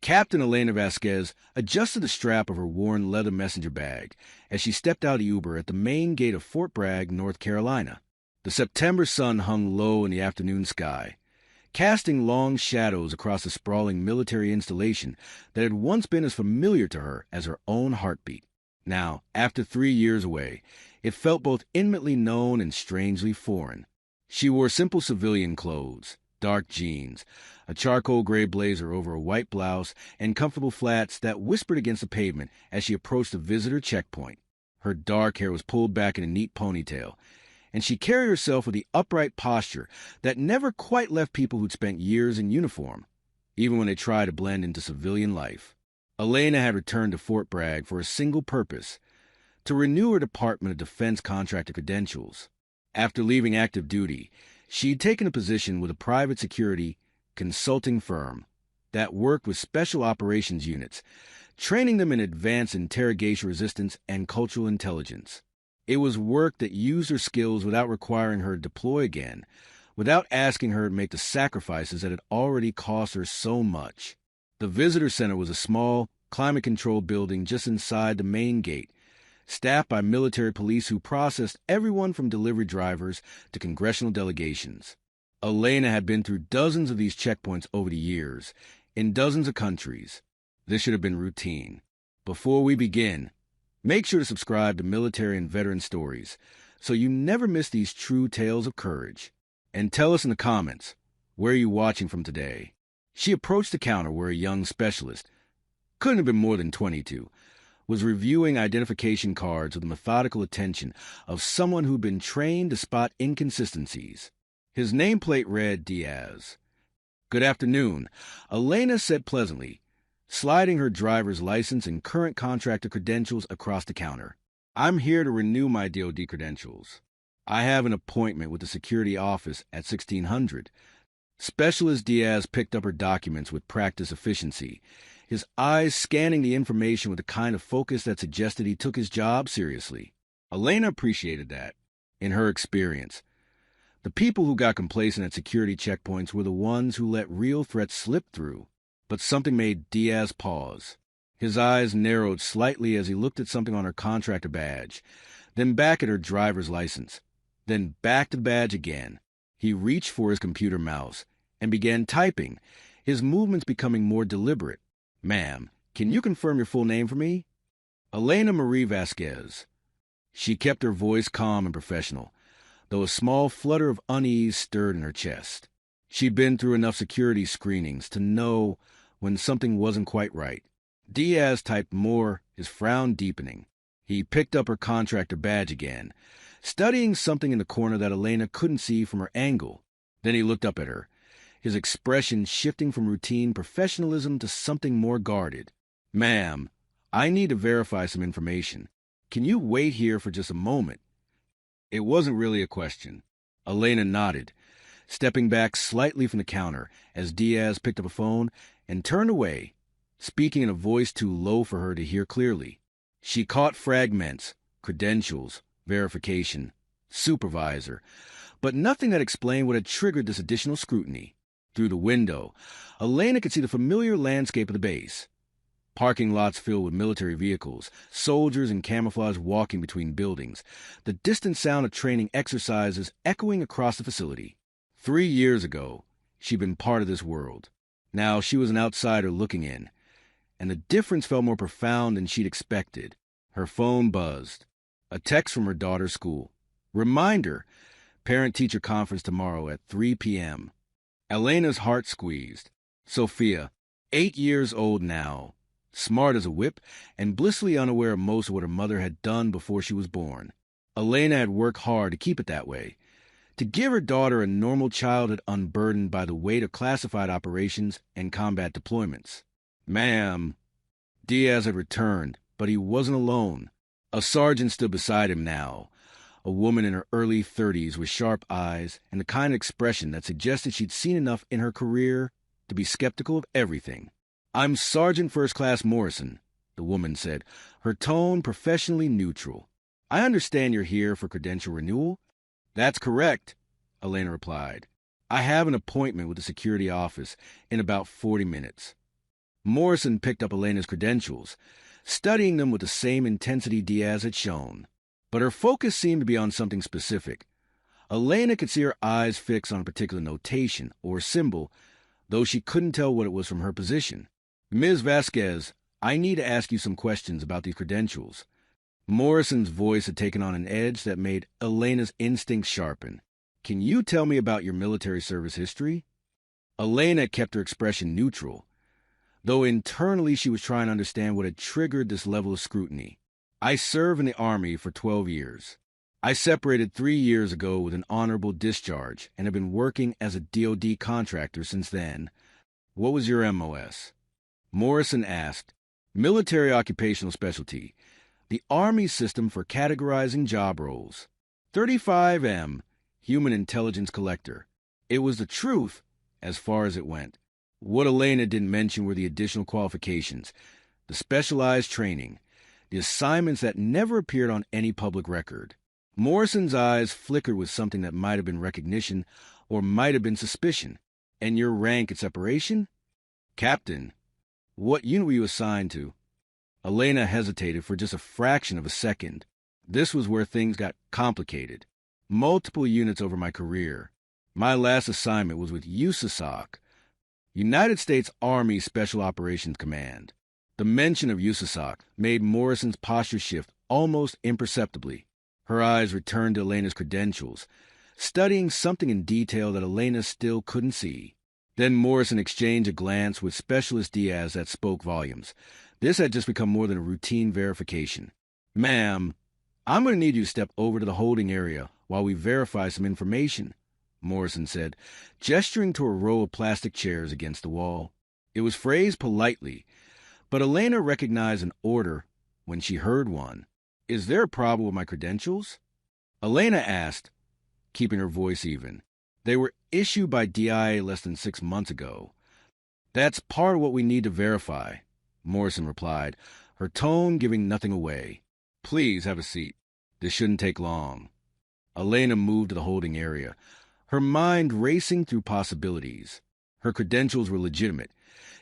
Captain Elena Vasquez adjusted the strap of her worn leather messenger bag as she stepped out of Uber at the main gate of Fort Bragg, North Carolina. The September sun hung low in the afternoon sky, casting long shadows across the sprawling military installation that had once been as familiar to her as her own heartbeat. Now, after 3 years away, it felt both intimately known and strangely foreign. She wore simple civilian clothes, dark jeans, a charcoal gray blazer over a white blouse, and comfortable flats that whispered against the pavement as she approached the visitor checkpoint. Her dark hair was pulled back in a neat ponytail, and she carried herself with the upright posture that never quite left people who'd spent years in uniform, even when they tried to blend into civilian life. Elena had returned to Fort Bragg for a single purpose: to renew her Department of Defense contractor credentials. After leaving active duty, she'd taken a position with a private security consulting firm that worked with special operations units, training them in advanced interrogation resistance and cultural intelligence. It was work that used her skills without requiring her to deploy again, without asking her to make the sacrifices that had already cost her so much. The visitor center was a small, climate-controlled building just inside the main gate, staffed by military police who processed everyone from delivery drivers to congressional delegations. Elena had been through dozens of these checkpoints over the years, in dozens of countries. This should have been routine. Before we begin, make sure to subscribe to Military and Veteran Stories so you never miss these true tales of courage. And tell us in the comments, where are you watching from today? She approached the counter where a young specialist, couldn't have been more than 22, was reviewing identification cards with the methodical attention of someone who'd been trained to spot inconsistencies. His nameplate read Diaz. "Good afternoon," Elena said pleasantly, sliding her driver's license and current contractor credentials across the counter. "I'm here to renew my DoD credentials. I have an appointment with the security office at 1600. Specialist Diaz picked up her documents with practiced efficiency, his eyes scanning the information with a kind of focus that suggested he took his job seriously. Elena appreciated that. In her experience, the people who got complacent at security checkpoints were the ones who let real threats slip through. But something made Diaz pause. His eyes narrowed slightly as he looked at something on her contractor badge, then back at her driver's license, then back to the badge again. He reached for his computer mouse and began typing, his movements becoming more deliberate. "Ma'am, can you confirm your full name for me?" "Elena Marie Vasquez." She kept her voice calm and professional, though a small flutter of unease stirred in her chest. She'd been through enough security screenings to know when something wasn't quite right. Diaz typed more, his frown deepening. He picked up her contractor badge again, studying something in the corner that Elena couldn't see from her angle. Then he looked up at her, his expression shifting from routine professionalism to something more guarded. "Ma'am, I need to verify some information. Can you wait here for just a moment?" It wasn't really a question. Elena nodded, stepping back slightly from the counter as Diaz picked up a phone and turned away, speaking in a voice too low for her to hear clearly. She caught fragments, credentials, verification, supervisor, but nothing that explained what had triggered this additional scrutiny. Through the window, Elena could see the familiar landscape of the base. Parking lots filled with military vehicles, soldiers in camouflage walking between buildings, the distant sound of training exercises echoing across the facility. 3 years ago, she'd been part of this world. Now she was an outsider looking in, and the difference felt more profound than she'd expected. Her phone buzzed. A text from her daughter's school. Reminder, parent-teacher conference tomorrow at 3 p.m. Elena's heart squeezed. Sophia, 8 years old now, smart as a whip, and blissfully unaware of most of what her mother had done before she was born. Elena had worked hard to keep it that way, to give her daughter a normal childhood unburdened by the weight of classified operations and combat deployments. "Ma'am." Diaz had returned, but he wasn't alone. A sergeant stood beside him now, a woman in her early 30s with sharp eyes and the kind of expression that suggested she'd seen enough in her career to be skeptical of everything. "I'm Sergeant First Class Morrison," the woman said, her tone professionally neutral. "I understand you're here for credential renewal?" "That's correct," Elena replied. "I have an appointment with the security office in about 40 minutes. Morrison picked up Elena's credentials, studying them with the same intensity Diaz had shown. But her focus seemed to be on something specific. Elena could see her eyes fixed on a particular notation or symbol, though she couldn't tell what it was from her position. "Ms. Vasquez, I need to ask you some questions about these credentials." Morrison's voice had taken on an edge that made Elena's instincts sharpen. "Can you tell me about your military service history?" Elena kept her expression neutral, though internally she was trying to understand what had triggered this level of scrutiny. "I served in the Army for 12 years. I separated 3 years ago with an honorable discharge and have been working as a DoD contractor since then." "What was your MOS?" Morrison asked. "Military occupational specialty, the Army system for categorizing job roles. 35M, human intelligence collector." It was the truth as far as it went. What Elena didn't mention were the additional qualifications, the specialized training, the assignments that never appeared on any public record. Morrison's eyes flickered with something that might have been recognition or might have been suspicion. "And your rank at separation?" "Captain." "What unit were you assigned to?" Elena hesitated for just a fraction of a second. This was where things got complicated. "Multiple units over my career. My last assignment was with USASOC, United States Army Special Operations Command." The mention of USASOC made Morrison's posture shift almost imperceptibly. Her eyes returned to Elena's credentials, studying something in detail that Elena still couldn't see. Then Morrison exchanged a glance with Specialist Diaz that spoke volumes. This had just become more than a routine verification. "Ma'am, I'm going to need you to step over to the holding area while we verify some information," Morrison said, gesturing to a row of plastic chairs against the wall. It was phrased politely, but Elena recognized an order when she heard one. "Is there a problem with my credentials?" Elena asked, keeping her voice even. "They were issued by DIA less than 6 months ago." "That's part of what we need to verify," Morrison replied, her tone giving nothing away. "Please have a seat. This shouldn't take long." Elena moved to the holding area, her mind racing through possibilities. Her credentials were legitimate.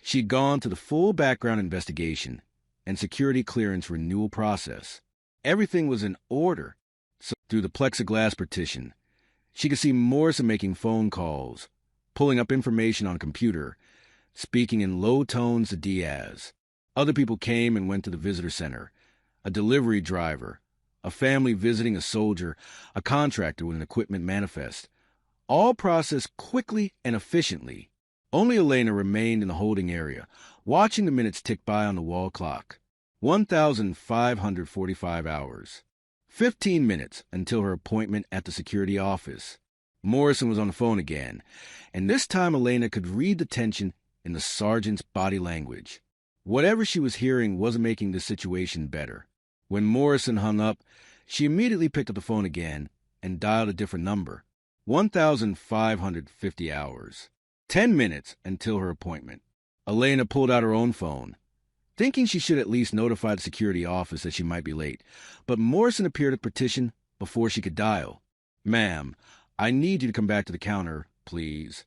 She'd gone through the full background investigation and security clearance renewal process. Everything was in order. So through the plexiglass partition, she could see Morrison making phone calls, pulling up information on a computer, speaking in low tones to Diaz. Other people came and went to the visitor center. A delivery driver, a family visiting a soldier, a contractor with an equipment manifest. All processed quickly and efficiently. Only Elena remained in the holding area, watching the minutes tick by on the wall clock. 1,545 hours. 15 minutes until her appointment at the security office. Morrison was on the phone again, and this time Elena could read the tension in the sergeant's body language. Whatever she was hearing wasn't making the situation better. When Morrison hung up, she immediately picked up the phone again and dialed a different number. 1,550 hours. 10 minutes until her appointment. Elena pulled out her own phone, thinking she should at least notify the security office that she might be late, but Morrison appeared at the partition before she could dial. "Ma'am, I need you to come back to the counter, please."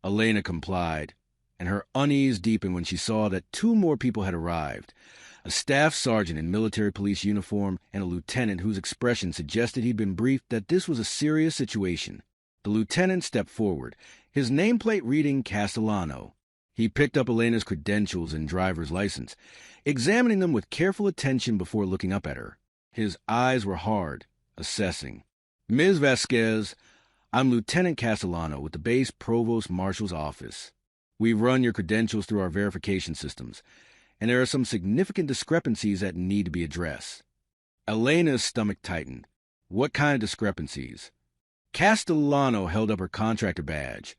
Elena complied, and her unease deepened when she saw that 2 more people had arrived. A staff sergeant in military police uniform and a lieutenant whose expression suggested he'd been briefed that this was a serious situation. The lieutenant stepped forward, his nameplate reading Castellano. He picked up Elena's credentials and driver's license, examining them with careful attention before looking up at her. His eyes were hard, assessing. "Ms. Vasquez, I'm Lieutenant Castellano with the base Provost Marshal's office. We've run your credentials through our verification systems, and there are some significant discrepancies that need to be addressed." Elena's stomach tightened. What kind of discrepancies? Castellano held up her contractor badge,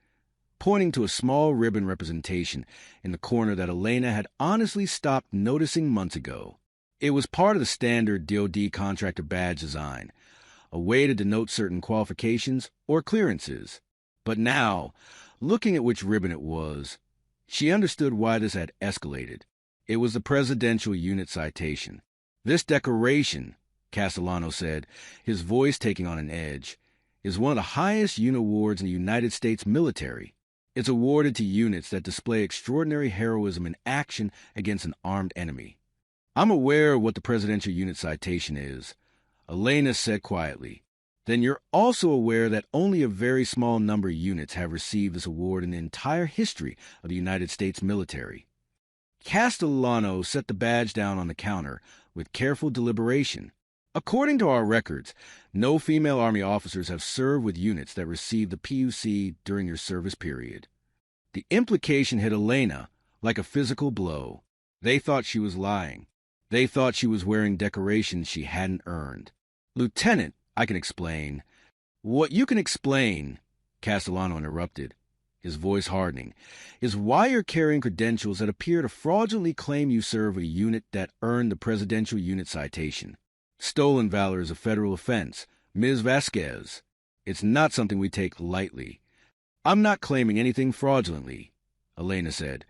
pointing to a small ribbon representation in the corner that Elena had honestly stopped noticing months ago. It was part of the standard DoD contractor badge design, a way to denote certain qualifications or clearances. But now, looking at which ribbon it was, she understood why this had escalated. It was the Presidential Unit Citation. "This decoration," Castellano said, his voice taking on an edge, "is one of the highest unit awards in the United States military. It's awarded to units that display extraordinary heroism in action against an armed enemy. I'm aware of what the Presidential Unit Citation is, Elena said quietly. Then you're also aware that only a very small number of units have received this award in the entire history of the United States military. Castellano set the badge down on the counter with careful deliberation. According to our records, no female Army officers have served with units that received the PUC during your service period. The implication hit Elena like a physical blow. They thought she was lying. They thought she was wearing decorations she hadn't earned. Lieutenant, I can explain. What you can explain, Castellano interrupted, his voice hardening, is why you're carrying credentials that appear to fraudulently claim you serve a unit that earned the Presidential Unit Citation. Stolen valor is a federal offense, Ms. Vasquez. It's not something we take lightly. I'm not claiming anything fraudulently, Elena said,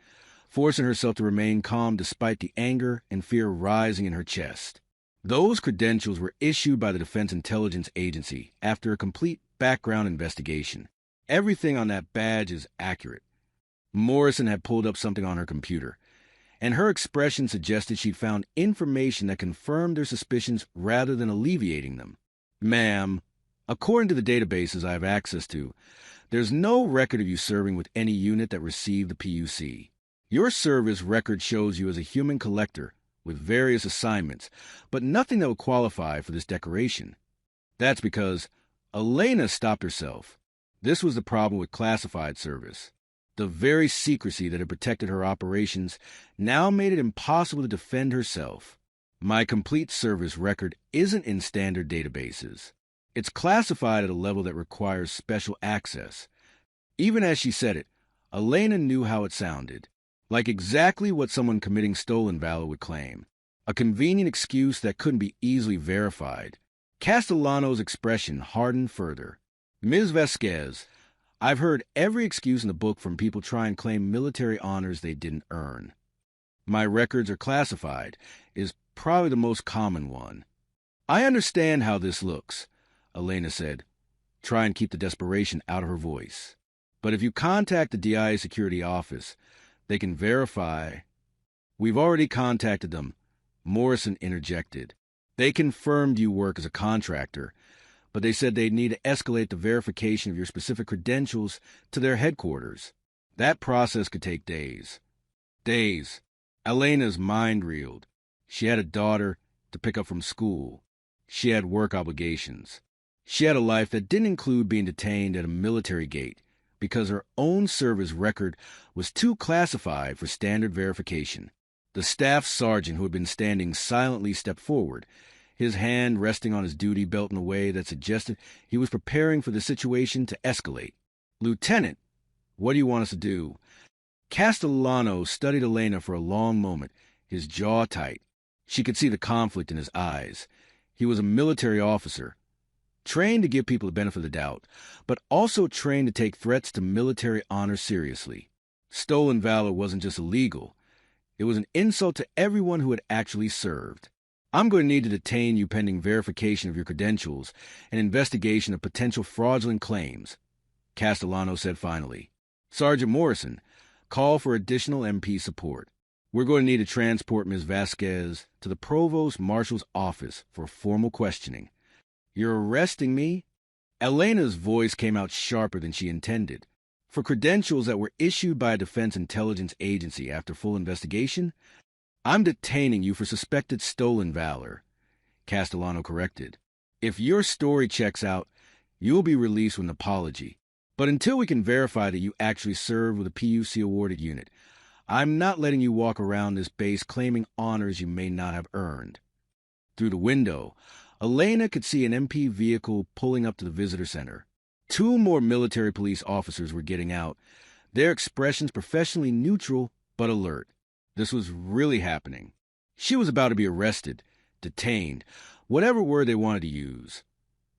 forcing herself to remain calm despite the anger and fear rising in her chest. Those credentials were issued by the Defense Intelligence Agency after a complete background investigation. Everything on that badge is accurate. Morrison had pulled up something on her computer, and her expression suggested she'd found information that confirmed their suspicions rather than alleviating them. Ma'am, according to the databases I have access to, there's no record of you serving with any unit that received the PUC. Your service record shows you as a human collector with various assignments, but nothing that would qualify for this decoration. That's because Elena stopped herself. This was the problem with classified service. The very secrecy that had protected her operations now made it impossible to defend herself. My complete service record isn't in standard databases. It's classified at a level that requires special access. Even as she said it, Elena knew how it sounded. Like exactly what someone committing stolen valor would claim. A convenient excuse that couldn't be easily verified. Castellano's expression hardened further. Ms. Vasquez, I've heard every excuse in the book from people trying to claim military honors they didn't earn. My records are classified is probably the most common one. I understand how this looks, Elena said, trying to keep the desperation out of her voice. But if you contact the DIA security office, they can verify. We've already contacted them, Morrison interjected. They confirmed you work as a contractor, but they said they'd need to escalate the verification of your specific credentials to their headquarters. That process could take days. Days. Elena's mind reeled. She had a daughter to pick up from school. She had work obligations. She had a life that didn't include being detained at a military gate, because her own service record was too classified for standard verification. The staff sergeant who had been standing silently stepped forward, his hand resting on his duty belt in a way that suggested he was preparing for the situation to escalate. Lieutenant, what do you want us to do? Castellano studied Elena for a long moment, his jaw tight. She could see the conflict in his eyes. He was a military officer, trained to give people the benefit of the doubt, but also trained to take threats to military honor seriously. Stolen valor wasn't just illegal. It was an insult to everyone who had actually served. I'm going to need to detain you pending verification of your credentials and investigation of potential fraudulent claims, Castellano said finally. Sergeant Morrison, call for additional MP support. We're going to need to transport Ms. Vasquez to the Provost Marshal's office for formal questioning. You're arresting me? Elena's voice came out sharper than she intended. For credentials that were issued by a Defense Intelligence Agency after full investigation, I'm detaining you for suspected stolen valor, Castellano corrected. If your story checks out, you'll be released with an apology. But until we can verify that you actually served with a PUC-awarded unit, I'm not letting you walk around this base claiming honors you may not have earned. Through the window, Elena could see an MP vehicle pulling up to the visitor center. 2 more military police officers were getting out, their expressions professionally neutral but alert. This was really happening. She was about to be arrested, detained, whatever word they wanted to use,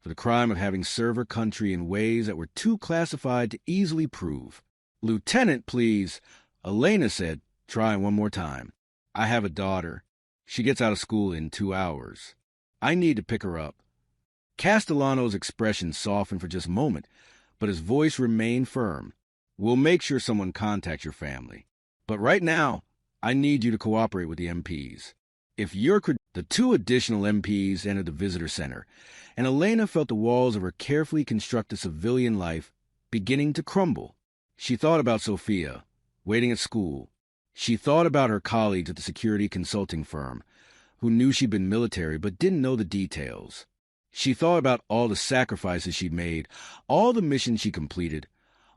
for the crime of having served her country in ways that were too classified to easily prove. Lieutenant, please, Elena said, trying one more time. I have a daughter. She gets out of school in 2 hours. I need to pick her up. Castellano's expression softened for just a moment, but his voice remained firm. We'll make sure someone contacts your family. But right now, I need you to cooperate with the MPs. If you're the two additional MPs entered the visitor center, and Elena felt the walls of her carefully constructed civilian life beginning to crumble. She thought about Sophia, waiting at school. She thought about her colleagues at the security consulting firm, who knew she'd been military but didn't know the details. She thought about all the sacrifices she'd made, all the missions she completed,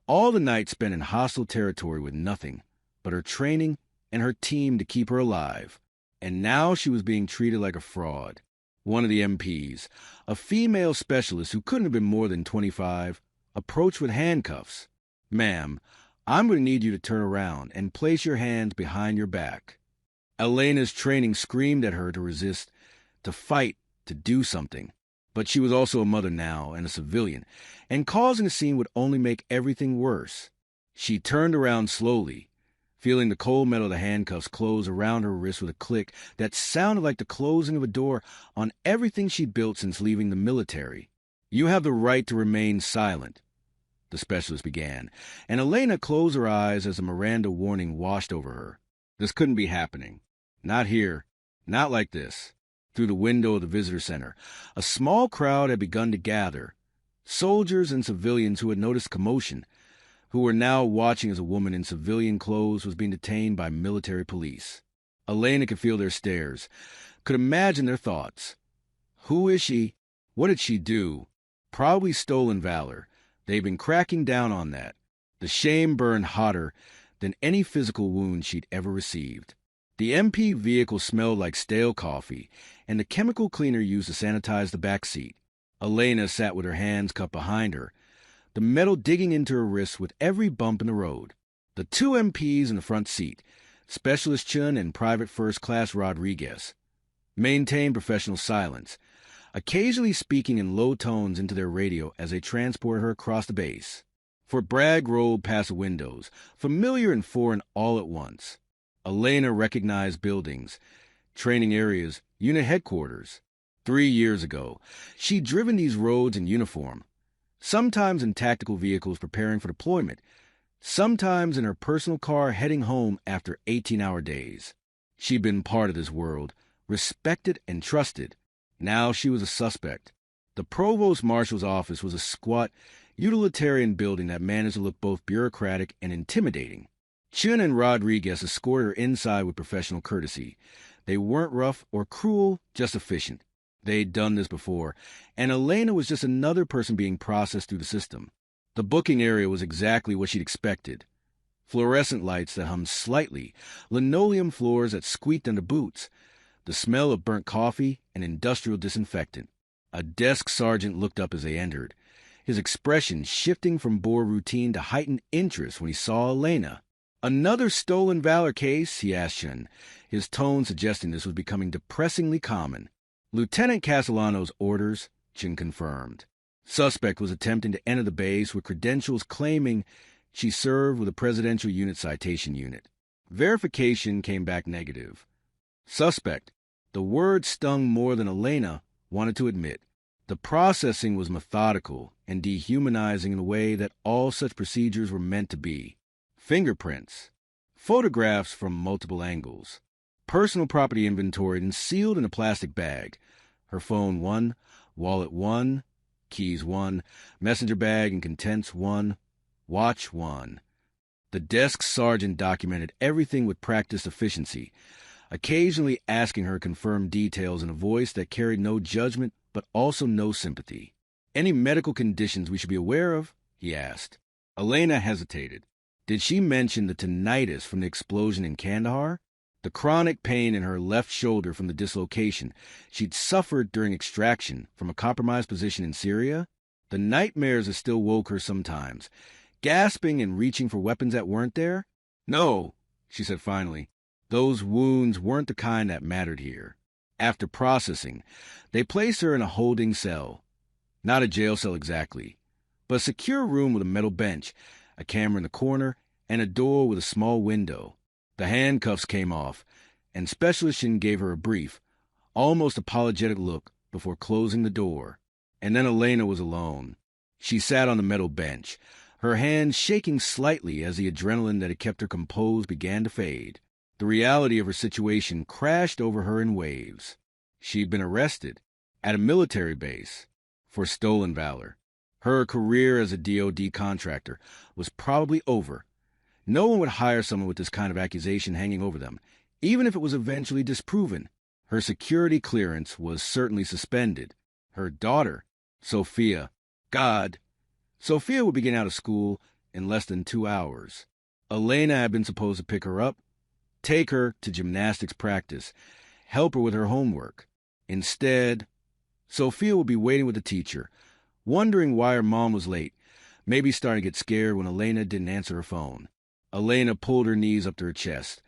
all the nights spent in hostile territory with nothing but her training and her team to keep her alive. And now she was being treated like a fraud. One of the MPs, a female specialist who couldn't have been more than 25, approached with handcuffs. "Ma'am, I'm going to need you to turn around and place your hands behind your back." Elena's training screamed at her to resist, to fight, to do something. But she was also a mother now and a civilian, and causing a scene would only make everything worse. She turned around slowly, feeling the cold metal of the handcuffs close around her wrist with a click that sounded like the closing of a door on everything she'd built since leaving the military. "You have the right to remain silent," the specialist began, and Elena closed her eyes as a Miranda warning washed over her. This couldn't be happening. Not here. Not like this. Through the window of the visitor center, a small crowd had begun to gather. Soldiers and civilians who had noticed commotion, who were now watching as a woman in civilian clothes was being detained by military police. Elena could feel their stares, could imagine their thoughts. Who is she? What did she do? Probably stolen valor. They'd been cracking down on that. The shame burned hotter than any physical wound she'd ever received. The MP vehicle smelled like stale coffee, and the chemical cleaner used to sanitize the back seat. Elena sat with her hands cupped behind her, the metal digging into her wrists with every bump in the road. The two MPs in the front seat, Specialist Chun and Private First Class Rodriguez, maintained professional silence, occasionally speaking in low tones into their radio as they transported her across the base. Fort Bragg rolled past the windows, familiar and foreign all at once. Elena recognized buildings, training areas, unit headquarters. 3 years ago, she'd driven these roads in uniform, sometimes in tactical vehicles preparing for deployment, sometimes in her personal car heading home after 18-hour days. She'd been part of this world, respected and trusted. Now she was a suspect. The provost marshal's office was a squat, utilitarian building that managed to look both bureaucratic and intimidating. Chun and Rodriguez escorted her inside with professional courtesy. They weren't rough or cruel, just efficient. They'd done this before, and Elena was just another person being processed through the system. The booking area was exactly what she'd expected. Fluorescent lights that hummed slightly, linoleum floors that squeaked under boots, the smell of burnt coffee and industrial disinfectant. A desk sergeant looked up as they entered, his expression shifting from bore routine to heightened interest when he saw Elena. "Another stolen valor case?" he asked Chun, his tone suggesting this was becoming depressingly common. "Lieutenant Castellano's orders," Chun confirmed. Suspect was attempting to enter the base with credentials claiming she served with a Presidential Unit Citation Unit. Verification came back negative. Suspect. The word stung more than Elena wanted to admit. The processing was methodical and dehumanizing in a way that all such procedures were meant to be. Fingerprints. Photographs from multiple angles. Personal property inventoried and sealed in a plastic bag. Her phone 1, wallet 1, keys 1, messenger bag and contents 1, watch 1. The desk sergeant documented everything with practiced efficiency, occasionally asking her to confirm details in a voice that carried no judgment but also no sympathy. "Any medical conditions we should be aware of?" he asked. Elena hesitated. Did she mention the tinnitus from the explosion in Kandahar? The chronic pain in her left shoulder from the dislocation she'd suffered during extraction from a compromised position in Syria? The nightmares that still woke her sometimes, gasping and reaching for weapons that weren't there? "No," she said finally. Those wounds weren't the kind that mattered here. After processing, they placed her in a holding cell. Not a jail cell exactly, but a secure room with a metal bench, a camera in the corner, and a door with a small window. The handcuffs came off, and Specialist Shin gave her a brief, almost apologetic look before closing the door. And then Elena was alone. She sat on the metal bench, her hands shaking slightly as the adrenaline that had kept her composed began to fade. The reality of her situation crashed over her in waves. She'd been arrested at a military base for stolen valor. Her career as a DoD contractor was probably over. No one would hire someone with this kind of accusation hanging over them, even if it was eventually disproven. Her security clearance was certainly suspended. Her daughter, Sophia, Sophia would be getting out of school in less than 2 hours. Elena had been supposed to pick her up, take her to gymnastics practice, help her with her homework. Instead, Sophia would be waiting with the teacher, wondering why her mom was late, maybe starting to get scared when Elena didn't answer her phone. Elena pulled her knees up to her chest,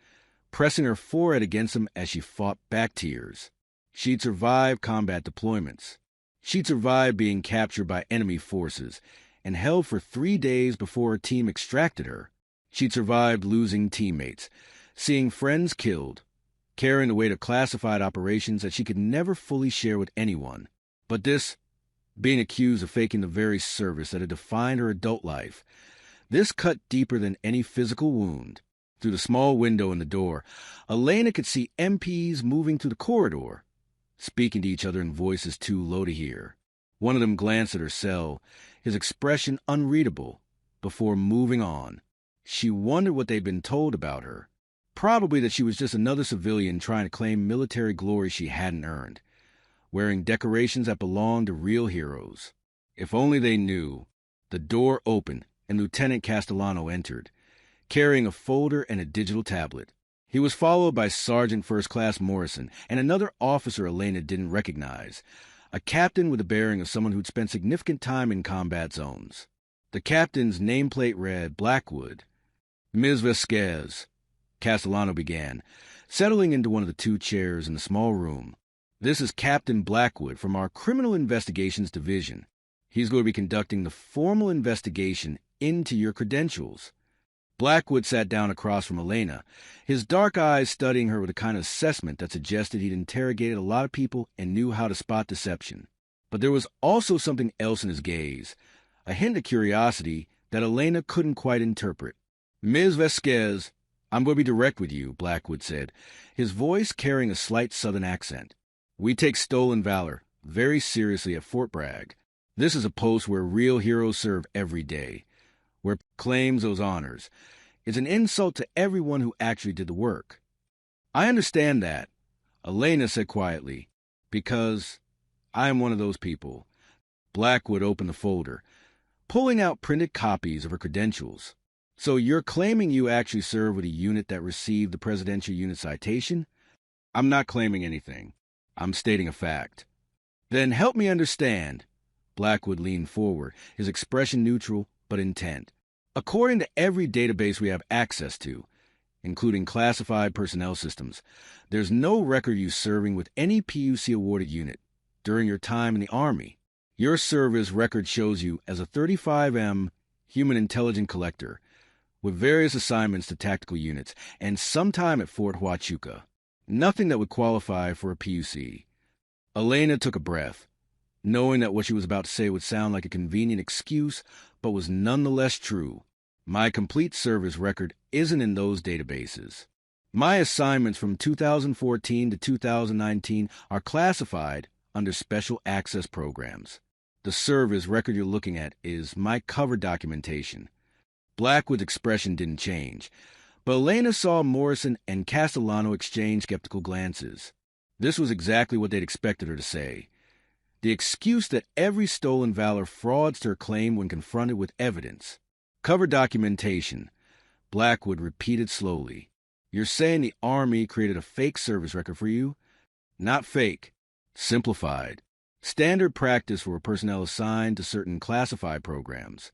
pressing her forehead against them as she fought back tears. She'd survived combat deployments. She'd survived being captured by enemy forces and held for 3 days before her team extracted her. She'd survived losing teammates, seeing friends killed, carrying the weight of classified operations that she could never fully share with anyone. But this, being accused of faking the very service that had defined her adult life, this cut deeper than any physical wound. Through the small window in the door, Elena could see MPs moving through the corridor, speaking to each other in voices too low to hear. One of them glanced at her cell, his expression unreadable, before moving on. She wondered what they'd been told about her. Probably that she was just another civilian trying to claim military glory she hadn't earned, wearing decorations that belonged to real heroes. If only they knew. The door opened, and Lieutenant Castellano entered, carrying a folder and a digital tablet. He was followed by Sergeant First Class Morrison and another officer Elena didn't recognize, a captain with the bearing of someone who'd spent significant time in combat zones. The captain's nameplate read Blackwood. "Ms. Vasquez," Castellano began, settling into one of the 2 chairs in the small room. "This is Captain Blackwood from our Criminal Investigations Division. He's going to be conducting the formal investigation into your credentials." Blackwood sat down across from Elena, his dark eyes studying her with a kind of assessment that suggested he'd interrogated a lot of people and knew how to spot deception. But there was also something else in his gaze, a hint of curiosity that Elena couldn't quite interpret. "Ms. Vasquez, I'm going to be direct with you," Blackwood said, his voice carrying a slight southern accent. "We take stolen valor very seriously at Fort Bragg. This is a post where real heroes serve every day, where claims those honors. It's an insult to everyone who actually did the work." "I understand that," Elena said quietly, "because I am one of those people." Blackwood opened the folder, pulling out printed copies of her credentials. "So you're claiming you actually served with a unit that received the Presidential Unit Citation?" "I'm not claiming anything. I'm stating a fact." "Then help me understand." Blackwood leaned forward, his expression neutral but intent. "According to every database we have access to, including classified personnel systems, there's no record of you serving with any PUC-awarded unit during your time in the Army. Your service record shows you as a 35M human intelligence collector, with various assignments to tactical units, and some time at Fort Huachuca. Nothing that would qualify for a PUC." Elena took a breath, knowing that what she was about to say would sound like a convenient excuse, but was nonetheless true. "My complete service record isn't in those databases. My assignments from 2014 to 2019 are classified under special access programs. The service record you're looking at is my cover documentation." Blackwood's expression didn't change, but Elena saw Morrison and Castellano exchange skeptical glances. This was exactly what they'd expected her to say. The excuse that every stolen valor frauds her claim when confronted with evidence. "Cover documentation," Blackwood repeated slowly. "You're saying the Army created a fake service record for you?" "Not fake. Simplified. Standard practice for personnel assigned to certain classified programs."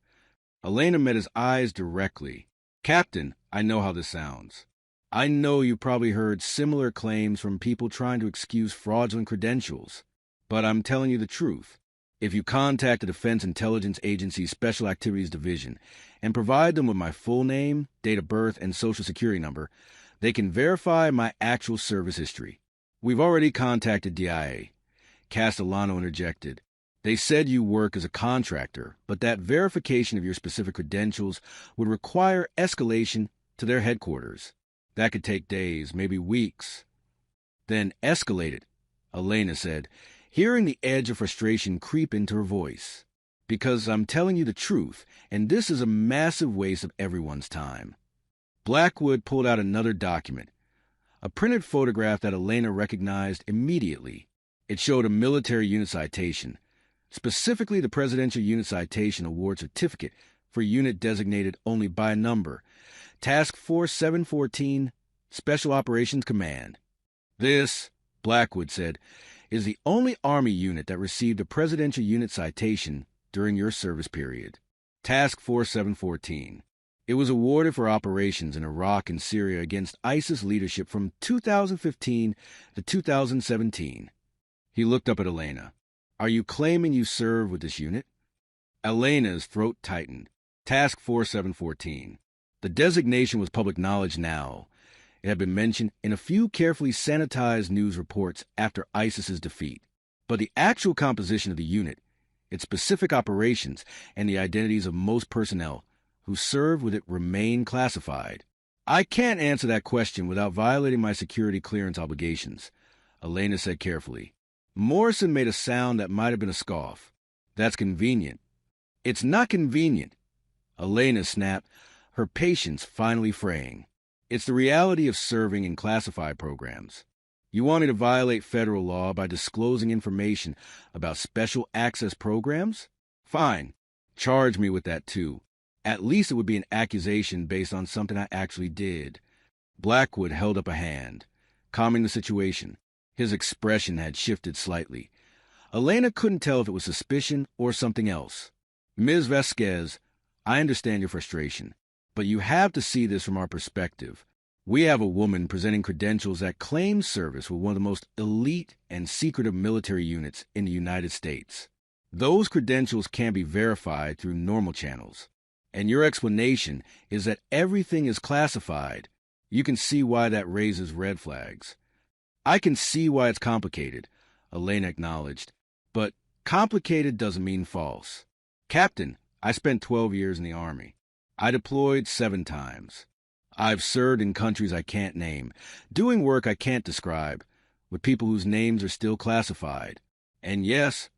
Elena met his eyes directly. "Captain, I know how this sounds. I know you probably heard similar claims from people trying to excuse fraudulent credentials. But I'm telling you the truth. If you contact the Defense Intelligence Agency's Special Activities Division and provide them with my full name, date of birth, and social security number, they can verify my actual service history." "We've already contacted DIA," Castellano interjected. They said you work as a contractor, but that verification of your specific credentials would require escalation to their headquarters. That could take days, maybe weeks. Then escalate it, Elena said, hearing the edge of frustration creep into her voice. Because I'm telling you the truth, and this is a massive waste of everyone's time. Blackwood pulled out another document, a printed photograph that Elena recognized immediately. It showed a military unit citation, specifically the Presidential Unit Citation Award Certificate for a unit designated only by number, Task Force 714, Special Operations Command. This, Blackwood said, is the only Army unit that received a Presidential Unit Citation during your service period. Task Force 714. It was awarded for operations in Iraq and Syria against ISIS leadership from 2015 to 2017. He looked up at Elena. Are you claiming you served with this unit? Elena's throat tightened. Task Force 714. The designation was public knowledge now. It had been mentioned in a few carefully sanitized news reports after ISIS's defeat. But the actual composition of the unit, its specific operations, and the identities of most personnel who served with it remain classified. I can't answer that question without violating my security clearance obligations, Elena said carefully. Morrison made a sound that might have been a scoff. That's convenient. It's not convenient, Elena snapped, her patience finally fraying. It's the reality of serving in classified programs. You want me to violate federal law by disclosing information about special access programs? Fine. Charge me with that too. At least it would be an accusation based on something I actually did. Blackwood held up a hand, calming the situation. His expression had shifted slightly. Elena couldn't tell if it was suspicion or something else. Ms. Vasquez, I understand your frustration, but you have to see this from our perspective. We have a woman presenting credentials that claim service with one of the most elite and secretive military units in the United States. Those credentials can be verified through normal channels. And your explanation is that everything is classified. You can see why that raises red flags. I can see why it's complicated, Elena acknowledged. But complicated doesn't mean false. Captain, I spent 12 years in the Army. I deployed 7 times. I've served in countries I can't name, doing work I can't describe, with people whose names are still classified. And yes,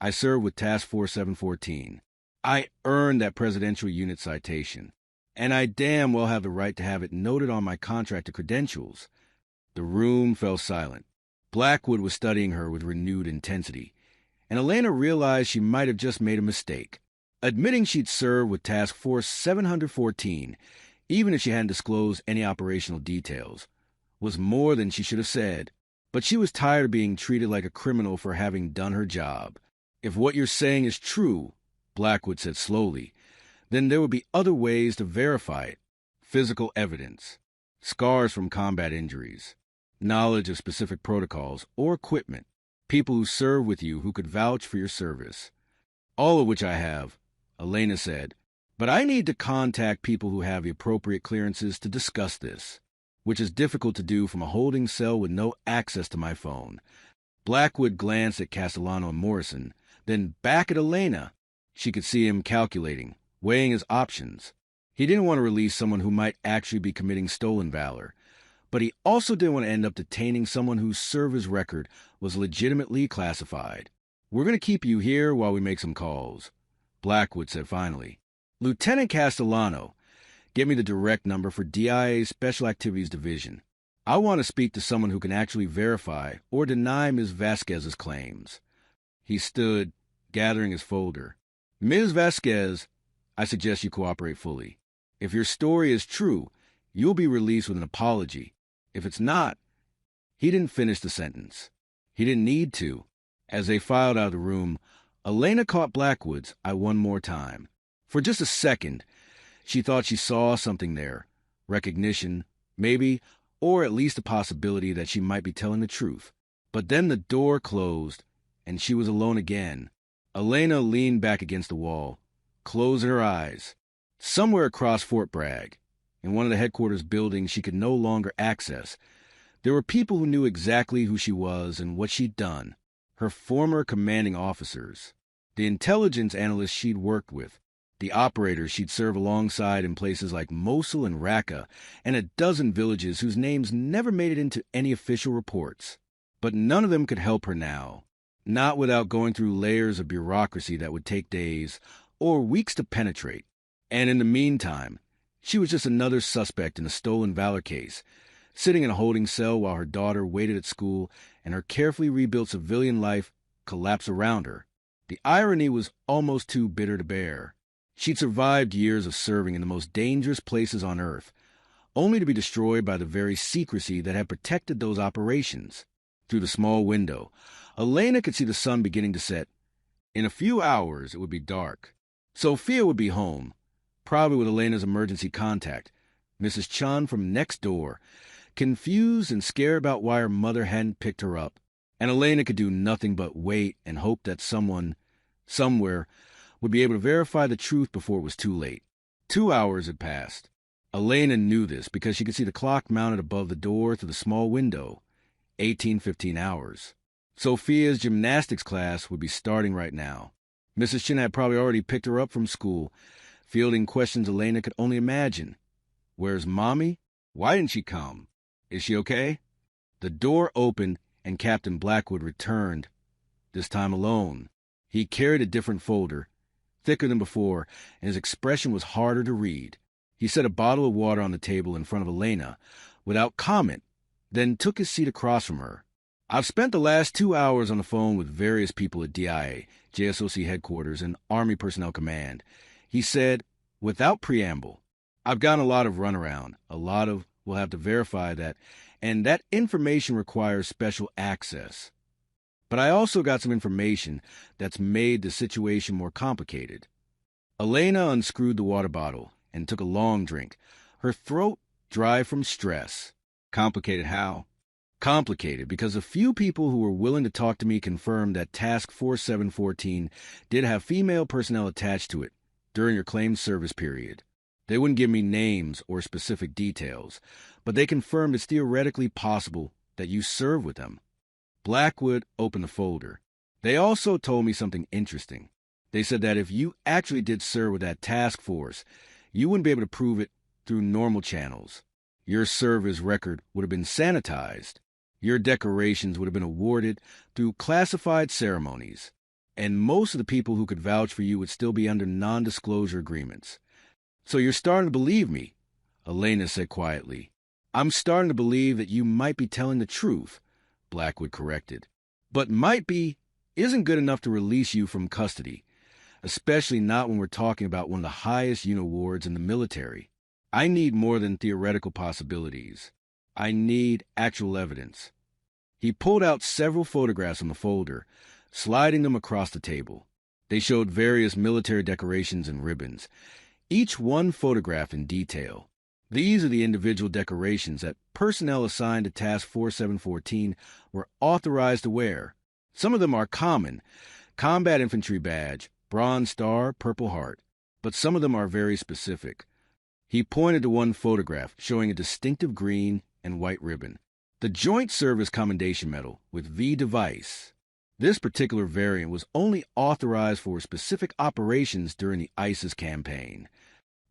I served with Task Force 714. I earned that Presidential Unit Citation, and I damn well have the right to have it noted on my contractor credentials. The room fell silent. Blackwood was studying her with renewed intensity, and Elena realized she might have just made a mistake. Admitting she'd served with Task Force 714, even if she hadn't disclosed any operational details, was more than she should have said. But she was tired of being treated like a criminal for having done her job. If what you're saying is true, Blackwood said slowly, then there would be other ways to verify it. Physical evidence, scars from combat injuries, knowledge of specific protocols or equipment, people who serve with you who could vouch for your service. All of which I have, Elena said, but I need to contact people who have the appropriate clearances to discuss this, which is difficult to do from a holding cell with no access to my phone. Blackwood glanced at Castellano and Morrison, then back at Elena. She could see him calculating, weighing his options. He didn't want to release someone who might actually be committing stolen valor, but he also didn't want to end up detaining someone whose service record was legitimately classified. We're going to keep you here while we make some calls, Blackwood said finally. Lieutenant Castellano, get me the direct number for DIA's Special Activities Division. I want to speak to someone who can actually verify or deny Ms. Vasquez's claims. He stood, gathering his folder. Ms. Vasquez, I suggest you cooperate fully. If your story is true, you'll be released with an apology. If it's not, he didn't finish the sentence. He didn't need to. As they filed out of the room, Elena caught Blackwood's eye one more time. For just a second, she thought she saw something there. Recognition, maybe, or at least a possibility that she might be telling the truth. But then the door closed, and she was alone again. Elena leaned back against the wall, closing her eyes. Somewhere across Fort Bragg, in one of the headquarters buildings she could no longer access, there were people who knew exactly who she was and what she'd done. Her former commanding officers. The intelligence analysts she'd worked with, the operators she'd served alongside in places like Mosul and Raqqa, and a dozen villages whose names never made it into any official reports. But none of them could help her now, not without going through layers of bureaucracy that would take days or weeks to penetrate. And in the meantime, she was just another suspect in a stolen valor case, sitting in a holding cell while her daughter waited at school and her carefully rebuilt civilian life collapsed around her. The irony was almost too bitter to bear. She'd survived years of serving in the most dangerous places on Earth, only to be destroyed by the very secrecy that had protected those operations. Through the small window, Elena could see the sun beginning to set. In a few hours, it would be dark. Sophia would be home, probably with Elena's emergency contact, Mrs. Chun from next door, confused and scared about why her mother hadn't picked her up. And Elena could do nothing but wait and hope that someone, somewhere, would be able to verify the truth before it was too late. 2 hours had passed. Elena knew this because she could see the clock mounted above the door through the small window. 18:15 hours. Sophia's gymnastics class would be starting right now. Mrs. Chin had probably already picked her up from school, fielding questions Elena could only imagine. Where's Mommy? Why didn't she come? Is she okay? The door opened and Captain Blackwood returned, this time alone. He carried a different folder, thicker than before, and his expression was harder to read. He set a bottle of water on the table in front of Elena, without comment, then took his seat across from her. I've spent the last 2 hours on the phone with various people at DIA, JSOC headquarters, and Army Personnel Command. He said, without preamble, I've gotten a lot of runaround, we'll have to verify that, and that information requires special access. But I also got some information that's made the situation more complicated. Elena unscrewed the water bottle and took a long drink, her throat dry from stress. Complicated how? Complicated because a few people who were willing to talk to me confirmed that Task Force 714 did have female personnel attached to it during your claimed service period. They wouldn't give me names or specific details, but they confirmed it's theoretically possible that you serve with them. Blackwood opened the folder. They also told me something interesting. They said that if you actually did serve with that task force, you wouldn't be able to prove it through normal channels. Your service record would have been sanitized. Your decorations would have been awarded through classified ceremonies. And most of the people who could vouch for you would still be under non-disclosure agreements. So you're starting to believe me, Elena said quietly. I'm starting to believe that you might be telling the truth, Blackwood corrected. But might be isn't good enough to release you from custody, especially not when we're talking about one of the highest unit awards in the military. I need more than theoretical possibilities. I need actual evidence. He pulled out several photographs from the folder, sliding them across the table. They showed various military decorations and ribbons, each one photographed in detail. These are the individual decorations that personnel assigned to Task Force 714 were authorized to wear. Some of them are common: Combat Infantry Badge, Bronze Star, Purple Heart. But some of them are very specific. He pointed to one photograph showing a distinctive green and white ribbon, the Joint Service Commendation Medal with V device. This particular variant was only authorized for specific operations during the ISIS campaign.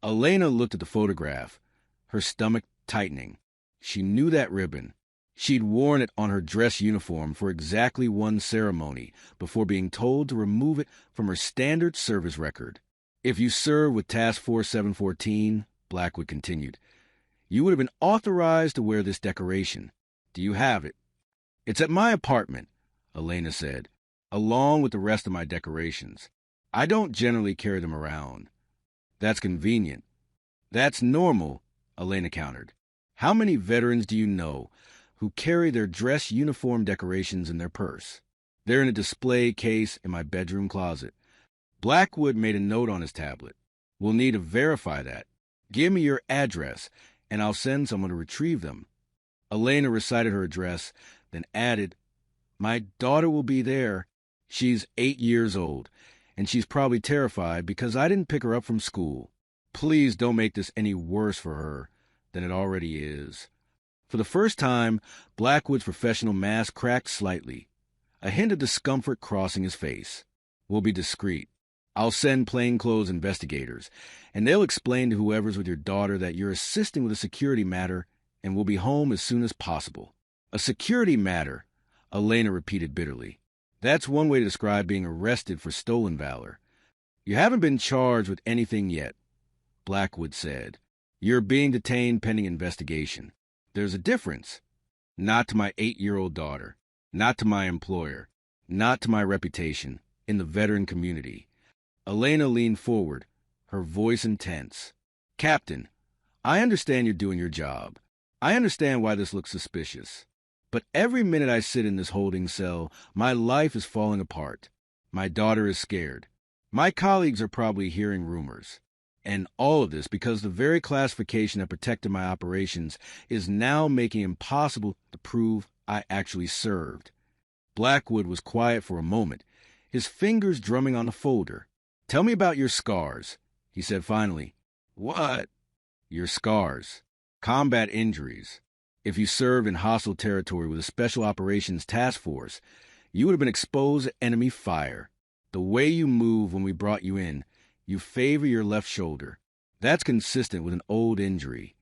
Elena looked at the photograph, her stomach tightening. She knew that ribbon. She'd worn it on her dress uniform for exactly one ceremony before being told to remove it from her standard service record. If you served with Task Force 714, Blackwood continued, you would have been authorized to wear this decoration. Do you have it? It's at my apartment, Elena said, along with the rest of my decorations. I don't generally carry them around. That's convenient. That's normal, Elena countered. How many veterans do you know who carry their dress uniform decorations in their purse? They're in a display case in my bedroom closet. Blackwood made a note on his tablet. We'll need to verify that. Give me your address, and I'll send someone to retrieve them. Elena recited her address, then added, my daughter will be there. She's 8 years old, and she's probably terrified because I didn't pick her up from school. Please don't make this any worse for her than it already is. For the first time, Blackwood's professional mask cracked slightly, a hint of discomfort crossing his face. We'll be discreet. I'll send plainclothes investigators, and they'll explain to whoever's with your daughter that you're assisting with a security matter and will be home as soon as possible. A security matter, Elena repeated bitterly. That's one way to describe being arrested for stolen valor. You haven't been charged with anything yet, Blackwood said. You're being detained pending investigation. There's a difference. Not to my 8-year-old daughter, not to my employer, not to my reputation in the veteran community. Elena leaned forward, her voice intense. Captain, I understand you're doing your job. I understand why this looks suspicious. But every minute I sit in this holding cell, my life is falling apart. My daughter is scared. My colleagues are probably hearing rumors. And all of this because the very classification that protected my operations is now making it impossible to prove I actually served. Blackwood was quiet for a moment, his fingers drumming on the folder. Tell me about your scars, he said finally. What? Your scars. Combat injuries. If you served in hostile territory with a Special Operations Task Force, you would have been exposed to enemy fire. The way you move when we brought you in, you favor your left shoulder. That's consistent with an old injury.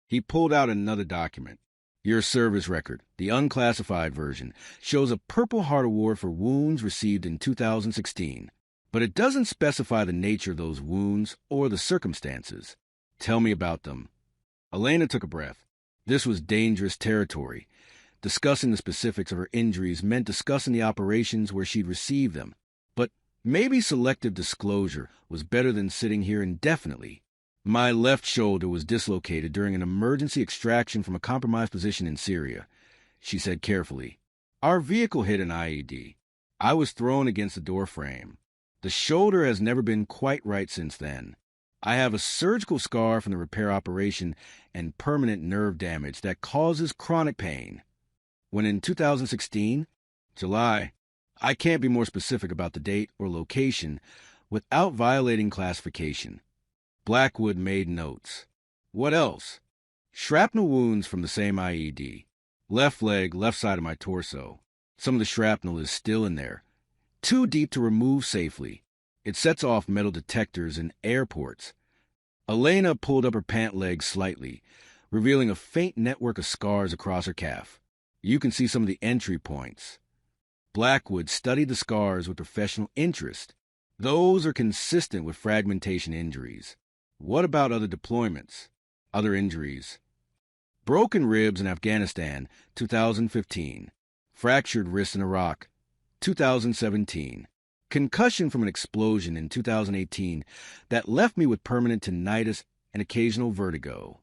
He pulled out another document. Your service record, the unclassified version, shows a Purple Heart Award for wounds received in 2016. But it doesn't specify the nature of those wounds or the circumstances. Tell me about them. Elena took a breath. This was dangerous territory. Discussing the specifics of her injuries meant discussing the operations where she'd received them. But maybe selective disclosure was better than sitting here indefinitely. My left shoulder was dislocated during an emergency extraction from a compromised position in Syria, she said carefully. Our vehicle hit an IED. I was thrown against the door frame. The shoulder has never been quite right since then. I have a surgical scar from the repair operation and permanent nerve damage that causes chronic pain. When in 2016, July, I can't be more specific about the date or location without violating classification. Blackwood made notes. What else? Shrapnel wounds from the same IED. Left leg, left side of my torso. Some of the shrapnel is still in there. Too deep to remove safely. It sets off metal detectors in airports. Elena pulled up her pant leg slightly, revealing a faint network of scars across her calf. You can see some of the entry points. Blackwood studied the scars with professional interest. Those are consistent with fragmentation injuries. What about other deployments? Other injuries? Broken ribs in Afghanistan, 2015. Fractured wrist in Iraq, 2017. Concussion from an explosion in 2018 that left me with permanent tinnitus and occasional vertigo.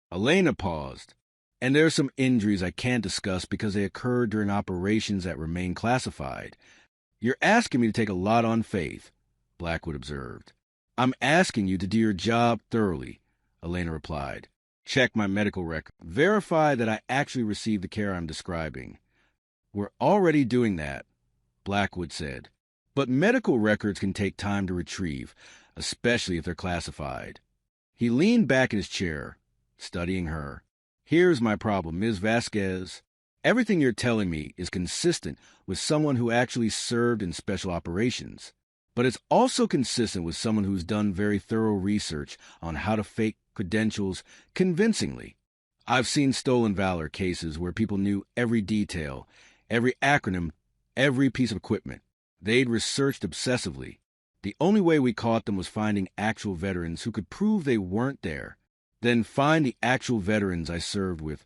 Elena paused. And there are some injuries I can't discuss because they occurred during operations that remain classified. You're asking me to take a lot on faith, Blackwood observed. I'm asking you to do your job thoroughly, Elena replied. Check my medical record. Verify that I actually received the care I'm describing. We're already doing that, Blackwood said. But medical records can take time to retrieve, especially if they're classified. He leaned back in his chair, studying her. Here's my problem, Ms. Vasquez. Everything you're telling me is consistent with someone who actually served in special operations. But it's also consistent with someone who's done very thorough research on how to fake credentials convincingly. I've seen stolen valor cases where people knew every detail, every acronym, every piece of equipment. They'd researched obsessively. The only way we caught them was finding actual veterans who could prove they weren't there. Then find the actual veterans I served with.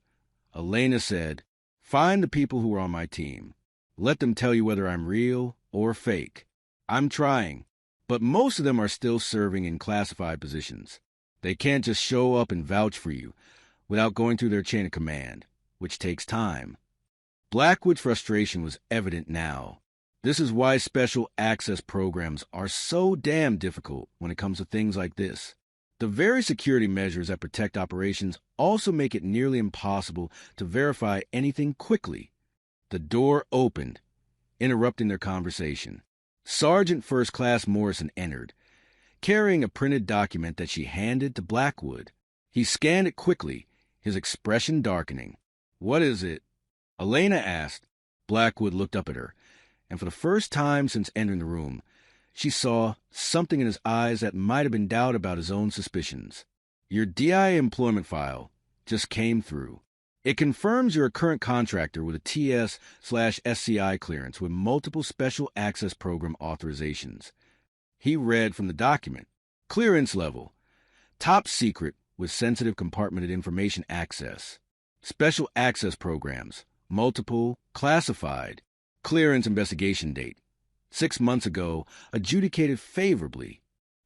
Elena said, find the people who are on my team. Let them tell you whether I'm real or fake. I'm trying, but most of them are still serving in classified positions. They can't just show up and vouch for you without going through their chain of command, which takes time. Blackwood's frustration was evident now. This is why special access programs are so damn difficult when it comes to things like this. The very security measures that protect operations also make it nearly impossible to verify anything quickly. The door opened, interrupting their conversation. Sergeant First Class Morrison entered, carrying a printed document that she handed to Blackwood. He scanned it quickly, his expression darkening. What is it? Elena asked. Blackwood looked up at her, and for the first time since entering the room, She saw something in his eyes that might have been doubt about his own suspicions. Your DIA employment file just came through. It confirms you're a current contractor with a TS/SCI clearance with multiple Special Access Program authorizations. He read from the document. Clearance level. Top secret with sensitive compartmented information access. Special Access Programs. Multiple. Classified. Clearance investigation date. 6 months ago, adjudicated favorably.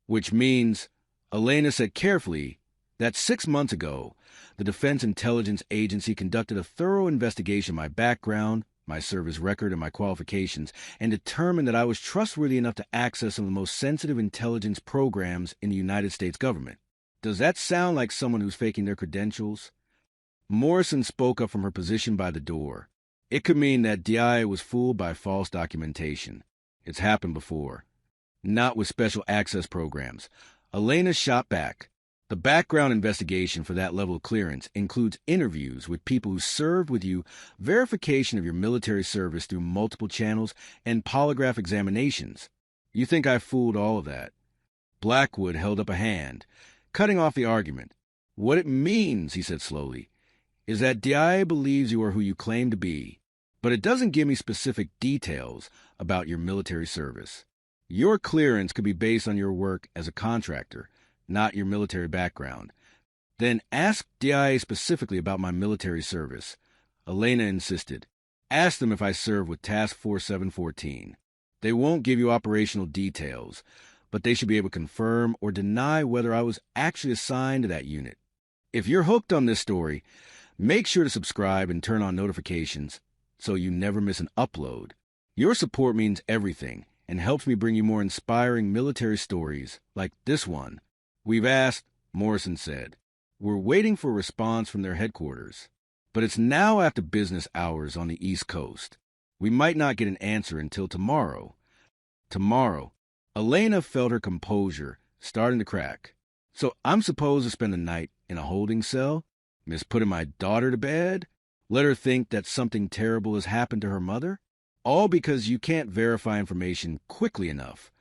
Which means, Elena said carefully, that 6 months ago, the Defense Intelligence Agency conducted a thorough investigation of my background, my service record, and my qualifications, and determined that I was trustworthy enough to access some of the most sensitive intelligence programs in the United States government. Does that sound like someone who's faking their credentials? Morrison spoke up from her position by the door. It could mean that DIA was fooled by false documentation. It's happened before. Not with special access programs. Elena shot back. The background investigation for that level of clearance includes interviews with people who served with you, verification of your military service through multiple channels, and polygraph examinations. You think I fooled all of that? Blackwood held up a hand, cutting off the argument. What it means, he said slowly, is that DIA believes you are who you claim to be, but it doesn't give me specific details about your military service. Your clearance could be based on your work as a contractor, not your military background. Then ask DIA specifically about my military service. Elena insisted. Ask them if I served with Task Force 714. They won't give you operational details, but they should be able to confirm or deny whether I was actually assigned to that unit. If you're hooked on this story, make sure to subscribe and turn on notifications so you never miss an upload. Your support means everything and helps me bring you more inspiring military stories like this one. We've asked, Morrison said. We're waiting for a response from their headquarters. But it's now after business hours on the East Coast. We might not get an answer until tomorrow. Tomorrow. Elena felt her composure starting to crack. So I'm supposed to spend the night in a holding cell? Miss putting my daughter to bed? Let her think that something terrible has happened to her mother? All because you can't verify information quickly enough.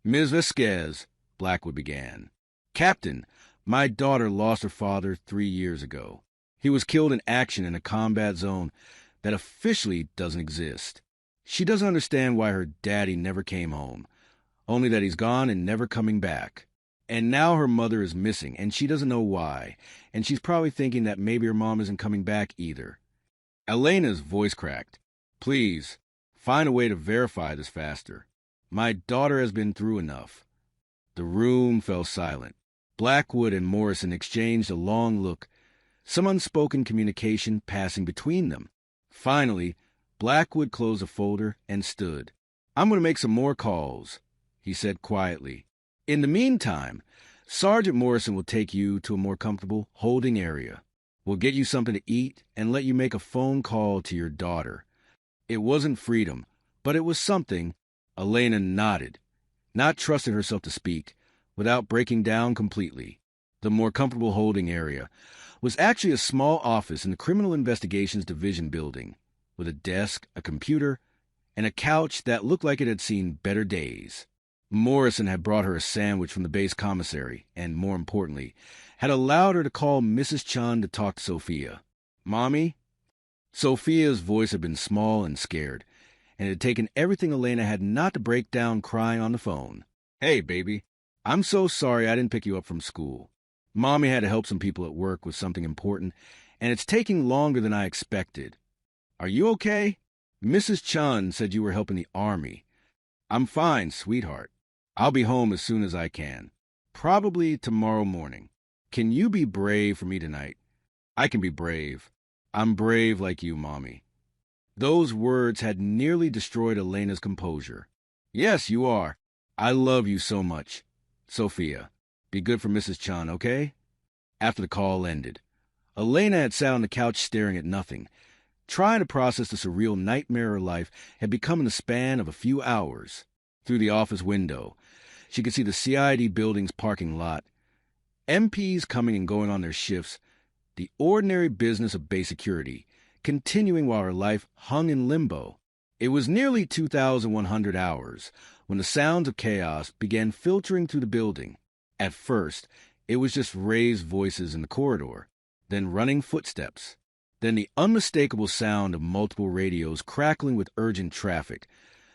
Ms. Vasquez, Blackwood began. Captain, my daughter lost her father 3 years ago. He was killed in action in a combat zone that officially doesn't exist. She doesn't understand why her daddy never came home, only that he's gone and never coming back. And now her mother is missing, and she doesn't know why, and she's probably thinking that maybe her mom isn't coming back either. Elena's voice cracked. Please, find a way to verify this faster. My daughter has been through enough. The room fell silent. Blackwood and Morrison exchanged a long look, some unspoken communication passing between them. Finally, Blackwood closed the folder and stood. I'm going to make some more calls, he said quietly. In the meantime, Sergeant Morrison will take you to a more comfortable holding area. We'll get you something to eat and let you make a phone call to your daughter. It wasn't freedom, but it was something. Elena nodded, not trusting herself to speak, without breaking down completely. The more comfortable holding area was actually a small office in the Criminal Investigations Division building, with a desk, a computer, and a couch that looked like it had seen better days. Morrison had brought her a sandwich from the base commissary, and more importantly, had allowed her to call Mrs. Chun to talk to Sophia. Mommy? Sophia's voice had been small and scared, and it had taken everything Elena had not to break down crying on the phone. Hey, baby. I'm so sorry I didn't pick you up from school. Mommy had to help some people at work with something important, and it's taking longer than I expected. Are you okay? Mrs. Chun said you were helping the Army. I'm fine, sweetheart. I'll be home as soon as I can. Probably tomorrow morning. Can you be brave for me tonight? I can be brave. I'm brave like you, Mommy. Those words had nearly destroyed Elena's composure. Yes, you are. I love you so much. Sophia, be good for Mrs. Chun, okay? After the call ended, Elena had sat on the couch staring at nothing, trying to process the surreal nightmare her life had become in the span of a few hours. Through the office window, she could see the CID building's parking lot, MPs coming and going on their shifts, the ordinary business of base security, continuing while her life hung in limbo. It was nearly 2,100 hours when the sounds of chaos began filtering through the building. At first, it was just raised voices in the corridor, then running footsteps, then the unmistakable sound of multiple radios crackling with urgent traffic,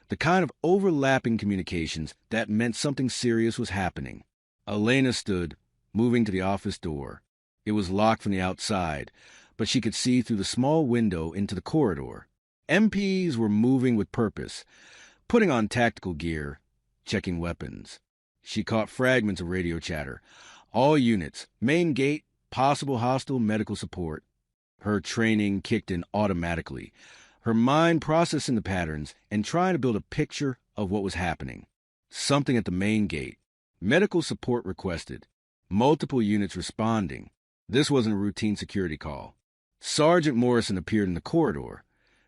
the kind of overlapping communications that meant something serious was happening. Elena stood, moving to the office door. It was locked from the outside, but she could see through the small window into the corridor. MPs were moving with purpose, putting on tactical gear, checking weapons. She caught fragments of radio chatter. All units, main gate, possible hostile medical support. Her training kicked in automatically, her mind processing the patterns and trying to build a picture of what was happening. Something at the main gate. Medical support requested. Multiple units responding. This wasn't a routine security call. Sergeant Morrison appeared in the corridor,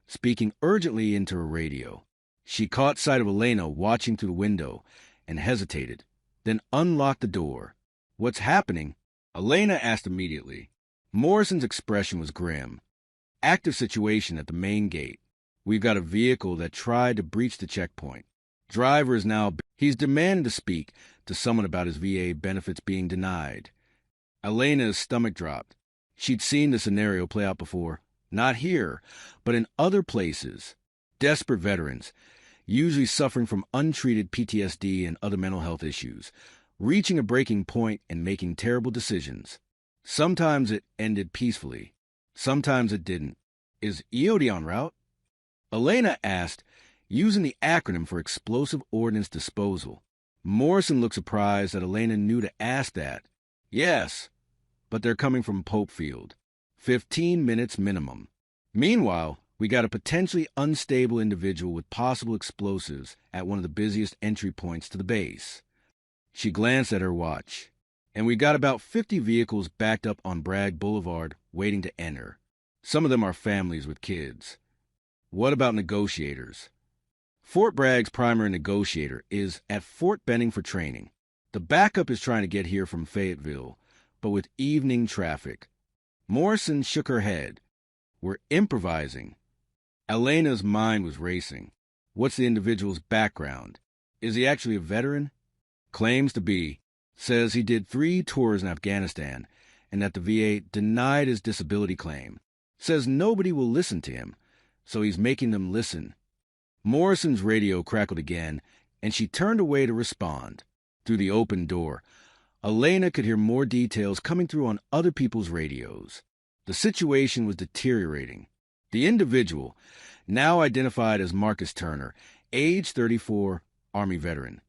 speaking urgently into her radio. She caught sight of Elena watching through the window and hesitated, then unlocked the door. "What's happening?" Elena asked immediately. Morrison's expression was grim. "Active situation at the main gate. We've got a vehicle that tried to breach the checkpoint. Driver is now... He's demanding to speak to someone about his VA benefits being denied." Elena's stomach dropped. She'd seen the scenario play out before. Not here, but in other places. Desperate veterans, usually suffering from untreated PTSD and other mental health issues, reaching a breaking point and making terrible decisions. Sometimes it ended peacefully. Sometimes it didn't. "Is EOD en route?" Elena asked, using the acronym for Explosive Ordnance Disposal. Morrison looked surprised that Elena knew to ask that. "Yes, but they're coming from Popefield. 15 minutes minimum. Meanwhile, we got a potentially unstable individual with possible explosives at one of the busiest entry points to the base." She glanced at her watch. "And we got about 50 vehicles backed up on Bragg Boulevard waiting to enter. Some of them are families with kids." "What about negotiators?" "Fort Bragg's primary negotiator is at Fort Benning for training. The backup is trying to get here from Fayetteville, but with evening traffic." Morrison shook her head. "We're improvising." Elena's mind was racing. What's the individual's background? Is he actually a veteran? Claims to be. Says he did 3 tours in Afghanistan and that the VA denied his disability claim. Says nobody will listen to him, so he's making them listen. Morrison's radio crackled again, and she turned away to respond. Through the open door, Elena could hear more details coming through on other people's radios. The situation was deteriorating. The individual, now identified as Marcus Turner, age 34, Army veteran,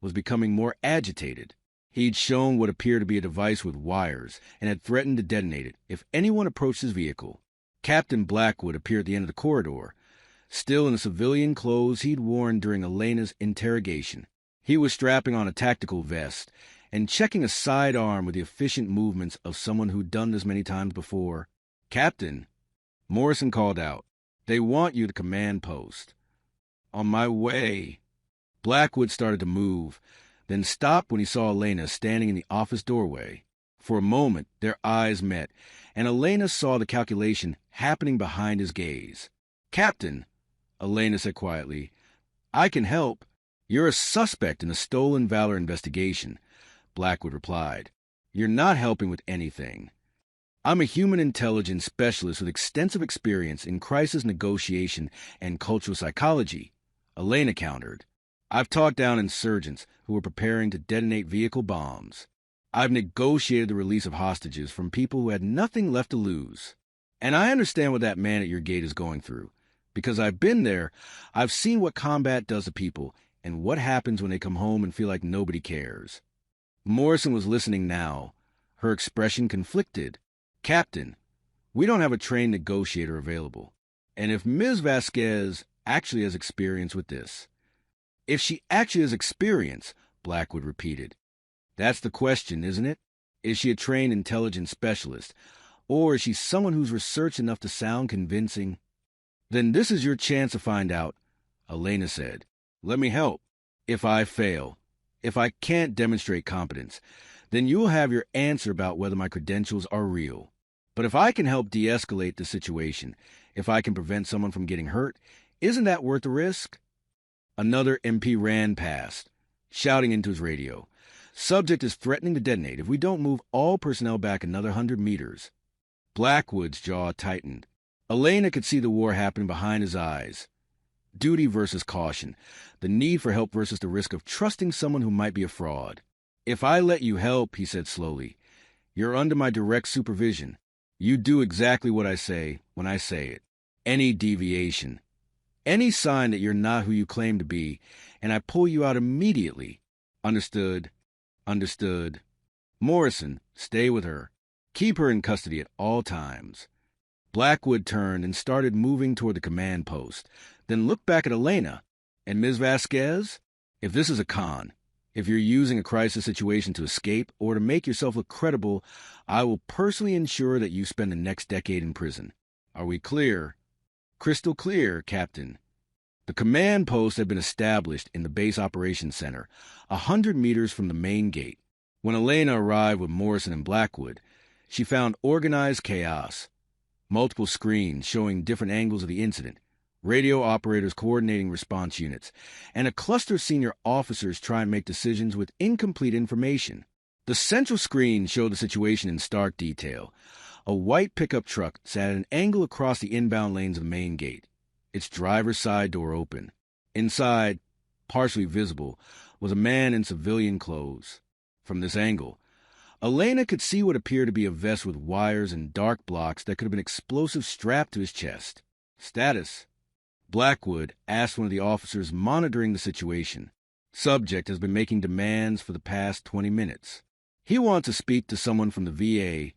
was becoming more agitated. He'd shown what appeared to be a device with wires and had threatened to detonate it if anyone approached his vehicle. Captain Blackwood appeared at the end of the corridor, still in the civilian clothes he'd worn during Elena's interrogation. He was strapping on a tactical vest and checking a sidearm with the efficient movements of someone who'd done this many times before. "Captain," Morrison called out, "they want you to command post." "On my way." Blackwood started to move, then stopped when he saw Elena standing in the office doorway. For a moment, their eyes met, and Elena saw the calculation happening behind his gaze. "Captain," Elena said quietly, "I can help." "You're a suspect in a stolen valor investigation," Blackwood replied. "You're not helping with anything." "I'm a human intelligence specialist with extensive experience in crisis negotiation and cultural psychology," Elena countered. "I've talked down insurgents who were preparing to detonate vehicle bombs. I've negotiated the release of hostages from people who had nothing left to lose. And I understand what that man at your gate is going through. Because I've been there, I've seen what combat does to people and what happens when they come home and feel like nobody cares." Morrison was listening now, her expression conflicted. "Captain, we don't have a trained negotiator available. And if Ms. Vasquez actually has experience with this..." "If she actually has experience," Blackwood repeated. "That's the question, isn't it? Is she a trained intelligence specialist? Or is she someone who's researched enough to sound convincing?" "Then this is your chance to find out," Elena said. "Let me help. If I fail, if I can't demonstrate competence, then you'll have your answer about whether my credentials are real. But if I can help de-escalate the situation, if I can prevent someone from getting hurt, Isn't that worth the risk? Another MP ran past, shouting into his radio. Subject is threatening to detonate if we don't move all personnel back another 100 meters. Blackwood's jaw tightened. Elena could see the war happening behind his eyes. Duty versus caution. The need for help versus the risk of trusting someone who might be a fraud. If I let you help, he said slowly, you're under my direct supervision. You do exactly what I say when I say it. Any deviation, any sign that you're not who you claim to be, and I pull you out immediately. Understood. Understood. Morrison, stay with her. Keep her in custody at all times. Blackwood turned and started moving toward the command post, then looked back at Elena. And Ms. Vasquez? If this is a con, if you're using a crisis situation to escape or to make yourself look credible, I will personally ensure that you spend the next decade in prison. Are we clear? Crystal clear, Captain. The command post had been established in the base operations center, 100 meters from the main gate. When Elena arrived with Morrison and Blackwood, she found organized chaos. Multiple screens showing different angles of the incident, radio operators coordinating response units, and a cluster of senior officers trying to make decisions with incomplete information. The central screen showed the situation in stark detail. A white pickup truck sat at an angle across the inbound lanes of the main gate, its driver's side door open. Inside, partially visible, was a man in civilian clothes. From this angle, Elena could see what appeared to be a vest with wires and dark blocks that could have been explosives strapped to his chest. Status. Blackwood asked one of the officers monitoring the situation. Subject has been making demands for the past 20 minutes. He wants to speak to someone from the VA,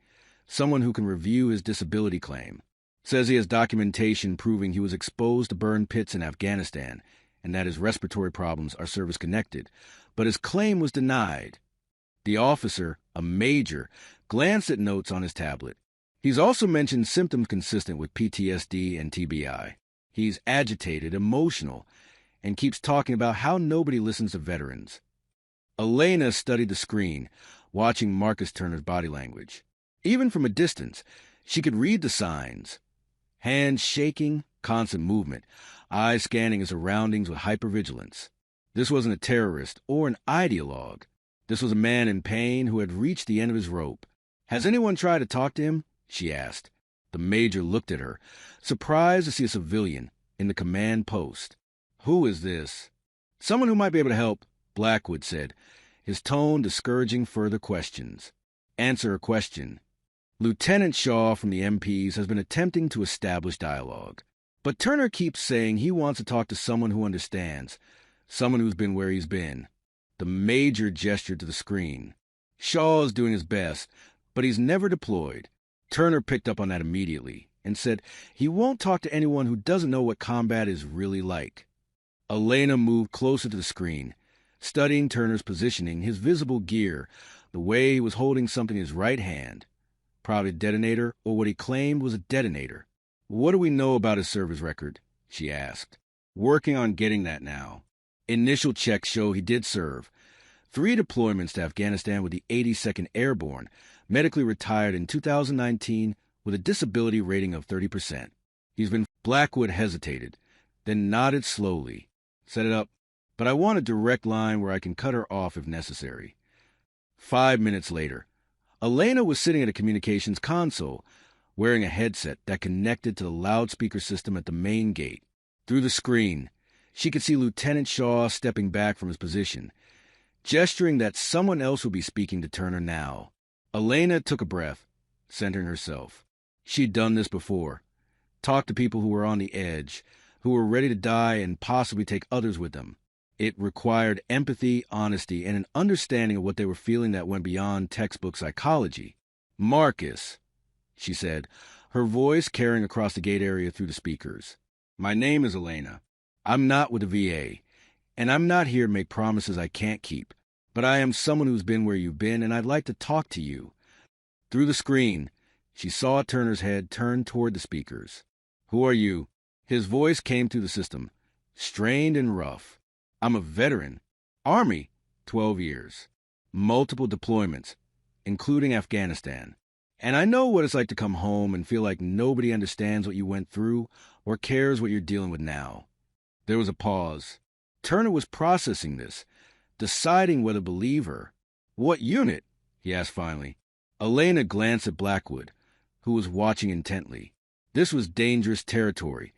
someone who can review his disability claim. Says he has documentation proving he was exposed to burn pits in Afghanistan and that his respiratory problems are service-connected, but his claim was denied. The officer, a major, glanced at notes on his tablet. He's also mentioned symptoms consistent with PTSD and TBI. He's agitated, emotional, and keeps talking about how nobody listens to veterans. Elena studied the screen, watching Marcus Turner's body language. Even from a distance, she could read the signs. Hands shaking, constant movement, eyes scanning his surroundings with hypervigilance. This wasn't a terrorist or an ideologue. This was a man in pain who had reached the end of his rope. Has anyone tried to talk to him? She asked. The major looked at her, surprised to see a civilian in the command post. Who is this? Someone who might be able to help, Blackwood said, his tone discouraging further questions. Answer a question. Lieutenant Shaw from the MPs has been attempting to establish dialogue. But Turner keeps saying he wants to talk to someone who understands, someone who's been where he's been. The major gestured to the screen. Shaw is doing his best, but he's never deployed. Turner picked up on that immediately and said he won't talk to anyone who doesn't know what combat is really like. Elena moved closer to the screen, studying Turner's positioning, his visible gear, the way he was holding something in his right hand. Probably a detonator, or what he claimed was a detonator. What do we know about his service record? She asked. Working on getting that now. Initial checks show he did serve. 3 deployments to Afghanistan with the 82nd Airborne, medically retired in 2019 with a disability rating of 30%. Blackwood hesitated, then nodded slowly. Set it up, but I want a direct line where I can cut her off if necessary. 5 minutes later, Elena was sitting at a communications console, wearing a headset that connected to the loudspeaker system at the main gate. Through the screen, she could see Lieutenant Shaw stepping back from his position, gesturing that someone else would be speaking to Turner now. Elena took a breath, centering herself. She'd done this before. Talked to people who were on the edge, who were ready to die and possibly take others with them. It required empathy, honesty, and an understanding of what they were feeling that went beyond textbook psychology. Marcus, she said, her voice carrying across the gate area through the speakers. My name is Elena. I'm not with the VA, and I'm not here to make promises I can't keep, but I am someone who's been where you've been, and I'd like to talk to you. Through the screen, she saw Turner's head turn toward the speakers. Who are you? His voice came through the system, strained and rough. I'm a veteran. Army, 12 years. Multiple deployments, including Afghanistan. And I know what it's like to come home and feel like nobody understands what you went through or cares what you're dealing with now. There was a pause. Turner was processing this, deciding whether to believe her. "What unit?" he asked finally. Elena glanced at Blackwood, who was watching intently. This was dangerous territory.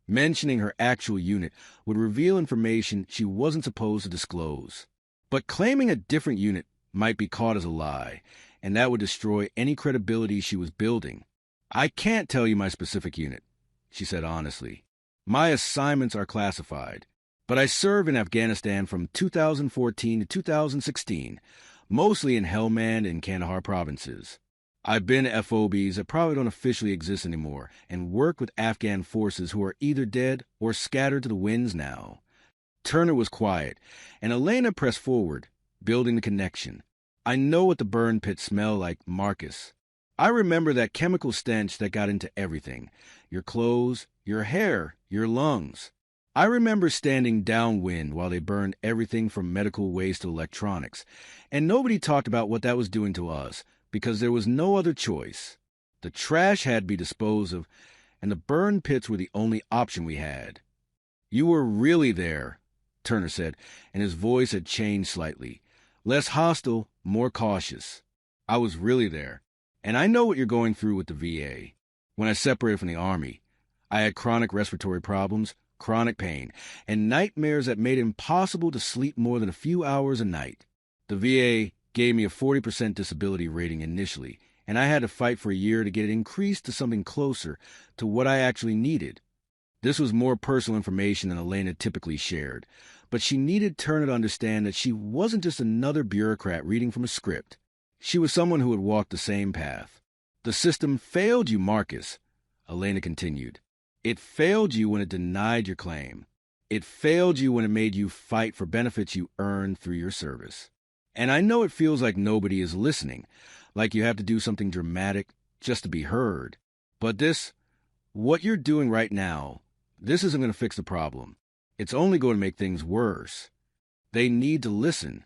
Mentioning her actual unit would reveal information she wasn't supposed to disclose. But claiming a different unit might be caught as a lie, and that would destroy any credibility she was building. "I can't tell you my specific unit," she said honestly. "My assignments are classified, but I served in Afghanistan from 2014 to 2016, mostly in Helmand and Kandahar provinces. I've been to FOBs that probably don't officially exist anymore and worked with Afghan forces who are either dead or scattered to the winds now." Turner was quiet, and Elena pressed forward, building the connection. "I know what the burn pits smell like, Marcus. I remember that chemical stench that got into everything. Your clothes, your hair, your lungs. I remember standing downwind while they burned everything from medical waste to electronics, and nobody talked about what that was doing to us, because there was no other choice. The trash had to be disposed of, and the burn pits were the only option we had." "You were really there," Turner said, and his voice had changed slightly. Less hostile, more cautious. "I was really there. And I know what you're going through with the VA. When I separated from the Army, I had chronic respiratory problems, chronic pain, and nightmares that made it impossible to sleep more than a few hours a night. The VA gave me a 40% disability rating initially, and I had to fight for a year to get it increased to something closer to what I actually needed." This was more personal information than Elena typically shared, but she needed Turner to understand that she wasn't just another bureaucrat reading from a script. She was someone who had walked the same path. "The system failed you, Marcus," Elena continued. "It failed you when it denied your claim. It failed you when it made you fight for benefits you earned through your service. And I know it feels like nobody is listening, like you have to do something dramatic just to be heard. But what you're doing right now, this isn't going to fix the problem. It's only going to make things worse. They need to listen."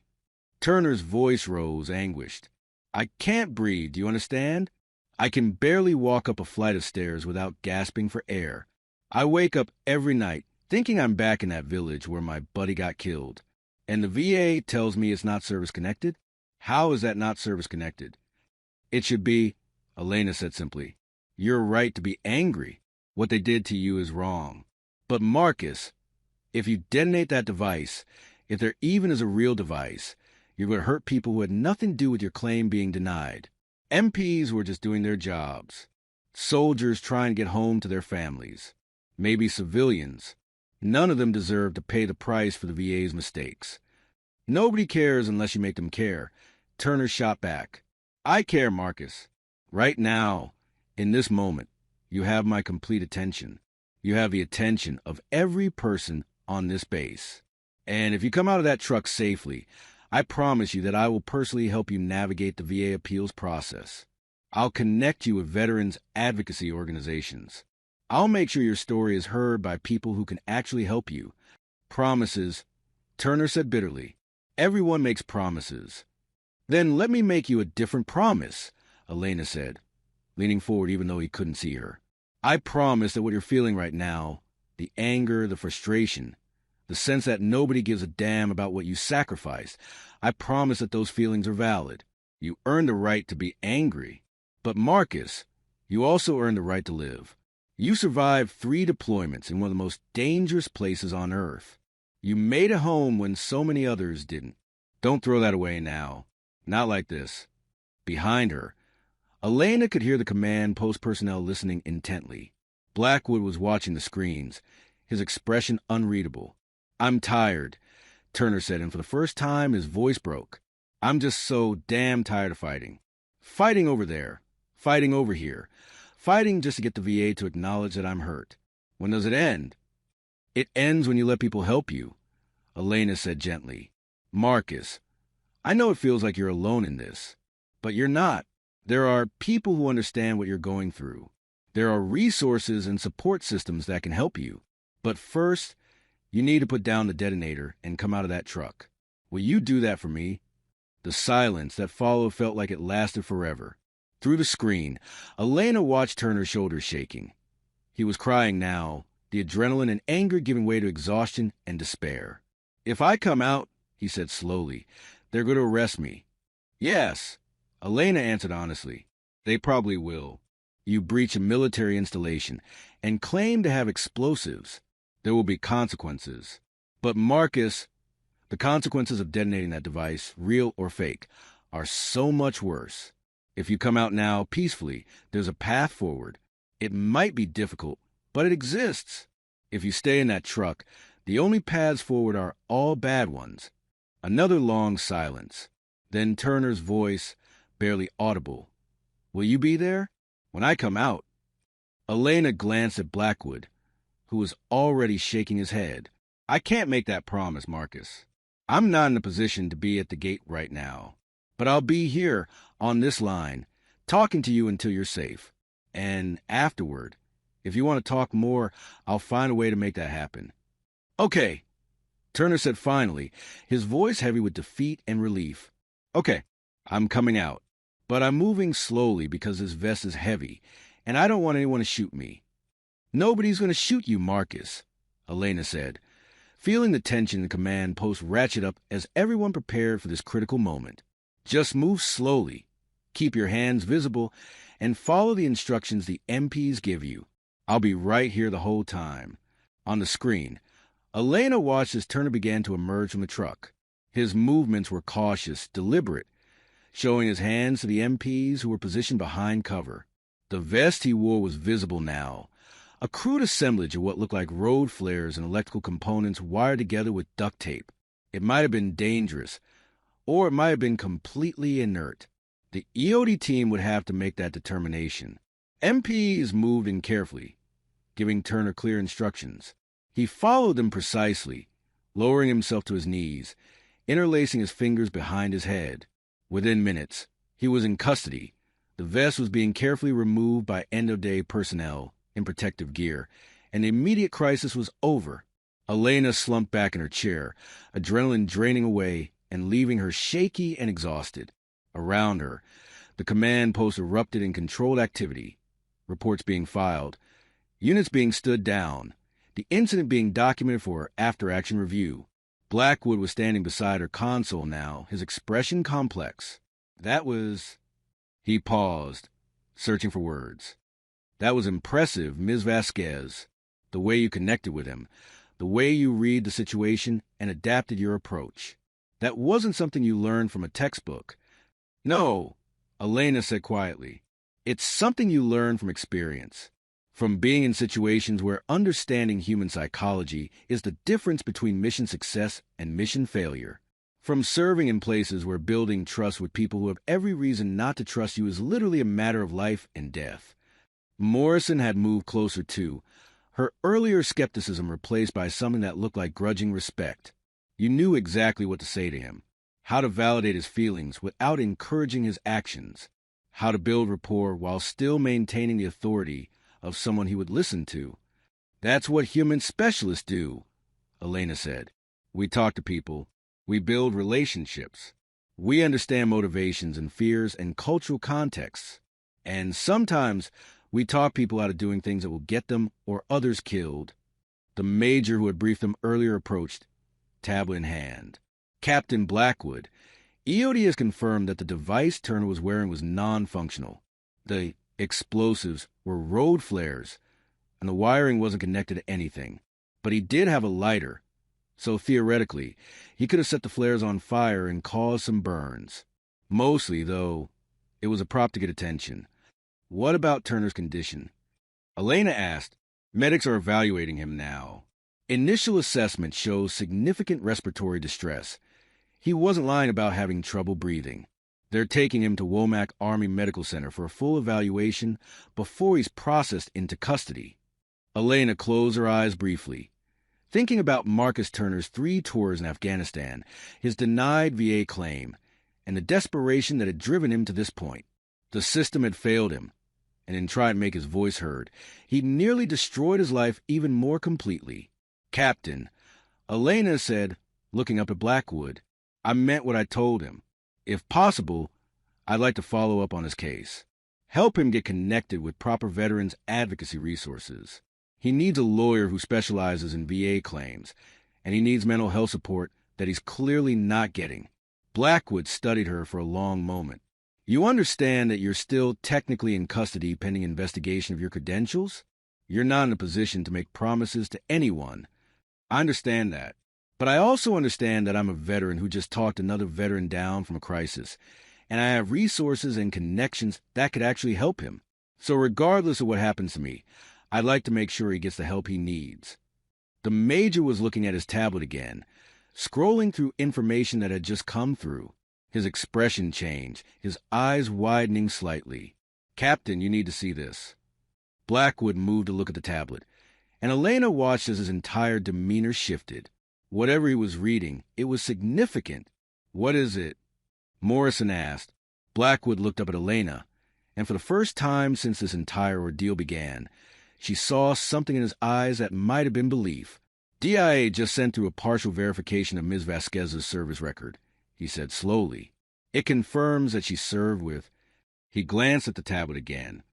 Turner's voice rose, anguished. "I can't breathe, do you understand? I can barely walk up a flight of stairs without gasping for air. I wake up every night thinking I'm back in that village where my buddy got killed. And the VA tells me it's not service-connected? How is that not service-connected?" "It should be," Elena said simply. "You're right to be angry. What they did to you is wrong. But Marcus, if you detonate that device, if there even is a real device, you're going to hurt people who had nothing to do with your claim being denied. MPs were just doing their jobs. Soldiers trying to get home to their families. Maybe civilians. None of them deserve to pay the price for the VA's mistakes. Nobody cares unless you make them care." Turner shot back. "I care, Marcus. Right now, in this moment, you have my complete attention. You have the attention of every person on this base. And if you come out of that truck safely, I promise you that I will personally help you navigate the VA appeals process. I'll connect you with veterans advocacy organizations. I'll make sure your story is heard by people who can actually help you. Promises," Turner said bitterly. "Everyone makes promises." "Then let me make you a different promise," Elena said, leaning forward even though he couldn't see her. "I promise that what you're feeling right now, the anger, the frustration, the sense that nobody gives a damn about what you sacrificed, I promise that those feelings are valid. You earned the right to be angry. But Marcus, you also earned the right to live. You survived 3 deployments in one of the most dangerous places on Earth. You made a home when so many others didn't. Don't throw that away now. Not like this." Behind her, Elena could hear the command post personnel listening intently. Blackwood was watching the screens, his expression unreadable. "I'm tired," Turner said, and for the first time his voice broke. "I'm just so damn tired of fighting. Fighting over there, fighting over here, fighting just to get the VA to acknowledge that I'm hurt. When does it end?" "It ends when you let people help you," Elena said gently. "Marcus, I know it feels like you're alone in this, but you're not. There are people who understand what you're going through. There are resources and support systems that can help you. But first, you need to put down the detonator and come out of that truck. Will you do that for me?" The silence that followed felt like it lasted forever. Through the screen, Elena watched Turner's shoulders shaking. He was crying now, the adrenaline and anger giving way to exhaustion and despair. "If I come out," he said slowly, "they're going to arrest me." "Yes," Elena answered honestly. "They probably will. You breach a military installation and claim to have explosives. There will be consequences. But Marcus, the consequences of detonating that device, real or fake, are so much worse. If you come out now peacefully, there's a path forward. It might be difficult, but it exists. If you stay in that truck, the only paths forward are all bad ones." Another long silence. Then Turner's voice, barely audible. "Will you be there? When I come out?" Elena glanced at Blackwood, who was already shaking his head. "I can't make that promise, Marcus. I'm not in a position to be at the gate right now. But I'll be here, on this line, talking to you until you're safe. And afterward, if you want to talk more, I'll find a way to make that happen." "Okay," Turner said finally, his voice heavy with defeat and relief. "Okay, I'm coming out. But I'm moving slowly because this vest is heavy, and I don't want anyone to shoot me." "Nobody's going to shoot you, Marcus," Elena said, feeling the tension in the command post ratchet up as everyone prepared for this critical moment. "Just move slowly, keep your hands visible, and follow the instructions the MPs give you. I'll be right here the whole time." On the screen, Elena watched as Turner began to emerge from the truck. His movements were cautious, deliberate, showing his hands to the MPs who were positioned behind cover. The vest he wore was visible now, a crude assemblage of what looked like road flares and electrical components wired together with duct tape. It might have been dangerous, or it might have been completely inert. The EOD team would have to make that determination. MPs moved in carefully, giving Turner clear instructions. He followed them precisely, lowering himself to his knees, interlacing his fingers behind his head. Within minutes, he was in custody. The vest was being carefully removed by end-of-day personnel in protective gear, and the immediate crisis was over. Elena slumped back in her chair, adrenaline draining away and leaving her shaky and exhausted. Around her, the command post erupted in controlled activity, reports being filed, units being stood down, the incident being documented for her after-action review. Blackwood was standing beside her console now, his expression complex. "That was—" He paused, searching for words. "That was impressive, Ms. Vasquez. The way you connected with him, the way you read the situation and adapted your approach. That wasn't something you learned from a textbook." "No," Elena said quietly. "It's something you learn from experience. From being in situations where understanding human psychology is the difference between mission success and mission failure. From serving in places where building trust with people who have every reason not to trust you is literally a matter of life and death." Morrison had moved closer too, her earlier skepticism replaced by something that looked like grudging respect. You knew exactly what to say to him, how to validate his feelings without encouraging his actions, how to build rapport while still maintaining the authority of someone he would listen to. "That's what human specialists do," Elena said. "We talk to people. We build relationships. We understand motivations and fears and cultural contexts. And sometimes we talk people out of doing things that will get them or others killed." The major who had briefed them earlier approached, tablet in hand. "Captain Blackwood, EOD has confirmed that the device Turner was wearing was non-functional. The explosives were road flares, and the wiring wasn't connected to anything. But he did have a lighter, so theoretically, he could have set the flares on fire and caused some burns. Mostly, though, it was a prop to get attention." "What about Turner's condition?" Elena asked. "Medics are evaluating him now. Initial assessment shows significant respiratory distress. He wasn't lying about having trouble breathing. They're taking him to Womack Army Medical Center for a full evaluation before he's processed into custody." Elena closed her eyes briefly, thinking about Marcus Turner's 3 tours in Afghanistan, his denied VA claim, and the desperation that had driven him to this point. The system had failed him, and in trying to make his voice heard, he nearly destroyed his life even more completely. "Captain," Elena said, looking up at Blackwood, "I meant what I told him. If possible, I'd like to follow up on his case. Help him get connected with proper veterans advocacy resources. He needs a lawyer who specializes in VA claims, and he needs mental health support that he's clearly not getting. Blackwood studied her for a long moment. You understand that you're still technically in custody pending investigation of your credentials? You're not in a position to make promises to anyone. I understand that. But I also understand that I'm a veteran who just talked another veteran down from a crisis, and I have resources and connections that could actually help him. So regardless of what happens to me, I'd like to make sure he gets the help he needs. The Major was looking at his tablet again, scrolling through information that had just come through. His expression changed, his eyes widening slightly. "Captain, you need to see this." Blackwood moved to look at the tablet, and Elena watched as his entire demeanor shifted. Whatever he was reading, it was significant. "What is it?" Morrison asked. Blackwood looked up at Elena, and for the first time since this entire ordeal began, she saw something in his eyes that might have been belief. "DIA just sent through a partial verification of Ms. Vasquez's service record," he said slowly. "It confirms that she served with—" He glanced at the tablet again.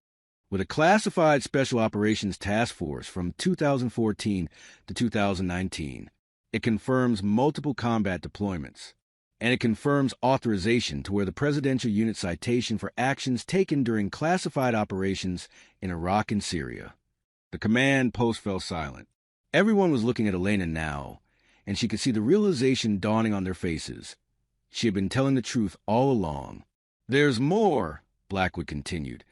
"With a classified Special Operations Task Force from 2014 to 2019. It confirms multiple combat deployments. And it confirms authorization to wear the Presidential Unit Citation for actions taken during classified operations in Iraq and Syria." The command post fell silent. Everyone was looking at Elena now, and she could see the realization dawning on their faces. She had been telling the truth all along. "There's more," Blackwood continued,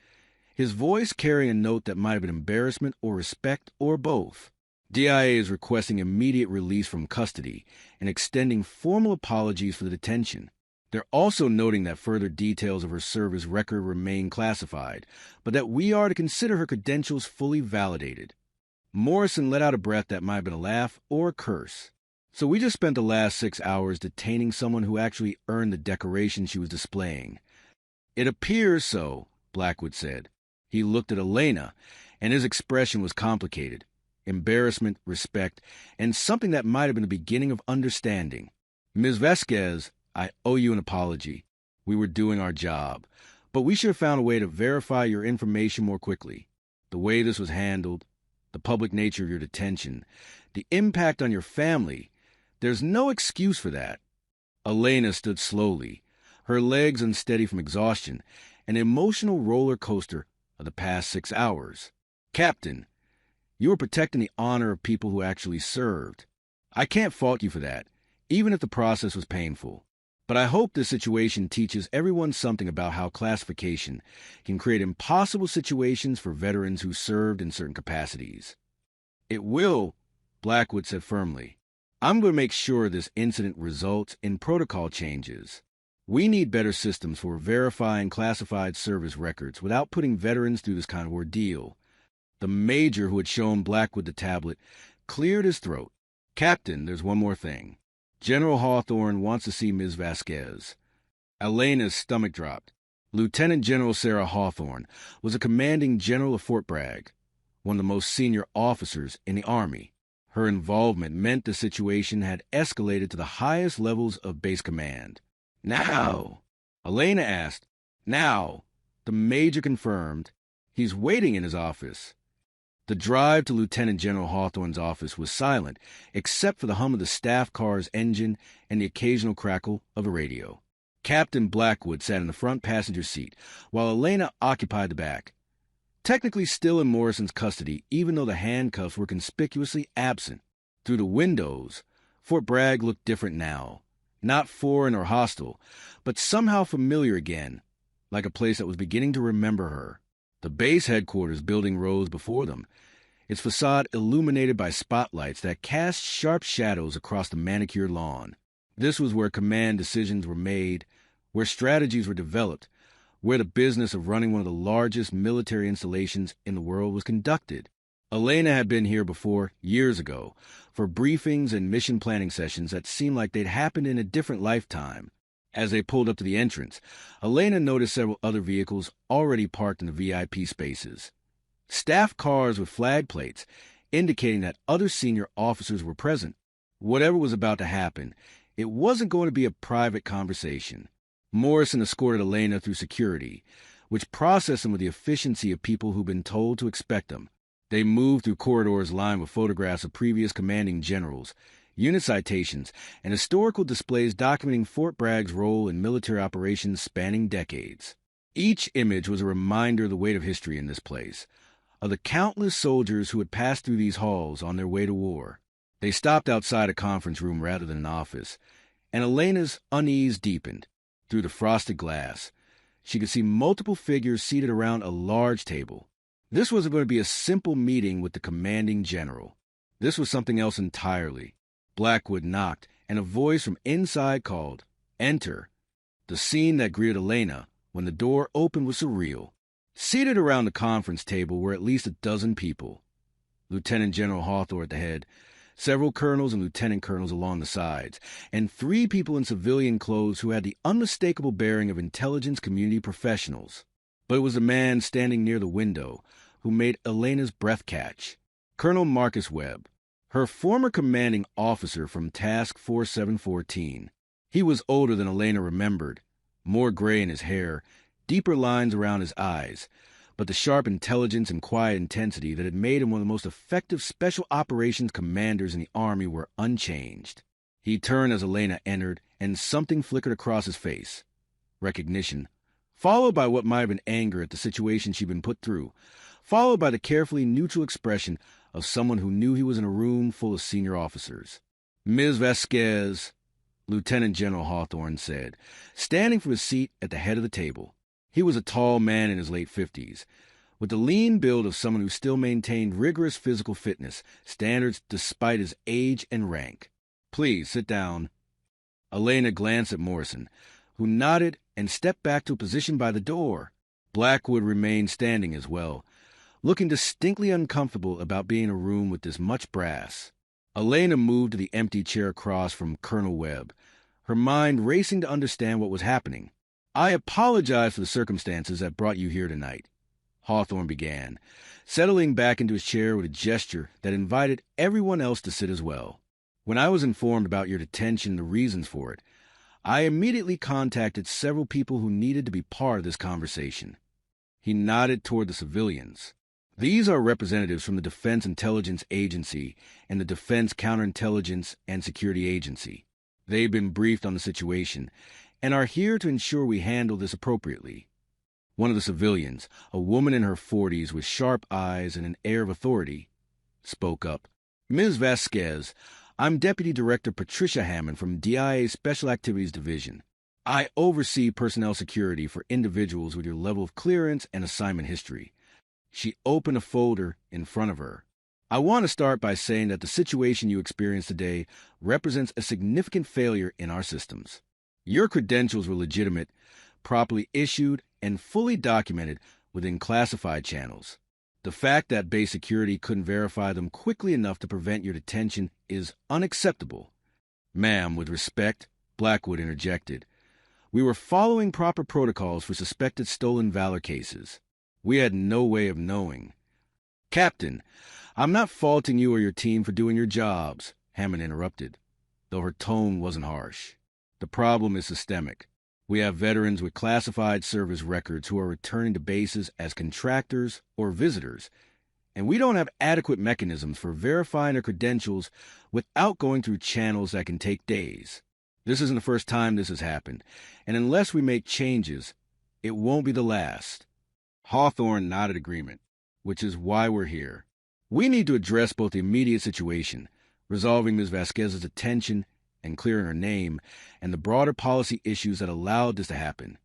his voice carrying a note that might have been embarrassment or respect or both. "DIA is requesting immediate release from custody and extending formal apologies for the detention. They're also noting that further details of her service record remain classified, but that we are to consider her credentials fully validated." Morrison let out a breath that might have been a laugh or a curse. "So we just spent the last 6 hours detaining someone who actually earned the decoration she was displaying." "It appears so," Blackwood said. He looked at Elena, and his expression was complicated. Embarrassment, respect, and something that might have been the beginning of understanding. "Ms. Vasquez, I owe you an apology. We were doing our job, but we should have found a way to verify your information more quickly. The way this was handled, the public nature of your detention, the impact on your family, there's no excuse for that." Elena stood slowly, her legs unsteady from exhaustion, an emotional roller coaster of the past 6 hours. "Captain, you were protecting the honor of people who actually served. I can't fault you for that, even if the process was painful. But I hope this situation teaches everyone something about how classification can create impossible situations for veterans who served in certain capacities." "It will," Blackwood said firmly. "I'm going to make sure this incident results in protocol changes. We need better systems for verifying classified service records without putting veterans through this kind of ordeal." The Major who had shown Blackwood the tablet cleared his throat. "Captain, there's one more thing. General Hawthorne wants to see Ms. Vasquez." Elena's stomach dropped. Lieutenant General Sarah Hawthorne was a commanding general of Fort Bragg, one of the most senior officers in the Army. Her involvement meant the situation had escalated to the highest levels of base command. "Now?" Elena asked. "Now," the Major confirmed. "He's waiting in his office." The drive to Lieutenant General Hawthorne's office was silent, except for the hum of the staff car's engine and the occasional crackle of a radio. Captain Blackwood sat in the front passenger seat, while Elena occupied the back. Technically still in Morrison's custody, even though the handcuffs were conspicuously absent. Through the windows, Fort Bragg looked different now. Not foreign or hostile, but somehow familiar again, like a place that was beginning to remember her. The base headquarters building rose before them, its facade illuminated by spotlights that cast sharp shadows across the manicured lawn. This was where command decisions were made, where strategies were developed, where the business of running one of the largest military installations in the world was conducted. Elena had been here before, years ago, for briefings and mission planning sessions that seemed like they'd happened in a different lifetime. As they pulled up to the entrance, Elena noticed several other vehicles already parked in the VIP spaces. Staff cars with flag plates, indicating that other senior officers were present. Whatever was about to happen, it wasn't going to be a private conversation. Morrison escorted Elena through security, which processed them with the efficiency of people who'd been told to expect them. They moved through corridors lined with photographs of previous commanding generals, unit citations, and historical displays documenting Fort Bragg's role in military operations spanning decades. Each image was a reminder of the weight of history in this place, of the countless soldiers who had passed through these halls on their way to war. They stopped outside a conference room rather than an office, and Elena's unease deepened. Through the frosted glass, she could see multiple figures seated around a large table. This wasn't going to be a simple meeting with the commanding general. This was something else entirely. Blackwood knocked, and a voice from inside called, "Enter." The scene that greeted Elena when the door opened was surreal. Seated around the conference table were at least a dozen people. Lieutenant General Hawthorne at the head, several colonels and lieutenant colonels along the sides, and 3 people in civilian clothes who had the unmistakable bearing of intelligence community professionals. But it was a man standing near the window who made Elena's breath catch. Colonel Marcus Webb, her former commanding officer from Task Force 714. He was older than Elena remembered, more gray in his hair, deeper lines around his eyes, but the sharp intelligence and quiet intensity that had made him one of the most effective special operations commanders in the Army were unchanged. He turned as Elena entered, and something flickered across his face. Recognition, followed by what might have been anger at the situation she'd been put through, followed by the carefully neutral expression of someone who knew he was in a room full of senior officers. "Ms. Vasquez," Lieutenant General Hawthorne said, standing from his seat at the head of the table. He was a tall man in his late 50s, with the lean build of someone who still maintained rigorous physical fitness standards despite his age and rank. "Please, sit down." Elena glanced at Morrison, who nodded and stepped back to a position by the door. Blackwood remained standing as well, looking distinctly uncomfortable about being in a room with this much brass. Elena moved to the empty chair across from Colonel Webb, her mind racing to understand what was happening. "I apologize for the circumstances that brought you here tonight," Hawthorne began, settling back into his chair with a gesture that invited everyone else to sit as well. "When I was informed about your detention and the reasons for it, I immediately contacted several people who needed to be part of this conversation." He nodded toward the civilians. "These are representatives from the Defense Intelligence Agency and the Defense Counterintelligence and Security Agency. They've been briefed on the situation and are here to ensure we handle this appropriately." One of the civilians, a woman in her 40s with sharp eyes and an air of authority, spoke up. "Ms. Vasquez, I'm Deputy Director Patricia Hammond from DIA Special Activities Division. I oversee personnel security for individuals with your level of clearance and assignment history." She opened a folder in front of her. "I want to start by saying that the situation you experienced today represents a significant failure in our systems. Your credentials were legitimate, properly issued, and fully documented within classified channels. The fact that base security couldn't verify them quickly enough to prevent your detention is unacceptable." "Ma'am, with respect," Blackwood interjected, "we were following proper protocols for suspected stolen valor cases. We had no way of knowing." "Captain, I'm not faulting you or your team for doing your jobs," Hammond interrupted, though her tone wasn't harsh. "The problem is systemic. We have veterans with classified service records who are returning to bases as contractors or visitors, and we don't have adequate mechanisms for verifying their credentials without going through channels that can take days. This isn't the first time this has happened, and unless we make changes, it won't be the last." Hawthorne nodded agreement, "which is why we're here. We need to address both the immediate situation, resolving Ms. Vasquez's detention and clearing her name, and the broader policy issues that allowed this to happen."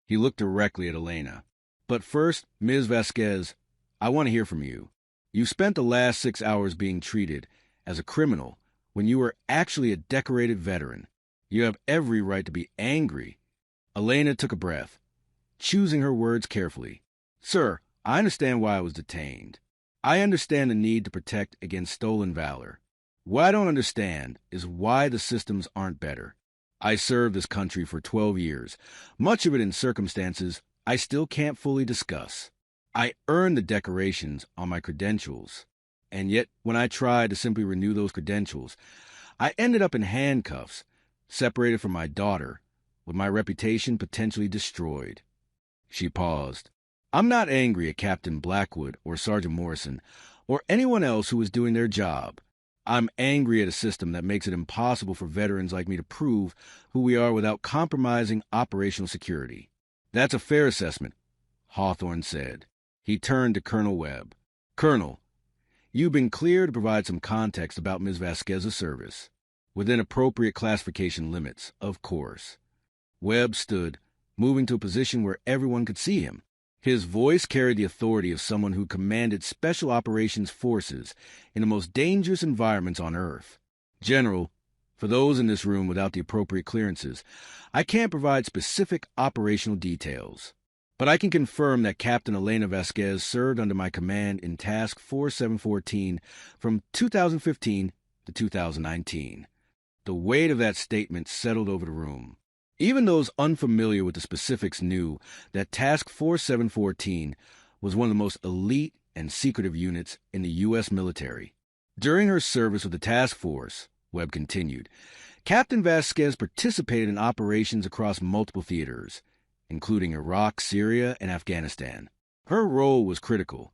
He looked directly at Elena. "But first, Ms. Vasquez, I want to hear from you. You spent the last 6 hours being treated as a criminal when you were actually a decorated veteran. You have every right to be angry." Elena took a breath, choosing her words carefully. "Sir, I understand why I was detained. I understand the need to protect against stolen valor. What I don't understand is why the systems aren't better. I served this country for 12 years, much of it in circumstances I still can't fully discuss. I earned the decorations on my credentials, and yet when I tried to simply renew those credentials, I ended up in handcuffs, separated from my daughter, with my reputation potentially destroyed." She paused. "I'm not angry at Captain Blackwood or Sergeant Morrison, or anyone else who is doing their job. I'm angry at a system that makes it impossible for veterans like me to prove who we are without compromising operational security. That's a fair assessment, Hawthorne said. He turned to Colonel Webb. Colonel, you've been cleared to provide some context about Ms. Vasquez's service. Within appropriate classification limits, of course. Webb stood, moving to a position where everyone could see him. His voice carried the authority of someone who commanded special operations forces in the most dangerous environments on Earth. General, for those in this room without the appropriate clearances, I can't provide specific operational details. But I can confirm that Captain Elena Vasquez served under my command in Task 4714 from 2015 to 2019. The weight of that statement settled over the room. Even those unfamiliar with the specifics knew that Task 4714 was one of the most elite and secretive units in the U.S. military. During her service with the task force, Webb continued, Captain Vasquez participated in operations across multiple theaters, including Iraq, Syria, and Afghanistan. Her role was critical.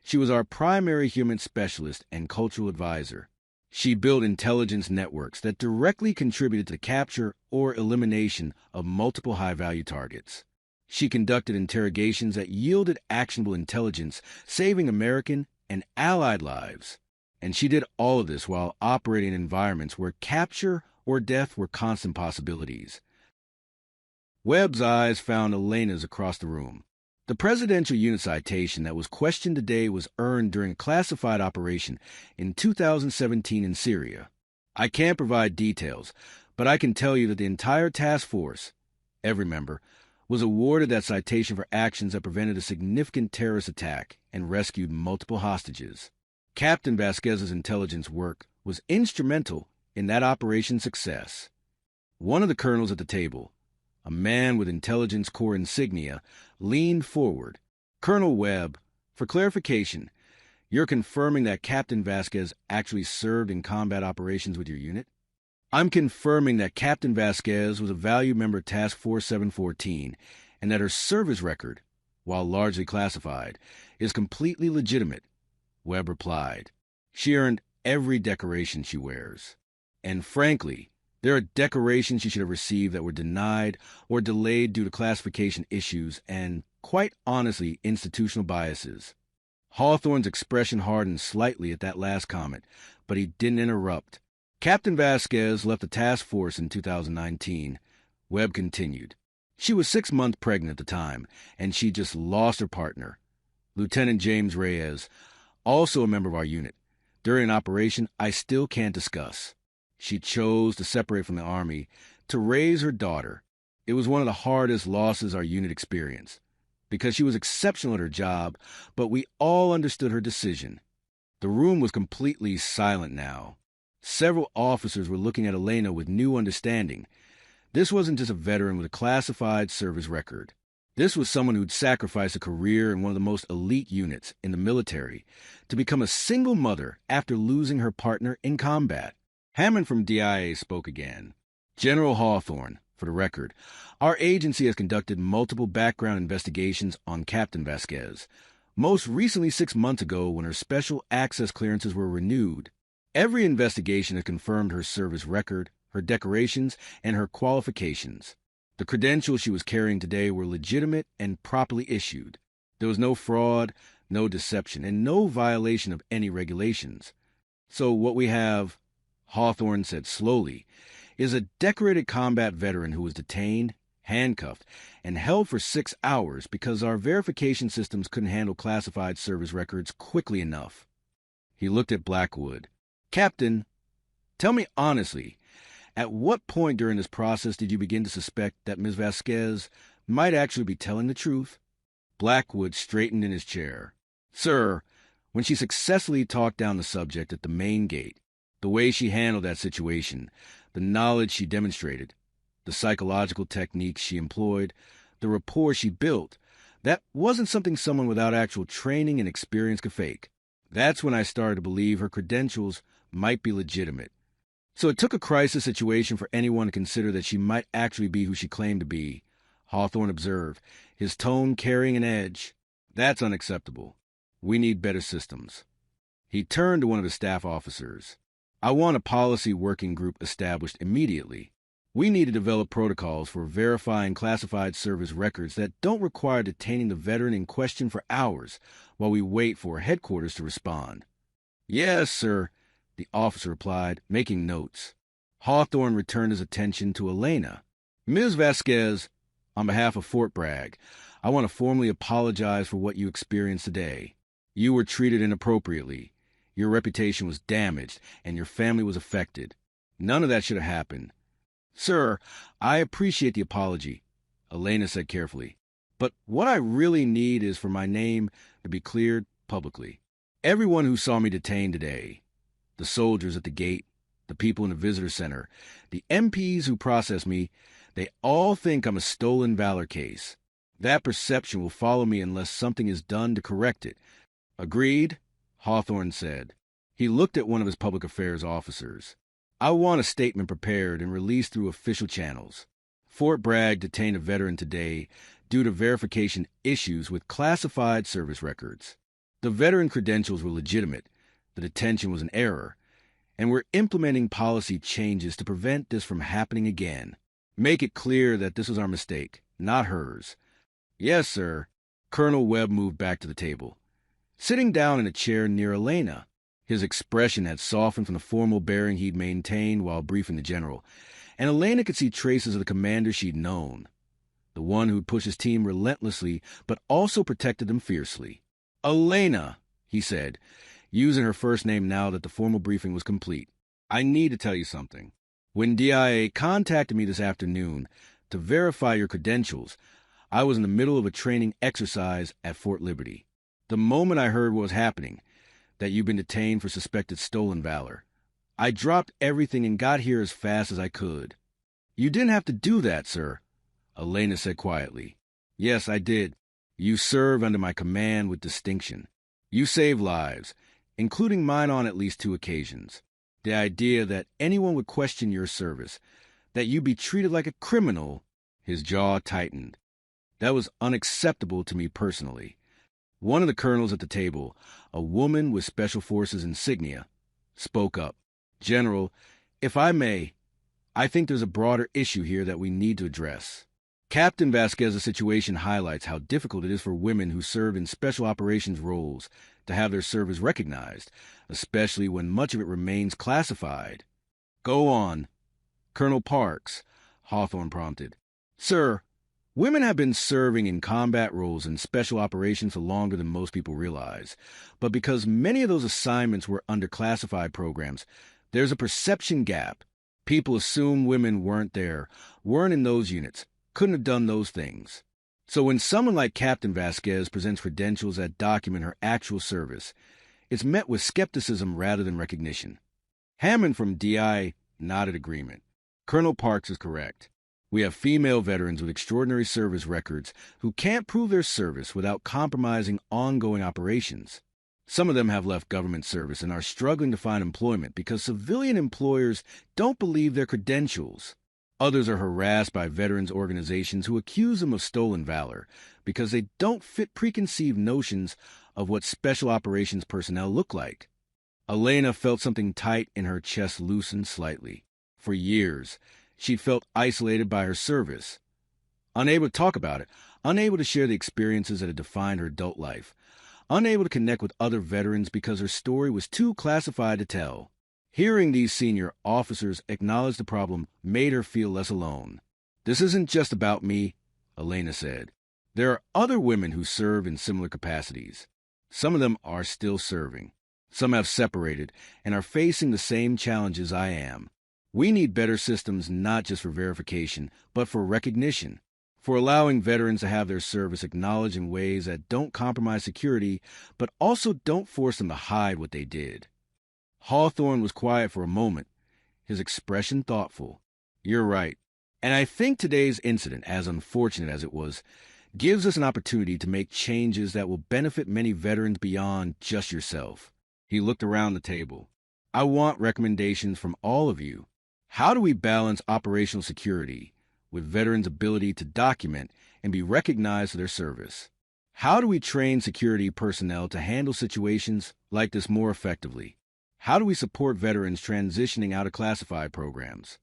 She was our primary human specialist and cultural advisor. She built intelligence networks that directly contributed to the capture or elimination of multiple high-value targets. She conducted interrogations that yielded actionable intelligence, saving American and Allied lives. And she did all of this while operating in environments where capture or death were constant possibilities. Webb's eyes found Elena's across the room. The presidential unit citation that was questioned today was earned during a classified operation in 2017 in Syria. I can't provide details, but I can tell you that the entire task force, every member, was awarded that citation for actions that prevented a significant terrorist attack and rescued multiple hostages. Captain Vasquez's intelligence work was instrumental in that operation's success. One of the colonels at the table, a man with Intelligence Corps insignia, leaned forward. Colonel Webb, for clarification, you're confirming that Captain Vasquez actually served in combat operations with your unit? I'm confirming that Captain Vasquez was a valued member of Task Force 714 and that her service record, while largely classified, is completely legitimate, Webb replied. She earned every decoration she wears. And frankly, there are decorations she should have received that were denied or delayed due to classification issues and, quite honestly, institutional biases. Hawthorne's expression hardened slightly at that last comment, but he didn't interrupt. Captain Vasquez left the task force in 2019. Webb continued. She was 6 months pregnant at the time, and she just lost her partner, Lieutenant James Reyes, also a member of our unit. During an operation I still can't discuss. She chose to separate from the Army to raise her daughter. It was one of the hardest losses our unit experienced, because she was exceptional at her job, but we all understood her decision. The room was completely silent now. Several officers were looking at Elena with new understanding. This wasn't just a veteran with a classified service record. This was someone who'd sacrificed a career in one of the most elite units in the military to become a single mother after losing her partner in combat. Hammond from DIA spoke again. General Hawthorne, for the record, our agency has conducted multiple background investigations on Captain Vasquez, most recently 6 months ago when her special access clearances were renewed. Every investigation has confirmed her service record, her decorations, and her qualifications. The credentials she was carrying today were legitimate and properly issued. There was no fraud, no deception, and no violation of any regulations. So what we have, Hawthorne said slowly, is a decorated combat veteran who was detained, handcuffed, and held for 6 hours because our verification systems couldn't handle classified service records quickly enough. He looked at Blackwood. Captain, tell me honestly, at what point during this process did you begin to suspect that Ms. Vasquez might actually be telling the truth? Blackwood straightened in his chair. Sir, when she successfully talked down the subject at the main gate, the way she handled that situation, the knowledge she demonstrated, the psychological techniques she employed, the rapport she built, that wasn't something someone without actual training and experience could fake. That's when I started to believe her credentials might be legitimate. So it took a crisis situation for anyone to consider that she might actually be who she claimed to be, Hawthorne observed, his tone carrying an edge. That's unacceptable. We need better systems. He turned to one of his staff officers. I want a policy working group established immediately. We need to develop protocols for verifying classified service records that don't require detaining the veteran in question for hours while we wait for headquarters to respond. Yes, sir, the officer replied, making notes. Hawthorne returned his attention to Elena. Ms. Vasquez, on behalf of Fort Bragg, I want to formally apologize for what you experienced today. You were treated inappropriately. Your reputation was damaged, and your family was affected. None of that should have happened. Sir, I appreciate the apology, Elena said carefully. But what I really need is for my name to be cleared publicly. Everyone who saw me detained today, the soldiers at the gate, the people in the visitor center, the MPs who processed me, they all think I'm a stolen valor case. That perception will follow me unless something is done to correct it. Agreed? Hawthorne said. He looked at one of his public affairs officers. I want a statement prepared and released through official channels. Fort Bragg detained a veteran today due to verification issues with classified service records. The veteran credentials were legitimate, the detention was an error, and we're implementing policy changes to prevent this from happening again. Make it clear that this was our mistake, not hers. Yes, sir. Colonel Webb moved back to the table, sitting down in a chair near Elena. His expression had softened from the formal bearing he'd maintained while briefing the general, and Elena could see traces of the commander she'd known, the one who'd pushed his team relentlessly but also protected them fiercely. Elena, he said, using her first name now that the formal briefing was complete, I need to tell you something. When DIA contacted me this afternoon to verify your credentials, I was in the middle of a training exercise at Fort Liberty. The moment I heard what was happening, that you've been detained for suspected stolen valor, I dropped everything and got here as fast as I could. You didn't have to do that, sir, Elena said quietly. Yes, I did. You serve under my command with distinction. You save lives, including mine on at least 2 occasions. The idea that anyone would question your service, that you be treated like a criminal, his jaw tightened. That was unacceptable to me personally. One of the colonels at the table, a woman with Special Forces insignia, spoke up. General, if I may, I think there's a broader issue here that we need to address. Captain Vasquez's situation highlights how difficult it is for women who serve in special operations roles to have their service recognized, especially when much of it remains classified. Go on. Colonel Parks, Hawthorne prompted. Sir, women have been serving in combat roles and special operations for longer than most people realize, but because many of those assignments were under classified programs, there's a perception gap. People assume women weren't there, weren't in those units, couldn't have done those things. So when someone like Captain Vasquez presents credentials that document her actual service, it's met with skepticism rather than recognition. Hammond from DI nodded agreement. Colonel Parks is correct. We have female veterans with extraordinary service records who can't prove their service without compromising ongoing operations. Some of them have left government service and are struggling to find employment because civilian employers don't believe their credentials. Others are harassed by veterans organizations who accuse them of stolen valor because they don't fit preconceived notions of what special operations personnel look like. Elena felt something tight in her chest loosen slightly. For years, she'd felt isolated by her service, unable to talk about it, unable to share the experiences that had defined her adult life, unable to connect with other veterans because her story was too classified to tell. Hearing these senior officers acknowledge the problem made her feel less alone. This isn't just about me, Elena said. There are other women who serve in similar capacities. Some of them are still serving. Some have separated and are facing the same challenges I am. We need better systems not just for verification, but for recognition, for allowing veterans to have their service acknowledged in ways that don't compromise security, but also don't force them to hide what they did. Hawthorne was quiet for a moment, his expression thoughtful. You're right. And I think today's incident, as unfortunate as it was, gives us an opportunity to make changes that will benefit many veterans beyond just yourself. He looked around the table. I want recommendations from all of you. How do we balance operational security with veterans' ability to document and be recognized for their service? How do we train security personnel to handle situations like this more effectively? How do we support veterans transitioning out of classified programs?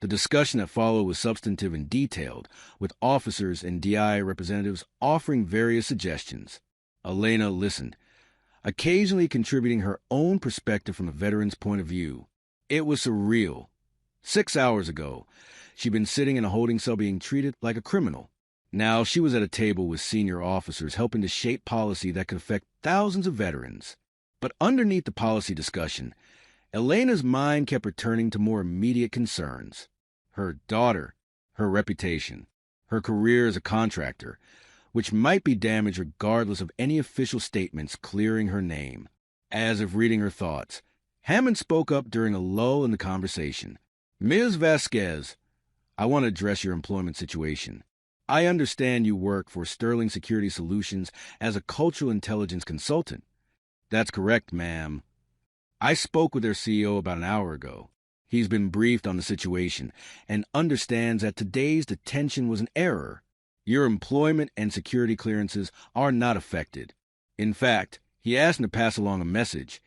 The discussion that followed was substantive and detailed, with officers and DI representatives offering various suggestions. Elena listened, occasionally contributing her own perspective from a veteran's point of view. It was surreal. 6 hours ago, she'd been sitting in a holding cell being treated like a criminal. Now she was at a table with senior officers helping to shape policy that could affect thousands of veterans. But underneath the policy discussion, Elena's mind kept returning to more immediate concerns. Her daughter, her reputation, her career as a contractor, which might be damaged regardless of any official statements clearing her name. As if reading her thoughts, Hammond spoke up during a lull in the conversation. "Ms. Vasquez, I want to address your employment situation. I understand you work for Sterling Security Solutions as a cultural intelligence consultant." "That's correct, ma'am. I spoke with their CEO about an hour ago. He's been briefed on the situation and understands that today's detention was an error. Your employment and security clearances are not affected. In fact, he asked me to pass along a message.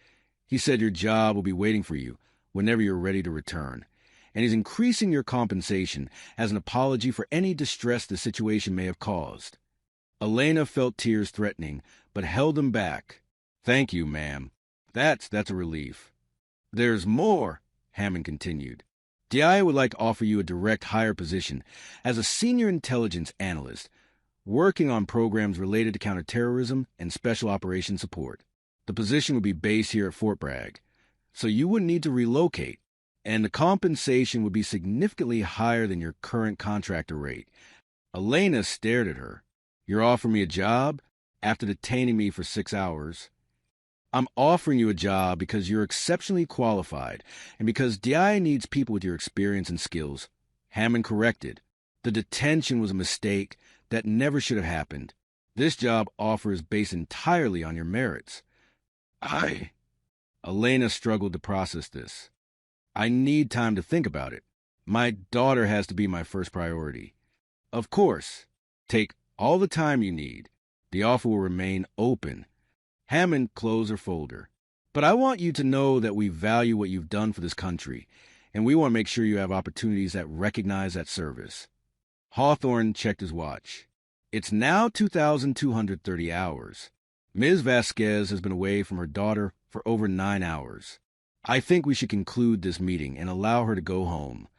He said your job will be waiting for you whenever you're ready to return, and he's increasing your compensation as an apology for any distress the situation may have caused." Elena felt tears threatening, but held them back. "Thank you, ma'am. That's a relief." "There's more," Hammond continued. "DI would like to offer you a direct hire position as a senior intelligence analyst, working on programs related to counterterrorism and special operations support. The position would be based here at Fort Bragg, so you wouldn't need to relocate, and the compensation would be significantly higher than your current contractor rate." Elena stared at her. "You're offering me a job after detaining me for 6 hours?" "I'm offering you a job because you're exceptionally qualified and because DI needs people with your experience and skills," Hammond corrected. "The detention was a mistake that never should have happened. This job offer is based entirely on your merits." Elena struggled to process this. "I need time to think about it. My daughter has to be my first priority." "Of course. Take all the time you need. The offer will remain open." Hammond closed her folder. "But I want you to know that we value what you've done for this country, and we want to make sure you have opportunities that recognize that service." Hawthorne checked his watch. "It's now 2,230 hours. Ms. Vasquez has been away from her daughter for over 9 hours. I think we should conclude this meeting and allow her to go home."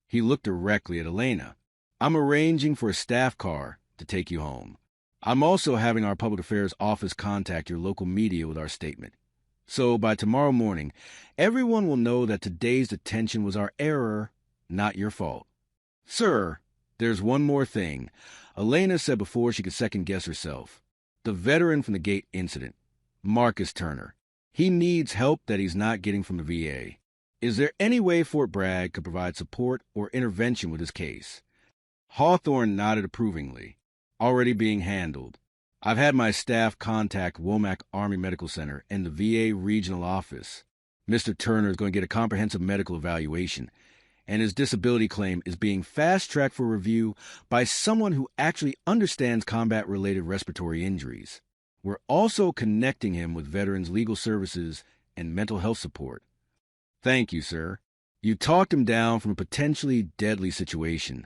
He looked directly at Elena. "I'm arranging for a staff car to take you home. I'm also having our public affairs office contact your local media with our statement. So by tomorrow morning, everyone will know that today's detention was our error, not your fault." "Sir, there's one more thing," Elena said before she could second-guess herself. "The veteran from the gate incident, Marcus Turner. He needs help that he's not getting from the VA. Is there any way Fort Bragg could provide support or intervention with his case?" Hawthorne nodded approvingly. "Already being handled. I've had my staff contact Womack Army Medical Center and the VA regional office. Mr. Turner is going to get a comprehensive medical evaluation, and his disability claim is being fast-tracked for review by someone who actually understands combat-related respiratory injuries. We're also connecting him with veterans' legal services and mental health support." "Thank you, sir. You talked him down from a potentially deadly situation,"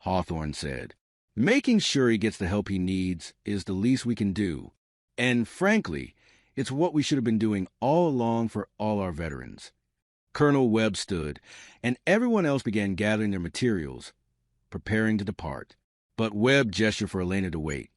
Hawthorne said. "Making sure he gets the help he needs is the least we can do. And frankly, it's what we should have been doing all along for all our veterans." Colonel Webb stood, and everyone else began gathering their materials, preparing to depart. But Webb gestured for Elena to wait,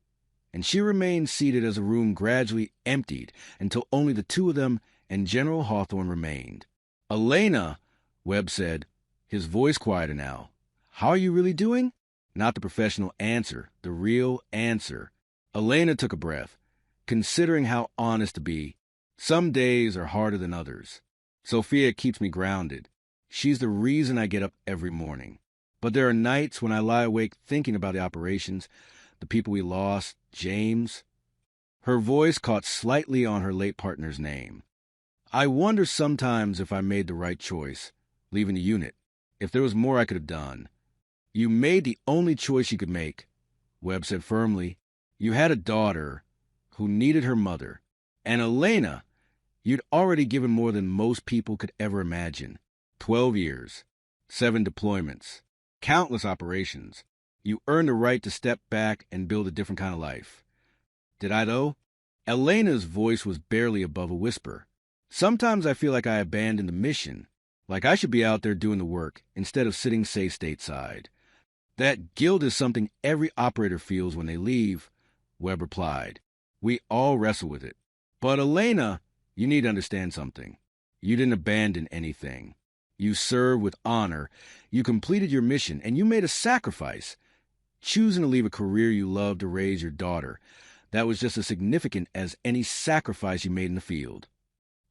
and she remained seated as the room gradually emptied until only the two of them and General Hawthorne remained. "Elena," Webb said, his voice quieter now, "how are you really doing?" Not the professional answer, the real answer. Elena took a breath, considering how honest to be. "Some days are harder than others. Sophia keeps me grounded. She's the reason I get up every morning. But there are nights when I lie awake thinking about the operations, the people we lost, James." Her voice caught slightly on her late partner's name. "I wonder sometimes if I made the right choice, leaving the unit, if there was more I could have done." "You made the only choice you could make," Webb said firmly, You had a daughter who needed her mother. And Elena, you'd already given more than most people could ever imagine. 12 years, 7 deployments, countless operations. You earned the right to step back and build a different kind of life. Did I, though? Elena's voice was barely above a whisper. Sometimes I feel like I abandoned the mission, like I should be out there doing the work instead of sitting safe stateside. That guilt is something every operator feels when they leave, Webb replied. We all wrestle with it. But Elena, you need to understand something. You didn't abandon anything. You served with honor, you completed your mission, and you made a sacrifice. Choosing to leave a career you loved to raise your daughter, that was just as significant as any sacrifice you made in the field.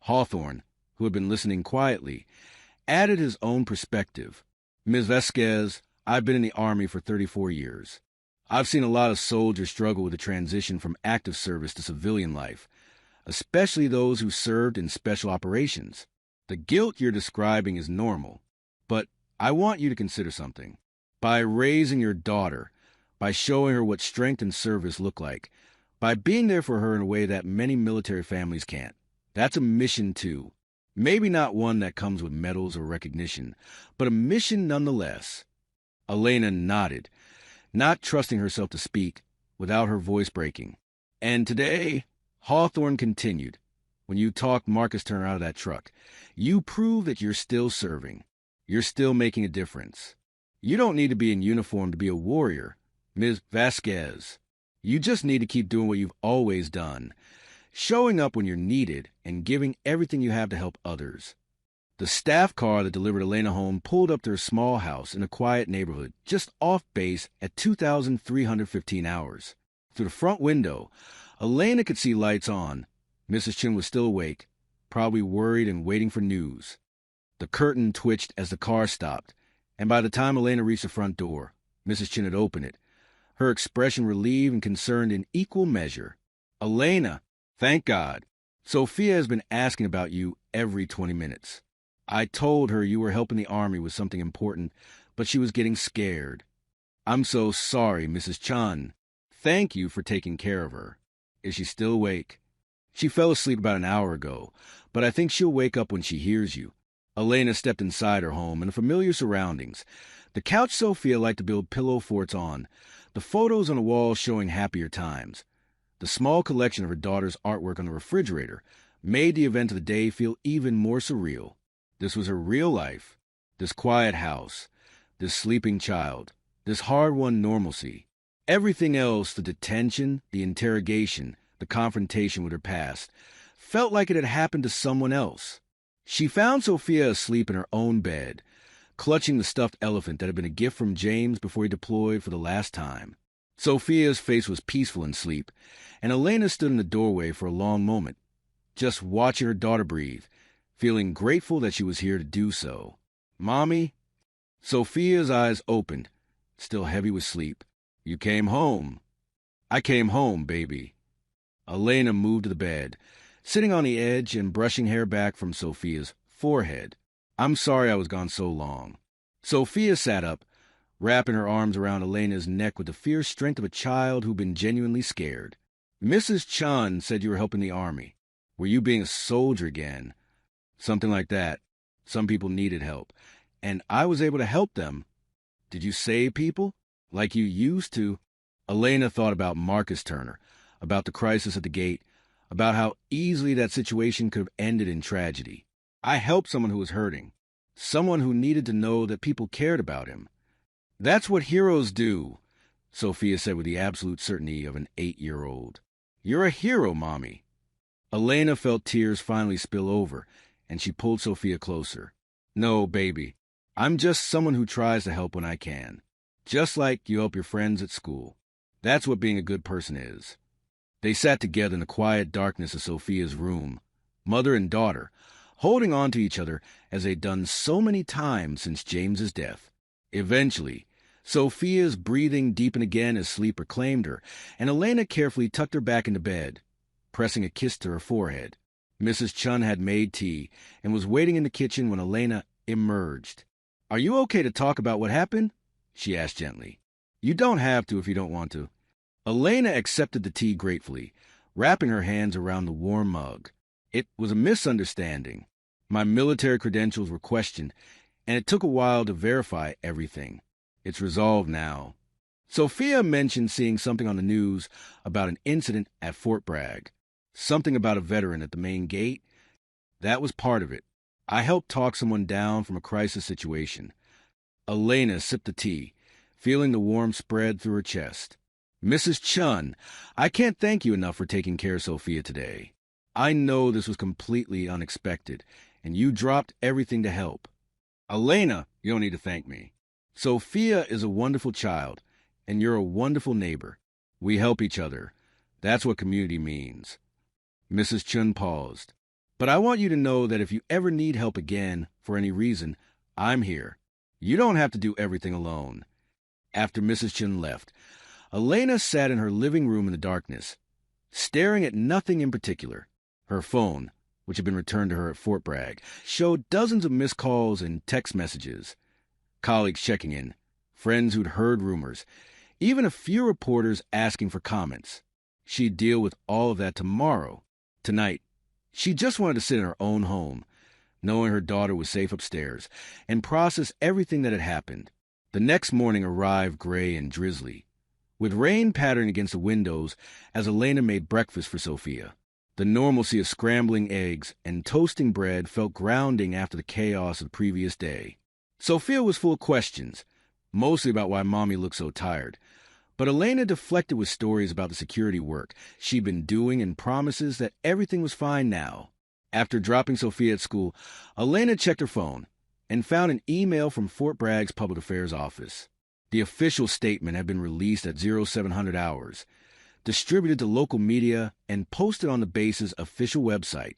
Hawthorne, who had been listening quietly, added his own perspective. Ms. Vasquez, I've been in the Army for 34 years. I've seen a lot of soldiers struggle with the transition from active service to civilian life, especially those who served in special operations. The guilt you're describing is normal, but I want you to consider something. By raising your daughter, by showing her what strength and service look like, by being there for her in a way that many military families can't. That's a mission too. Maybe not one that comes with medals or recognition, but a mission nonetheless. Elena nodded, not trusting herself to speak without her voice breaking. And today, Hawthorne continued, when you talked Marcus Turner out of that truck, you prove that you're still serving. You're still making a difference. You don't need to be in uniform to be a warrior, Ms. Vasquez. You just need to keep doing what you've always done, showing up when you're needed and giving everything you have to help others. The staff car that delivered Elena home pulled up to her small house in a quiet neighborhood just off base at 2,315 hours. Through the front window, Elena could see lights on. Mrs. Chin was still awake, probably worried and waiting for news. The curtain twitched as the car stopped, and by the time Elena reached the front door, Mrs. Chin had opened it, her expression relieved and concerned in equal measure. Elena, thank God. Sophia has been asking about you every 20 minutes. I told her you were helping the Army with something important, but she was getting scared. I'm so sorry, Mrs. Chan. Thank you for taking care of her. Is she still awake? She fell asleep about an hour ago, but I think she'll wake up when she hears you. Elena stepped inside her home in familiar surroundings. The couch Sophia liked to build pillow forts on, the photos on the wall showing happier times. The small collection of her daughter's artwork on the refrigerator made the event of the day feel even more surreal. This was her real life, this quiet house, this sleeping child, this hard-won normalcy. Everything else, the detention, the interrogation, the confrontation with her past, felt like it had happened to someone else. She found Sophia asleep in her own bed, clutching the stuffed elephant that had been a gift from James before he deployed for the last time. Sophia's face was peaceful in sleep, and Elena stood in the doorway for a long moment, just watching her daughter breathe, feeling grateful that she was here to do so. Mommy? Sophia's eyes opened, still heavy with sleep. You came home. I came home, baby. Elena moved to the bed, sitting on the edge and brushing hair back from Sophia's forehead. I'm sorry I was gone so long. Sophia sat up, wrapping her arms around Elena's neck with the fierce strength of a child who'd been genuinely scared. Mrs. Chun said you were helping the Army. Were you being a soldier again? Something like that. Some people needed help, and I was able to help them. Did you save people? Like you used to? Elena thought about Marcus Turner, about the crisis at the gate, about how easily that situation could have ended in tragedy. I helped someone who was hurting, someone who needed to know that people cared about him. That's what heroes do, Sophia said with the absolute certainty of an 8-year-old. You're a hero, Mommy. Elena felt tears finally spill over, and she pulled Sophia closer. No, baby. I'm just someone who tries to help when I can. Just like you help your friends at school. That's what being a good person is. They sat together in the quiet darkness of Sophia's room, mother and daughter, holding on to each other as they'd done so many times since James's death. Eventually, Sophia's breathing deepened again as sleep reclaimed her, and Elena carefully tucked her back into bed, pressing a kiss to her forehead. Mrs. Chun had made tea and was waiting in the kitchen when Elena emerged. Are you okay to talk about what happened? She asked gently. You don't have to if you don't want to. Elena accepted the tea gratefully, wrapping her hands around the warm mug. It was a misunderstanding. My military credentials were questioned, and it took a while to verify everything. It's resolved now. Sophia mentioned seeing something on the news about an incident at Fort Bragg. Something about a veteran at the main gate. That was part of it. I helped talk someone down from a crisis situation. Elena sipped the tea, feeling the warmth spread through her chest. Mrs. Chun, I can't thank you enough for taking care of Sophia today. I know this was completely unexpected, and you dropped everything to help. Elena, you don't need to thank me. Sophia is a wonderful child, and you're a wonderful neighbor. We help each other. That's what community means. Mrs. Chun paused. But I want you to know that if you ever need help again, for any reason, I'm here. You don't have to do everything alone. After Mrs. Chun left, Elena sat in her living room in the darkness, staring at nothing in particular. Her phone, which had been returned to her at Fort Bragg, showed dozens of missed calls and text messages. Colleagues checking in, friends who'd heard rumors, even a few reporters asking for comments. She'd deal with all of that tomorrow. Tonight, she just wanted to sit in her own home, knowing her daughter was safe upstairs, and process everything that had happened. The next morning arrived gray and drizzly, with rain pattering against the windows as Elena made breakfast for Sophia. The normalcy of scrambling eggs and toasting bread felt grounding after the chaos of the previous day. Sophia was full of questions, mostly about why Mommy looked so tired. But Elena deflected with stories about the security work she'd been doing and promises that everything was fine now. After dropping Sophia at school, Elena checked her phone and found an email from Fort Bragg's public affairs office. The official statement had been released at 0700 hours, distributed to local media, and posted on the base's official website.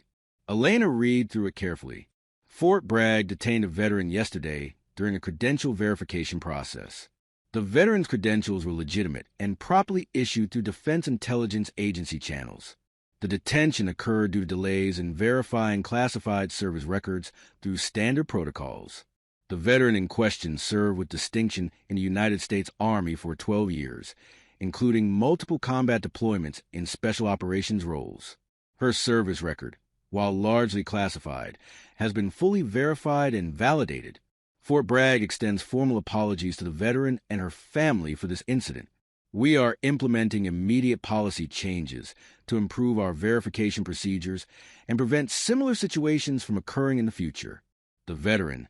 Elena read through it carefully. Fort Bragg detained a veteran yesterday during a credential verification process. The veteran's credentials were legitimate and properly issued through Defense Intelligence Agency channels. The detention occurred due to delays in verifying classified service records through standard protocols. The veteran in question served with distinction in the United States Army for 12 years, including multiple combat deployments in special operations roles. Her service record, while largely classified, has been fully verified and validated. Fort Bragg extends formal apologies to the veteran and her family for this incident. We are implementing immediate policy changes to improve our verification procedures and prevent similar situations from occurring in the future. The veteran,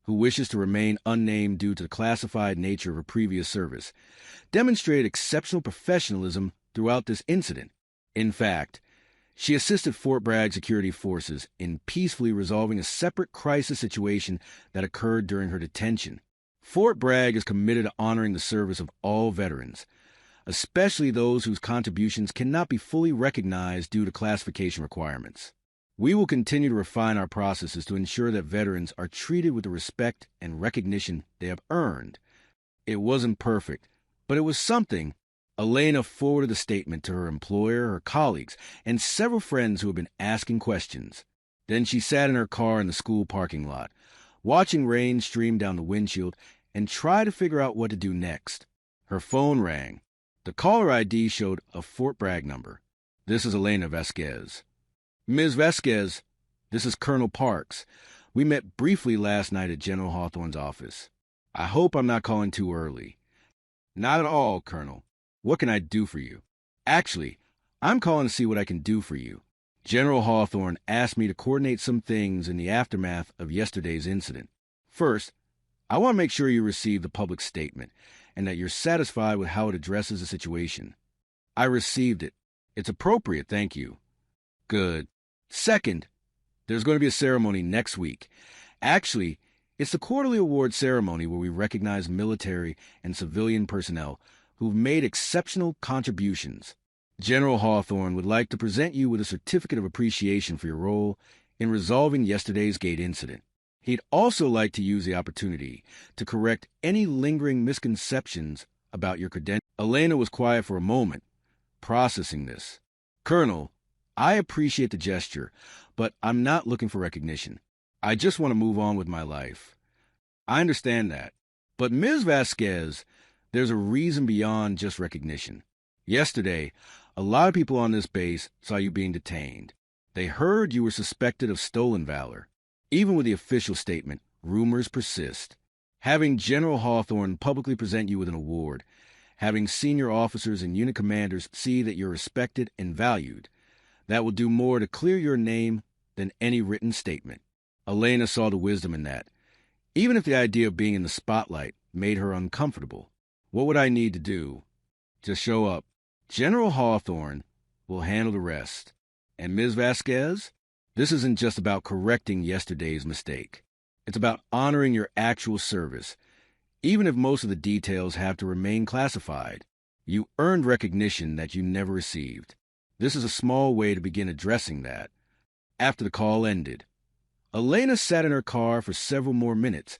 who wishes to remain unnamed due to the classified nature of her previous service, demonstrated exceptional professionalism throughout this incident. In fact, she assisted Fort Bragg security forces in peacefully resolving a separate crisis situation that occurred during her detention. Fort Bragg is committed to honoring the service of all veterans, especially those whose contributions cannot be fully recognized due to classification requirements. We will continue to refine our processes to ensure that veterans are treated with the respect and recognition they have earned. It wasn't perfect, but it was something. Elena forwarded the statement to her employer, her colleagues, and several friends who had been asking questions. Then she sat in her car in the school parking lot, watching rain stream down the windshield, and tried to figure out what to do next. Her phone rang. The caller ID showed a Fort Bragg number. This is Elena Vasquez. Ms. Vasquez, this is Colonel Parks. We met briefly last night at General Hawthorne's office. I hope I'm not calling too early. Not at all, Colonel. What can I do for you? Actually, I'm calling to see what I can do for you. General Hawthorne asked me to coordinate some things in the aftermath of yesterday's incident. First, I want to make sure you receive the public statement and that you're satisfied with how it addresses the situation. I received it. It's appropriate, thank you. Good. Second, there's going to be a ceremony next week. Actually, it's the quarterly award ceremony where we recognize military and civilian personnel who've made exceptional contributions. General Hawthorne would like to present you with a certificate of appreciation for your role in resolving yesterday's gate incident. He'd also like to use the opportunity to correct any lingering misconceptions about your credentials. Elena was quiet for a moment, processing this. Colonel, I appreciate the gesture, but I'm not looking for recognition. I just want to move on with my life. I understand that. But Ms. Vasquez, there's a reason beyond just recognition. Yesterday, a lot of people on this base saw you being detained. They heard you were suspected of stolen valor. Even with the official statement, rumors persist. Having General Hawthorne publicly present you with an award, having senior officers and unit commanders see that you're respected and valued, that will do more to clear your name than any written statement. Elena saw the wisdom in that. Even if the idea of being in the spotlight made her uncomfortable, what would I need to do? Just show up. General Hawthorne will handle the rest. And Ms. Vasquez, this isn't just about correcting yesterday's mistake. It's about honoring your actual service, even if most of the details have to remain classified. You earned recognition that you never received. This is a small way to begin addressing that. After the call ended, Elena sat in her car for several more minutes,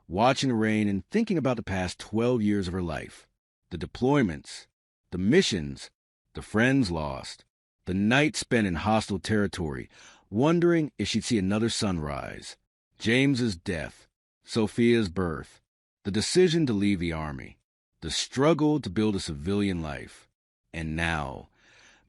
watching the rain and thinking about the past 12 years of her life. The deployments, the missions, the friends lost, the night spent in hostile territory, wondering if she'd see another sunrise. James's death, Sophia's birth, the decision to leave the army, the struggle to build a civilian life. And now,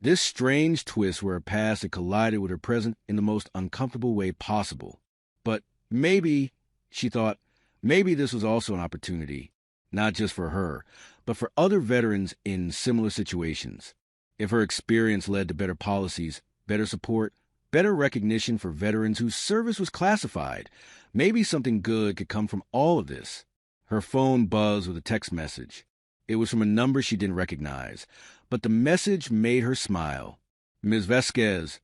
this strange twist where her past had collided with her present in the most uncomfortable way possible. But maybe, she thought, maybe this was also an opportunity, not just for her, but for other veterans in similar situations. If her experience led to better policies, better support, better recognition for veterans whose service was classified, maybe something good could come from all of this. Her phone buzzed with a text message. It was from a number she didn't recognize, but the message made her smile. Ms. Vasquez,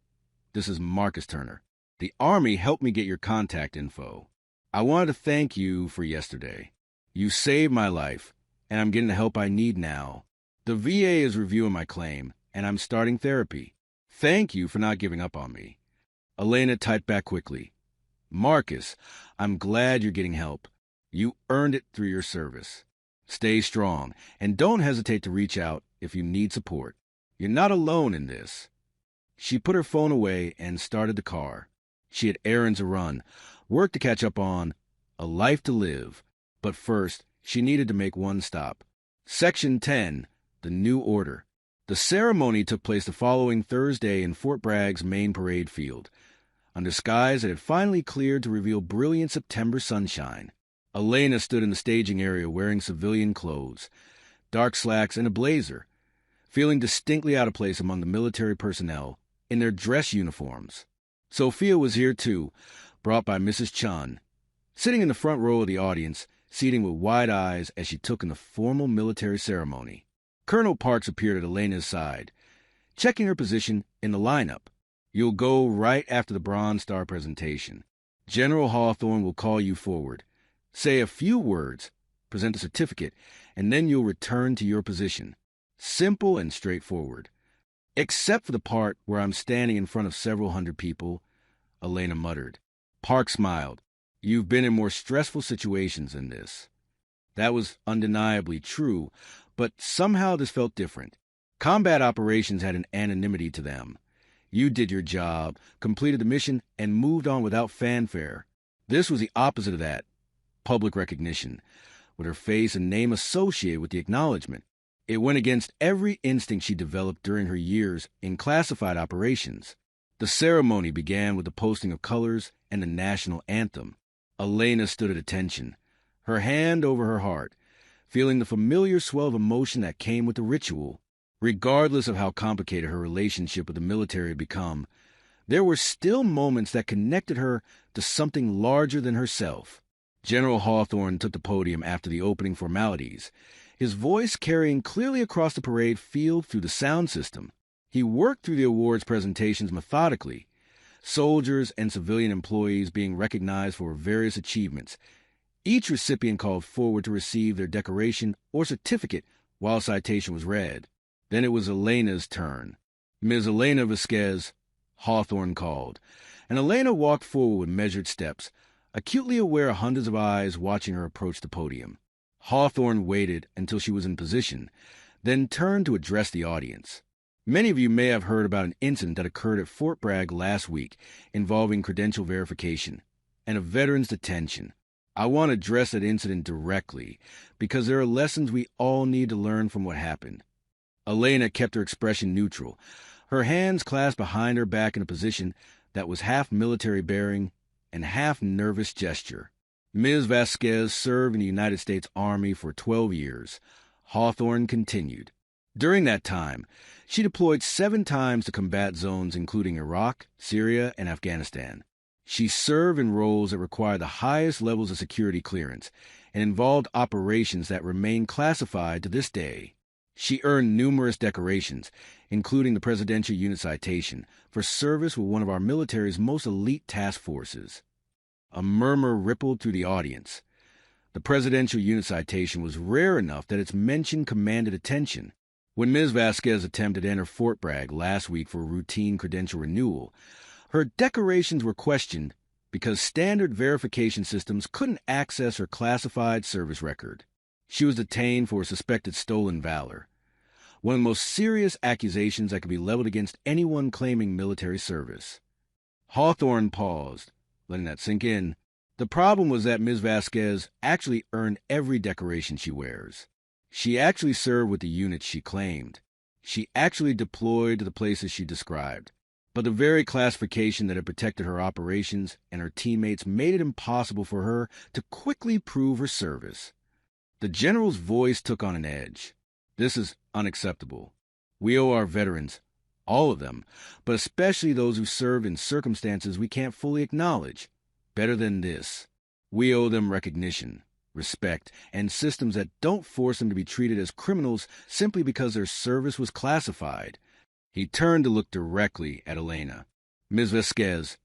this is Marcus Turner. The Army helped me get your contact info. I wanted to thank you for yesterday. You saved my life, and I'm getting the help I need now. The VA is reviewing my claim, and I'm starting therapy. Thank you for not giving up on me. Elena typed back quickly. Marcus, I'm glad you're getting help. You earned it through your service. Stay strong, and don't hesitate to reach out if you need support. You're not alone in this. She put her phone away and started the car. She had errands to run, work to catch up on, a life to live. But first, she needed to make one stop. Section 10, the new order. The ceremony took place the following Thursday in Fort Bragg's main parade field, under skies that had finally cleared to reveal brilliant September sunshine. Elena stood in the staging area wearing civilian clothes, dark slacks and a blazer, feeling distinctly out of place among the military personnel in their dress uniforms. Sophia was here too, brought by Mrs. Chun, sitting in the front row of the audience, seating with wide eyes as she took in the formal military ceremony. Colonel Parks appeared at Elena's side, checking her position in the lineup. You'll go right after the Bronze Star presentation. General Hawthorne will call you forward. Say a few words, present a certificate, and then you'll return to your position. Simple and straightforward. Except for the part where I'm standing in front of several hundred people, Elena muttered. Parks smiled. You've been in more stressful situations than this. That was undeniably true, but somehow this felt different. Combat operations had an anonymity to them. You did your job, completed the mission, and moved on without fanfare. This was the opposite of that. Public recognition, with her face and name associated with the acknowledgement. It went against every instinct she developed during her years in classified operations. The ceremony began with the posting of colors and the national anthem. Elena stood at attention, her hand over her heart, feeling the familiar swell of emotion that came with the ritual. Regardless of how complicated her relationship with the military had become, there were still moments that connected her to something larger than herself. General Hawthorne took the podium after the opening formalities, his voice carrying clearly across the parade field through the sound system. He worked through the awards presentations methodically, soldiers and civilian employees being recognized for various achievements. Each recipient called forward to receive their decoration or certificate while a citation was read. Then it was Elena's turn. Ms. Elena Vasquez, Hawthorne called, and Elena walked forward with measured steps, acutely aware of hundreds of eyes watching her approach the podium. Hawthorne waited until she was in position, then turned to address the audience. Many of you may have heard about an incident that occurred at Fort Bragg last week involving credential verification and a veteran's detention. I want to address that incident directly because there are lessons we all need to learn from what happened. Elena kept her expression neutral, her hands clasped behind her back in a position that was half military bearing and half nervous gesture. Ms. Vasquez served in the United States Army for 12 years. Hawthorne continued. During that time, she deployed 7 times to combat zones including Iraq, Syria, and Afghanistan. She served in roles that required the highest levels of security clearance and involved operations that remain classified to this day. She earned numerous decorations, including the Presidential Unit Citation, for service with one of our military's most elite task forces. A murmur rippled through the audience. The Presidential Unit Citation was rare enough that its mention commanded attention. When Ms. Vasquez attempted to enter Fort Bragg last week for a routine credential renewal, her decorations were questioned because standard verification systems couldn't access her classified service record. She was detained for suspected stolen valor, one of the most serious accusations that could be leveled against anyone claiming military service. Hawthorne paused, letting that sink in. The problem was that Ms. Vasquez actually earned every decoration she wears. She actually served with the units she claimed. She actually deployed to the places she described. But the very classification that had protected her operations and her teammates made it impossible for her to quickly prove her service. The general's voice took on an edge. This is unacceptable. We owe our veterans, all of them, but especially those who served in circumstances we can't fully acknowledge, better than this. We owe them recognition, respect, and systems that don't force them to be treated as criminals simply because their service was classified. He turned to look directly at Elena. Ms. Vasquez,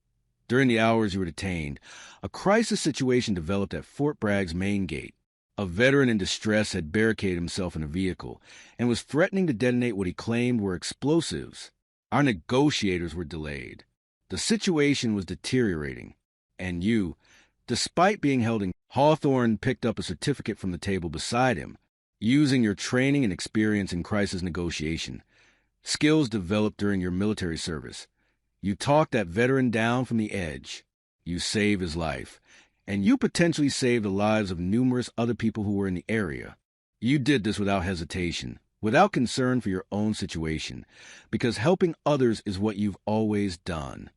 during the hours you were detained, a crisis situation developed at Fort Bragg's main gate. A veteran in distress had barricaded himself in a vehicle and was threatening to detonate what he claimed were explosives. Our negotiators were delayed. The situation was deteriorating, and you, despite being held in, Hawthorne picked up a certificate from the table beside him. Using your training and experience in crisis negotiation, skills developed during your military service, you talked that veteran down from the edge. You saved his life, and you potentially saved the lives of numerous other people who were in the area. You did this without hesitation, without concern for your own situation, because helping others is what you've always done.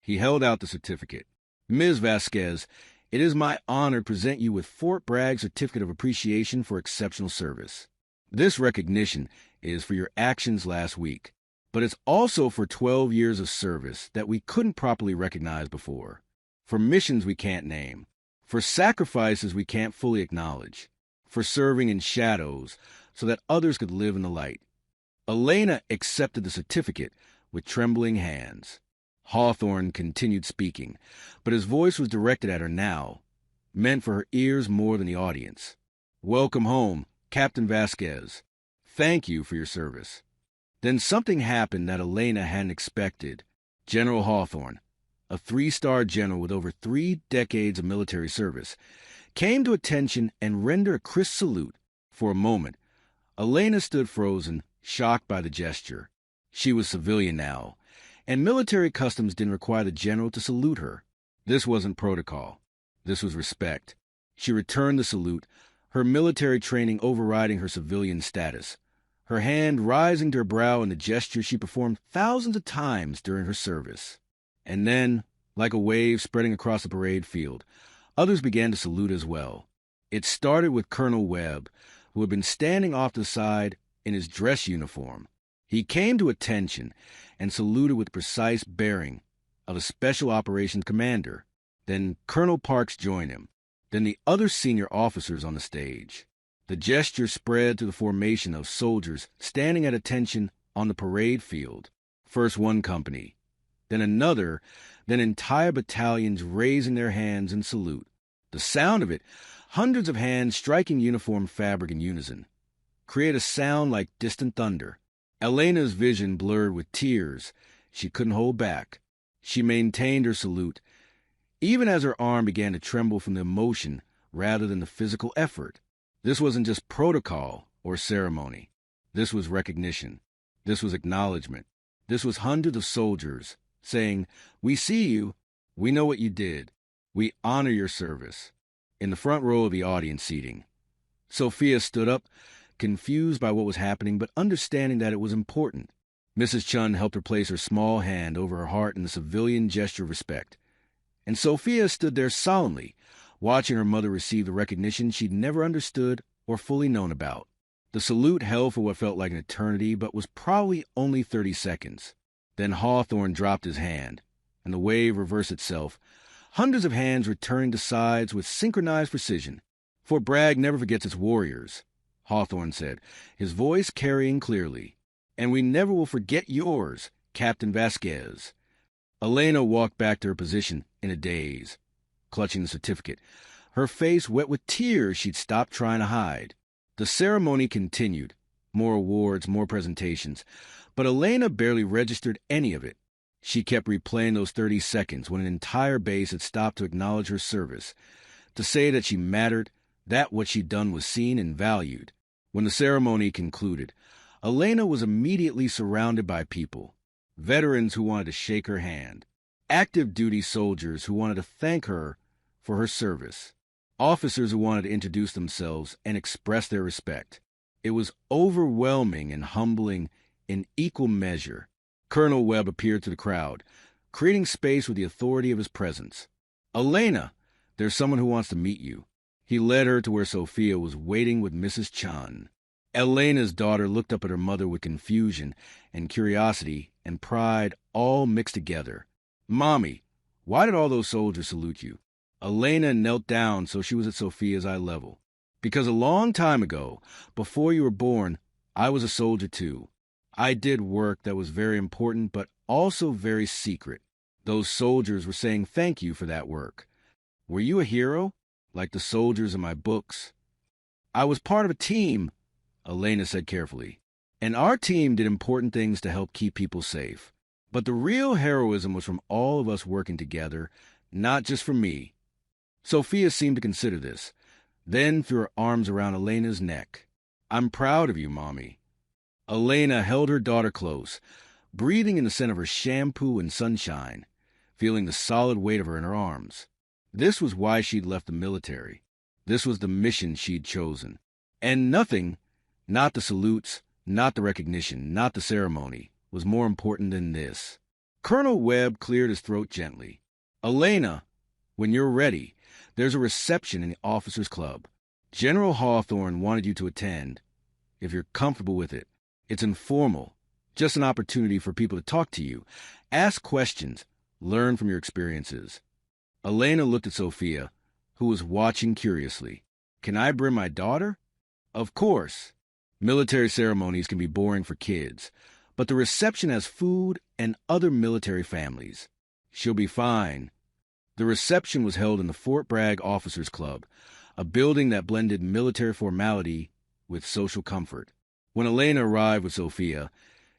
He held out the certificate. Ms. Vasquez, it is my honor to present you with Fort Bragg's Certificate of Appreciation for Exceptional Service. This recognition is for your actions last week, but it's also for 12 years of service that we couldn't properly recognize before, for missions we can't name, for sacrifices we can't fully acknowledge, for serving in shadows so that others could live in the light. Elena accepted the certificate with trembling hands. Hawthorne continued speaking, but his voice was directed at her now, meant for her ears more than the audience. Welcome home, Captain Vasquez. Thank you for your service. Then something happened that Elena hadn't expected. General Hawthorne, a 3-star general with over 3 decades of military service, came to attention and rendered a crisp salute. For a moment, Elena stood frozen, shocked by the gesture. She was civilian now, and military customs didn't require the general to salute her. This wasn't protocol. This was respect. She returned the salute, her military training overriding her civilian status, her hand rising to her brow in the gesture she performed thousands of times during her service. And then, like a wave spreading across the parade field, others began to salute as well. It started with Colonel Webb, who had been standing off to the side in his dress uniform. He came to attention and saluted with precise bearing of a Special Operations Commander. Then Colonel Parks joined him. Then the other senior officers on the stage. The gesture spread to the formation of soldiers standing at attention on the parade field. First one company, then another, then entire battalions raising their hands in salute. The sound of it, hundreds of hands striking uniform fabric in unison, created a sound like distant thunder. Elena's vision blurred with tears. She couldn't hold back. She maintained her salute, even as her arm began to tremble from the emotion rather than the physical effort. This wasn't just protocol or ceremony. This was recognition. This was acknowledgement. This was hundreds of soldiers saying, "We see you. We know what you did. We honor your service." In the front row of the audience seating, Sophia stood up, confused by what was happening but understanding that it was important. Mrs. Chun helped her place her small hand over her heart in the civilian gesture of respect. And Sophia stood there solemnly, watching her mother receive the recognition she'd never understood or fully known about. The salute held for what felt like an eternity, but was probably only 30 seconds. Then Hawthorne dropped his hand, and the wave reversed itself, hundreds of hands returning to sides with synchronized precision. Fort Bragg never forgets its warriors, Hawthorne said, his voice carrying clearly. And we never will forget yours, Captain Vasquez. Elena walked back to her position in a daze, clutching the certificate, her face wet with tears she'd stopped trying to hide. The ceremony continued, more awards, more presentations, but Elena barely registered any of it. She kept replaying those 30 seconds when an entire base had stopped to acknowledge her service, to say that she mattered, that what she'd done was seen and valued. When the ceremony concluded, Elena was immediately surrounded by people, veterans who wanted to shake her hand, active duty soldiers who wanted to thank her for her service, officers who wanted to introduce themselves and express their respect. It was overwhelming and humbling in equal measure. Colonel Webb appeared to the crowd, creating space with the authority of his presence. "Elena, there's someone who wants to meet you." He led her to where Sophia was waiting with Mrs. Chun. Elena's daughter looked up at her mother with confusion and curiosity and pride all mixed together. "Mommy, why did all those soldiers salute you?" Elena knelt down so she was at Sophia's eye level. "Because a long time ago, before you were born, I was a soldier too. I did work that was very important but also very secret. Those soldiers were saying thank you for that work. Were you a hero, like the soldiers in my books?" "I was part of a team," Elena said carefully. "And our team did important things to help keep people safe. But the real heroism was from all of us working together, not just from me." Sophia seemed to consider this, then threw her arms around Elena's neck. "I'm proud of you, Mommy." Elena held her daughter close, breathing in the scent of her shampoo and sunshine, feeling the solid weight of her in her arms. This was why she'd left the military. This was the mission she'd chosen. And nothing, not the salutes, not the recognition, not the ceremony, was more important than this. Colonel Webb cleared his throat gently. "Elena, when you're ready, there's a reception in the officers' club. General Hawthorne wanted you to attend, if you're comfortable with it. It's informal, just an opportunity for people to talk to you, ask questions, learn from your experiences." Elena looked at Sophia, who was watching curiously. "Can I bring my daughter?" "Of course." Military ceremonies can be boring for kids, but the reception has food and other military families. She'll be fine. The reception was held in the Fort Bragg Officers Club, a building that blended military formality with social comfort. When Elena arrived with Sophia,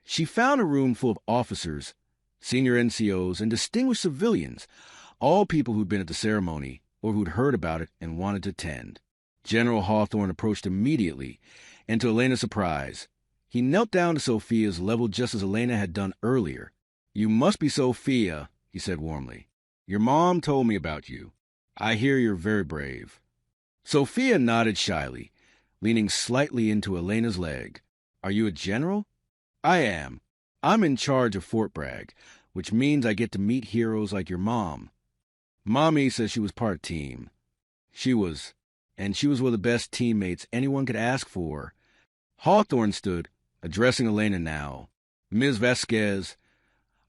she found a room full of officers, senior NCOs, and distinguished civilians, all people who'd been at the ceremony or who'd heard about it and wanted to attend. General Hawthorne approached immediately, and to Elena's surprise, he knelt down to Sophia's level just as Elena had done earlier. "You must be Sophia," he said warmly. "Your mom told me about you. I hear you're very brave." Sophia nodded shyly, leaning slightly into Elena's leg. "Are you a general?" "I am. I'm in charge of Fort Bragg, which means I get to meet heroes like your mom. Mommy says she was part team. She was, and she was one of the best teammates anyone could ask for." Hawthorne stood, addressing Elena now. "Ms. Vasquez,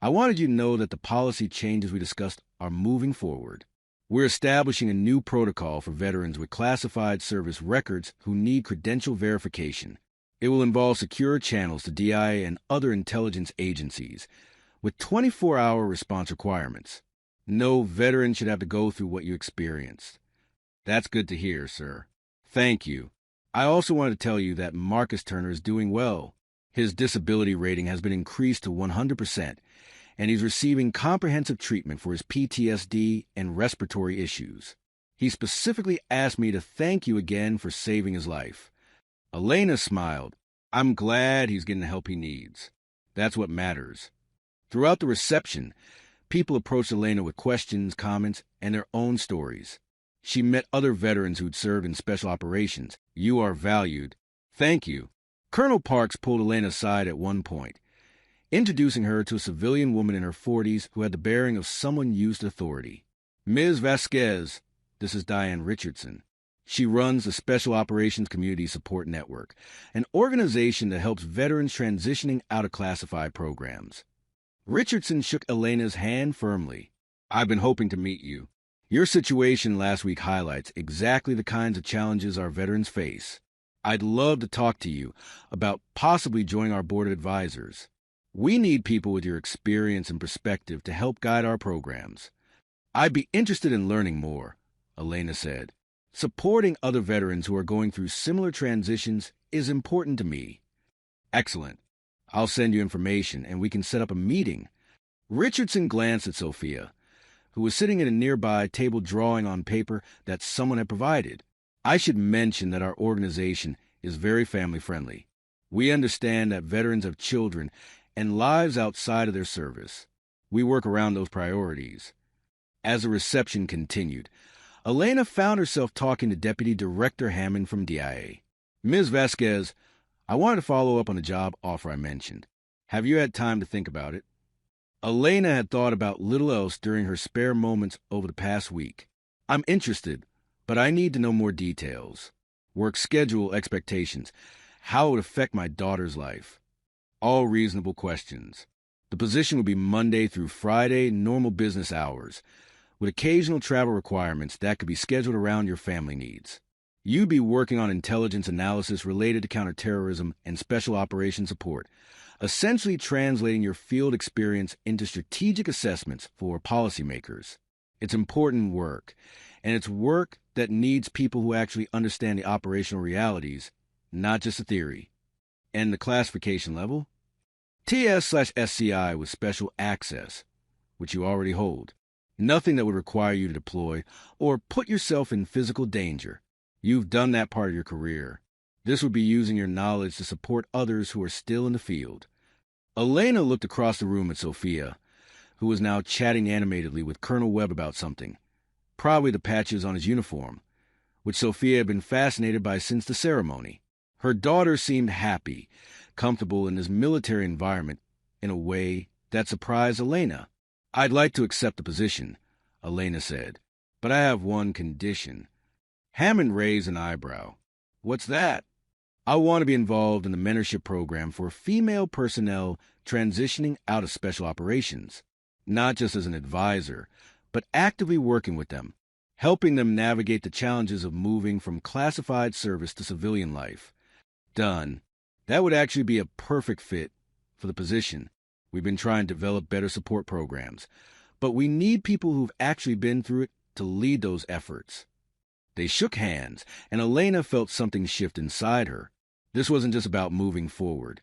I wanted you to know that the policy changes we discussed are moving forward. We're establishing a new protocol for veterans with classified service records who need credential verification. It will involve secure channels to DIA and other intelligence agencies, with 24-hour response requirements. No veteran should have to go through what you experienced." "That's good to hear, sir. Thank you. I also wanted to tell you that Marcus Turner is doing well. His disability rating has been increased to 100%, and he's receiving comprehensive treatment for his PTSD and respiratory issues. He specifically asked me to thank you again for saving his life." Elena smiled. "I'm glad he's getting the help he needs. That's what matters." Throughout the reception, people approached Elena with questions, comments, and their own stories. She met other veterans who'd served in special operations. "You are valued. Thank you. Colonel Parks pulled Elena aside at one point, introducing her to a civilian woman in her 40s who had the bearing of someone used to authority. Ms. Vasquez, this is Diane Richardson. She runs the Special Operations Community Support Network, an organization that helps veterans transitioning out of classified programs. Richardson shook Elena's hand firmly. I've been hoping to meet you. Your situation last week highlights exactly the kinds of challenges our veterans face. I'd love to talk to you about possibly joining our board of advisors. We need people with your experience and perspective to help guide our programs. I'd be interested in learning more, Elena said. Supporting other veterans who are going through similar transitions is important to me. Excellent. I'll send you information and we can set up a meeting. Richardson glanced at Sophia, who was sitting at a nearby table drawing on paper that someone had provided. I should mention that our organization is very family-friendly. We understand that veterans have children and lives outside of their service. We work around those priorities. As the reception continued, Elena found herself talking to Deputy Director Hammond from DIA. Ms. Vasquez, I wanted to follow up on the job offer I mentioned. Have you had time to think about it? Elena had thought about little else during her spare moments over the past week. I'm interested, but I need to know more details. Work schedule expectations, how it would affect my daughter's life. All reasonable questions. The position would be Monday through Friday, normal business hours, with occasional travel requirements that could be scheduled around your family needs. You'd be working on intelligence analysis related to counterterrorism and special operations support, essentially translating your field experience into strategic assessments for policymakers. It's important work, and it's work that needs people who actually understand the operational realities, not just the theory. And the classification level? TS/SCI with special access, which you already hold. Nothing that would require you to deploy or put yourself in physical danger. You've done that part of your career. This would be using your knowledge to support others who are still in the field. Elena looked across the room at Sophia, who was now chatting animatedly with Colonel Webb about something, probably the patches on his uniform, which Sophia had been fascinated by since the ceremony. Her daughter seemed happy, comfortable in this military environment in a way that surprised Elena. I'd like to accept the position, Elena said, but I have one condition. Hammond raised an eyebrow. What's that? I want to be involved in the mentorship program for female personnel transitioning out of special operations, not just as an advisor, but actively working with them, helping them navigate the challenges of moving from classified service to civilian life. Done. That would actually be a perfect fit for the position. We've been trying to develop better support programs, but we need people who've actually been through it to lead those efforts. They shook hands, and Elena felt something shift inside her. This wasn't just about moving forward.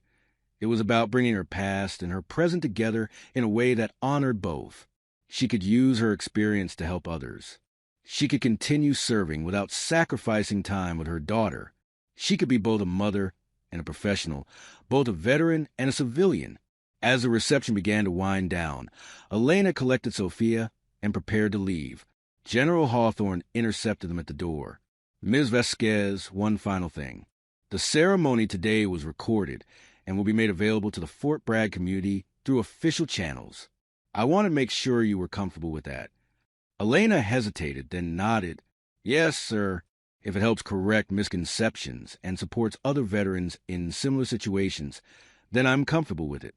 It was about bringing her past and her present together in a way that honored both. She could use her experience to help others. She could continue serving without sacrificing time with her daughter. She could be both a mother and a professional, both a veteran and a civilian. As the reception began to wind down, Elena collected Sophia and prepared to leave. General Hawthorne intercepted them at the door. Ms. Vasquez, one final thing. The ceremony today was recorded and will be made available to the Fort Bragg community through official channels. I want to make sure you were comfortable with that. Elena hesitated, then nodded. Yes, sir. If it helps correct misconceptions and supports other veterans in similar situations, then I'm comfortable with it.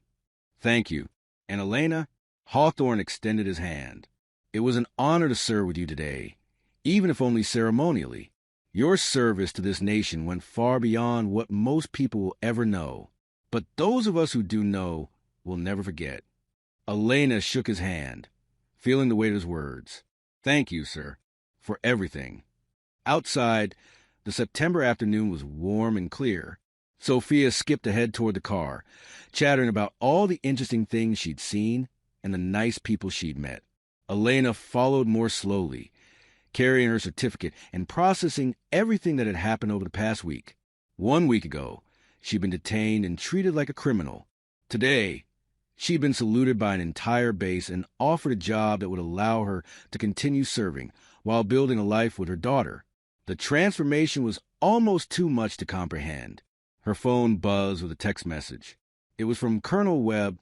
Thank you. And Elena, Hawthorne extended his hand. It was an honor to serve with you today, even if only ceremonially. Your service to this nation went far beyond what most people will ever know. But those of us who do know will never forget. Elena shook his hand, feeling the weight of his words. Thank you, sir, for everything. Outside, the September afternoon was warm and clear. Sophia skipped ahead toward the car, chattering about all the interesting things she'd seen and the nice people she'd met. Elena followed more slowly, carrying her certificate and processing everything that had happened over the past week. 1 week ago, she'd been detained and treated like a criminal. Today, she'd been saluted by an entire base and offered a job that would allow her to continue serving while building a life with her daughter. The transformation was almost too much to comprehend. Her phone buzzed with a text message. It was from Colonel Webb.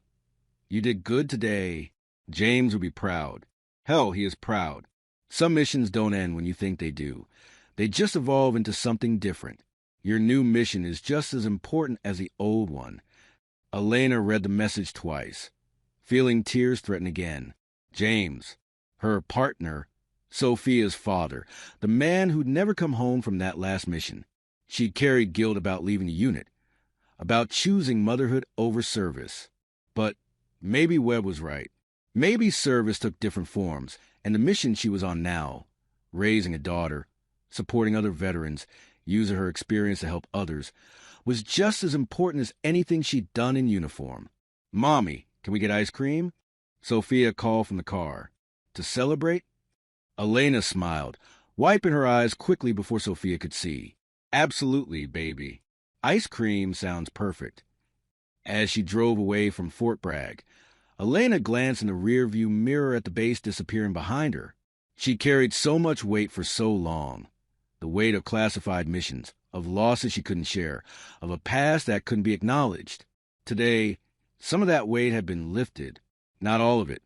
"You did good today. James would be proud." Hell, he is proud. Some missions don't end when you think they do. They just evolve into something different. Your new mission is just as important as the old one. Elena read the message twice, feeling tears threaten again. James, her partner, Sophia's father, the man who'd never come home from that last mission. She'd carried guilt about leaving the unit, about choosing motherhood over service. But maybe Webb was right. Maybe service took different forms, and the mission she was on now, raising a daughter, supporting other veterans, using her experience to help others, was just as important as anything she'd done in uniform. "Mommy, can we get ice cream?" Sophia called from the car. "To celebrate?" Elena smiled, wiping her eyes quickly before Sophia could see. "Absolutely, baby. Ice cream sounds perfect." As she drove away from Fort Bragg, Elena glanced in the rearview mirror at the base disappearing behind her. She carried so much weight for so long. The weight of classified missions, of losses she couldn't share, of a past that couldn't be acknowledged. Today, some of that weight had been lifted. Not all of it.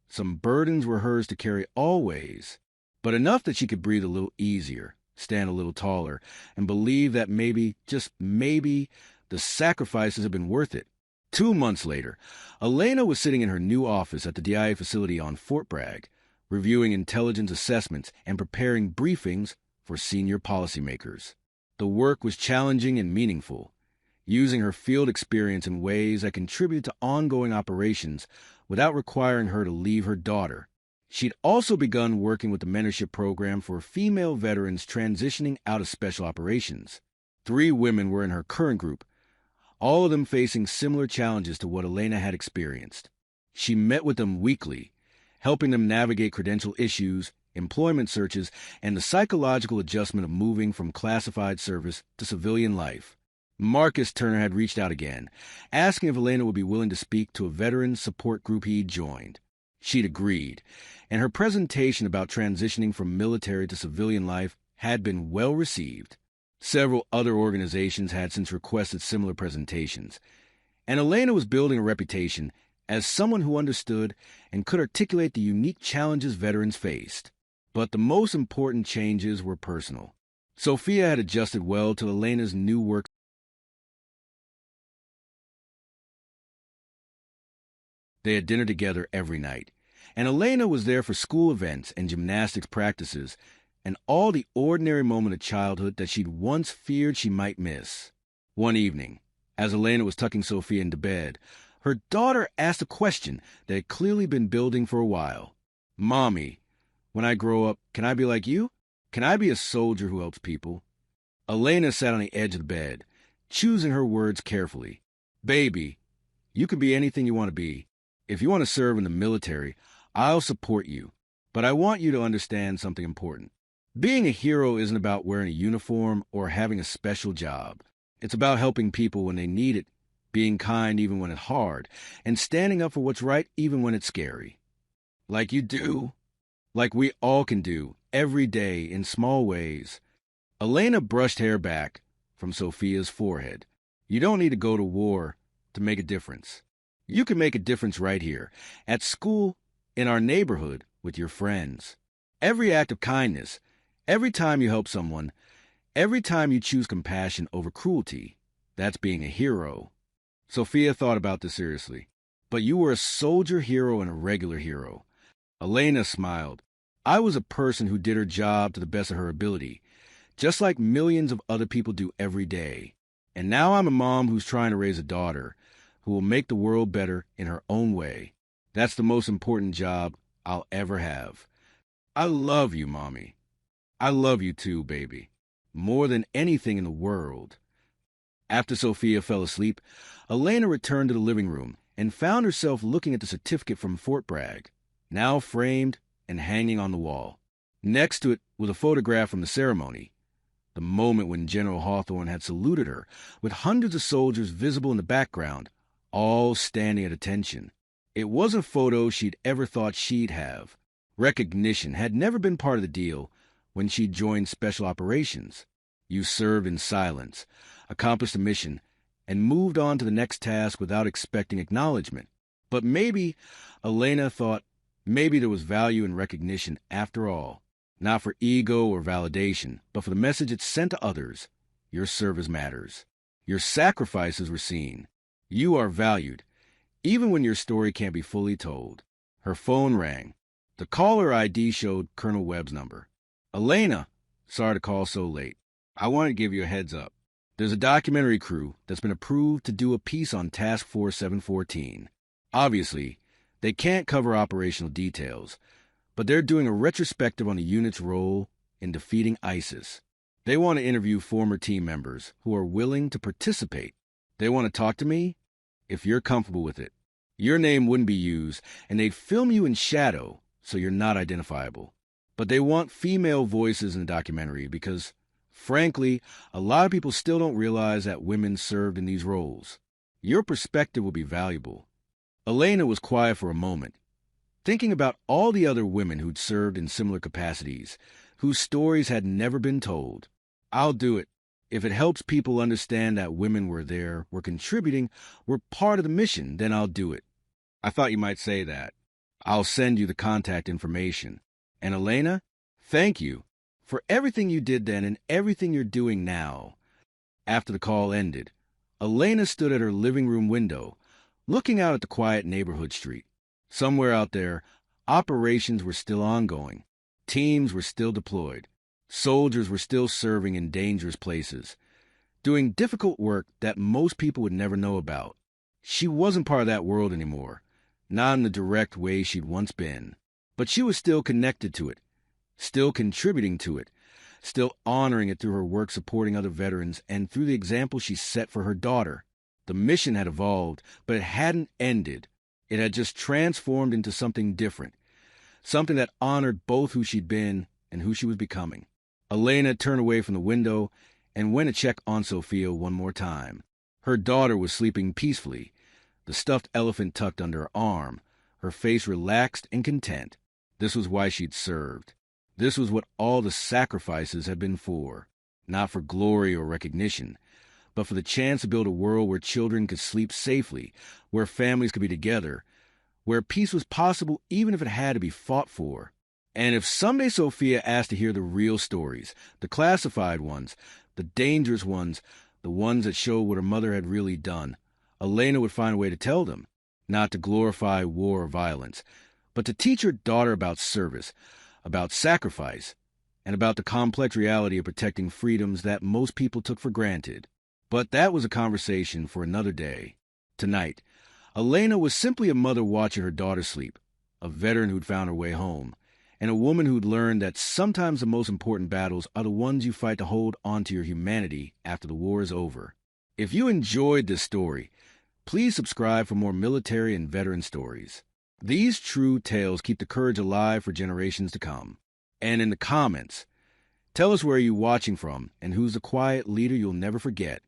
Some burdens were hers to carry always, but enough that she could breathe a little easier, stand a little taller, and believe that maybe, just maybe, the sacrifices had been worth it. 2 months later, Elena was sitting in her new office at the DIA facility on Fort Bragg, reviewing intelligence assessments and preparing briefings for senior policymakers. The work was challenging and meaningful, using her field experience in ways that contributed to ongoing operations without requiring her to leave her daughter. She'd also begun working with the mentorship program for female veterans transitioning out of special operations. 3 women were in her current group, all of them facing similar challenges to what Elena had experienced. She met with them weekly, helping them navigate credential issues, employment searches, and the psychological adjustment of moving from classified service to civilian life. Marcus Turner had reached out again, asking if Elena would be willing to speak to a veterans support group he'd joined. She'd agreed, and her presentation about transitioning from military to civilian life had been well received. Several other organizations had since requested similar presentations, and Elena was building a reputation as someone who understood and could articulate the unique challenges veterans faced. But the most important changes were personal. Sophia had adjusted well to Elena's new work. They had dinner together every night, and Elena was there for school events and gymnastics practices and all the ordinary moments of childhood that she'd once feared she might miss. One evening, as Elena was tucking Sophia into bed, her daughter asked a question that had clearly been building for a while. "Mommy, when I grow up, can I be like you? Can I be a soldier who helps people?" Elena sat on the edge of the bed, choosing her words carefully. "Baby, you can be anything you want to be. If you want to serve in the military, I'll support you. But I want you to understand something important. Being a hero isn't about wearing a uniform or having a special job. It's about helping people when they need it, being kind even when it's hard, and standing up for what's right even when it's scary. Like you do. Like we all can do, every day, in small ways." Elena brushed hair back from Sophia's forehead. "You don't need to go to war to make a difference. You can make a difference right here, at school, in our neighborhood, with your friends. Every act of kindness, every time you help someone, every time you choose compassion over cruelty, that's being a hero." Sophia thought about this seriously. "But you were a soldier hero and a regular hero." Elena smiled. "I was a person who did her job to the best of her ability, just like millions of other people do every day. And now I'm a mom who's trying to raise a daughter who will make the world better in her own way. That's the most important job I'll ever have. I love you, Mommy. I love you too, baby. More than anything in the world." After Sophia fell asleep, Elena returned to the living room and found herself looking at the certificate from Fort Bragg, now framed and hanging on the wall. Next to it was a photograph from the ceremony, the moment when General Hawthorne had saluted her, with hundreds of soldiers visible in the background, all standing at attention. It was a photo she'd ever thought she'd have. Recognition had never been part of the deal when she joined Special Operations. You served in silence, accomplished a mission, and moved on to the next task without expecting acknowledgement. But maybe, Elena thought, maybe there was value in recognition after all. Not for ego or validation, but for the message it sent to others. Your service matters. Your sacrifices were seen. You are valued, even when your story can't be fully told. Her phone rang. The caller ID showed Colonel Webb's number. Elena, sorry to call so late. I wanted to give you a heads up. There's a documentary crew that's been approved to do a piece on Task Force 714. Obviously, they can't cover operational details, but they're doing a retrospective on the unit's role in defeating ISIS. They want to interview former team members who are willing to participate. They want to talk to me if you're comfortable with it. Your name wouldn't be used, and they'd film you in shadow so you're not identifiable. But they want female voices in the documentary because, frankly, a lot of people still don't realize that women served in these roles. Your perspective will be valuable. Elena was quiet for a moment, thinking about all the other women who'd served in similar capacities, whose stories had never been told. I'll do it. If it helps people understand that women were there, were contributing, were part of the mission, then I'll do it. I thought you might say that. I'll send you the contact information. And Elena, thank you for everything you did then and everything you're doing now. After the call ended, Elena stood at her living room window, looking out at the quiet neighborhood street. Somewhere out there, operations were still ongoing. Teams were still deployed. Soldiers were still serving in dangerous places, doing difficult work that most people would never know about. She wasn't part of that world anymore, not in the direct way she'd once been. But she was still connected to it, still contributing to it, still honoring it through her work supporting other veterans and through the example she set for her daughter. The mission had evolved, but it hadn't ended. It had just transformed into something different, something that honored both who she'd been and who she was becoming. Elena turned away from the window and went to check on Sophia one more time. Her daughter was sleeping peacefully, the stuffed elephant tucked under her arm, her face relaxed and content. This was why she'd served. This was what all the sacrifices had been for. Not for glory or recognition, but for the chance to build a world where children could sleep safely, where families could be together, where peace was possible even if it had to be fought for. And if someday Sophia asked to hear the real stories, the classified ones, the dangerous ones, the ones that showed what her mother had really done, Elena would find a way to tell them, not to glorify war or violence, but to teach her daughter about service, about sacrifice, and about the complex reality of protecting freedoms that most people took for granted. But that was a conversation for another day. Tonight, Elena was simply a mother watching her daughter sleep, a veteran who'd found her way home, and a woman who'd learned that sometimes the most important battles are the ones you fight to hold onto your humanity after the war is over. If you enjoyed this story, please subscribe for more military and veteran stories. These true tales keep the courage alive for generations to come. And in the comments, tell us where you're watching from and who's the quiet leader you'll never forget.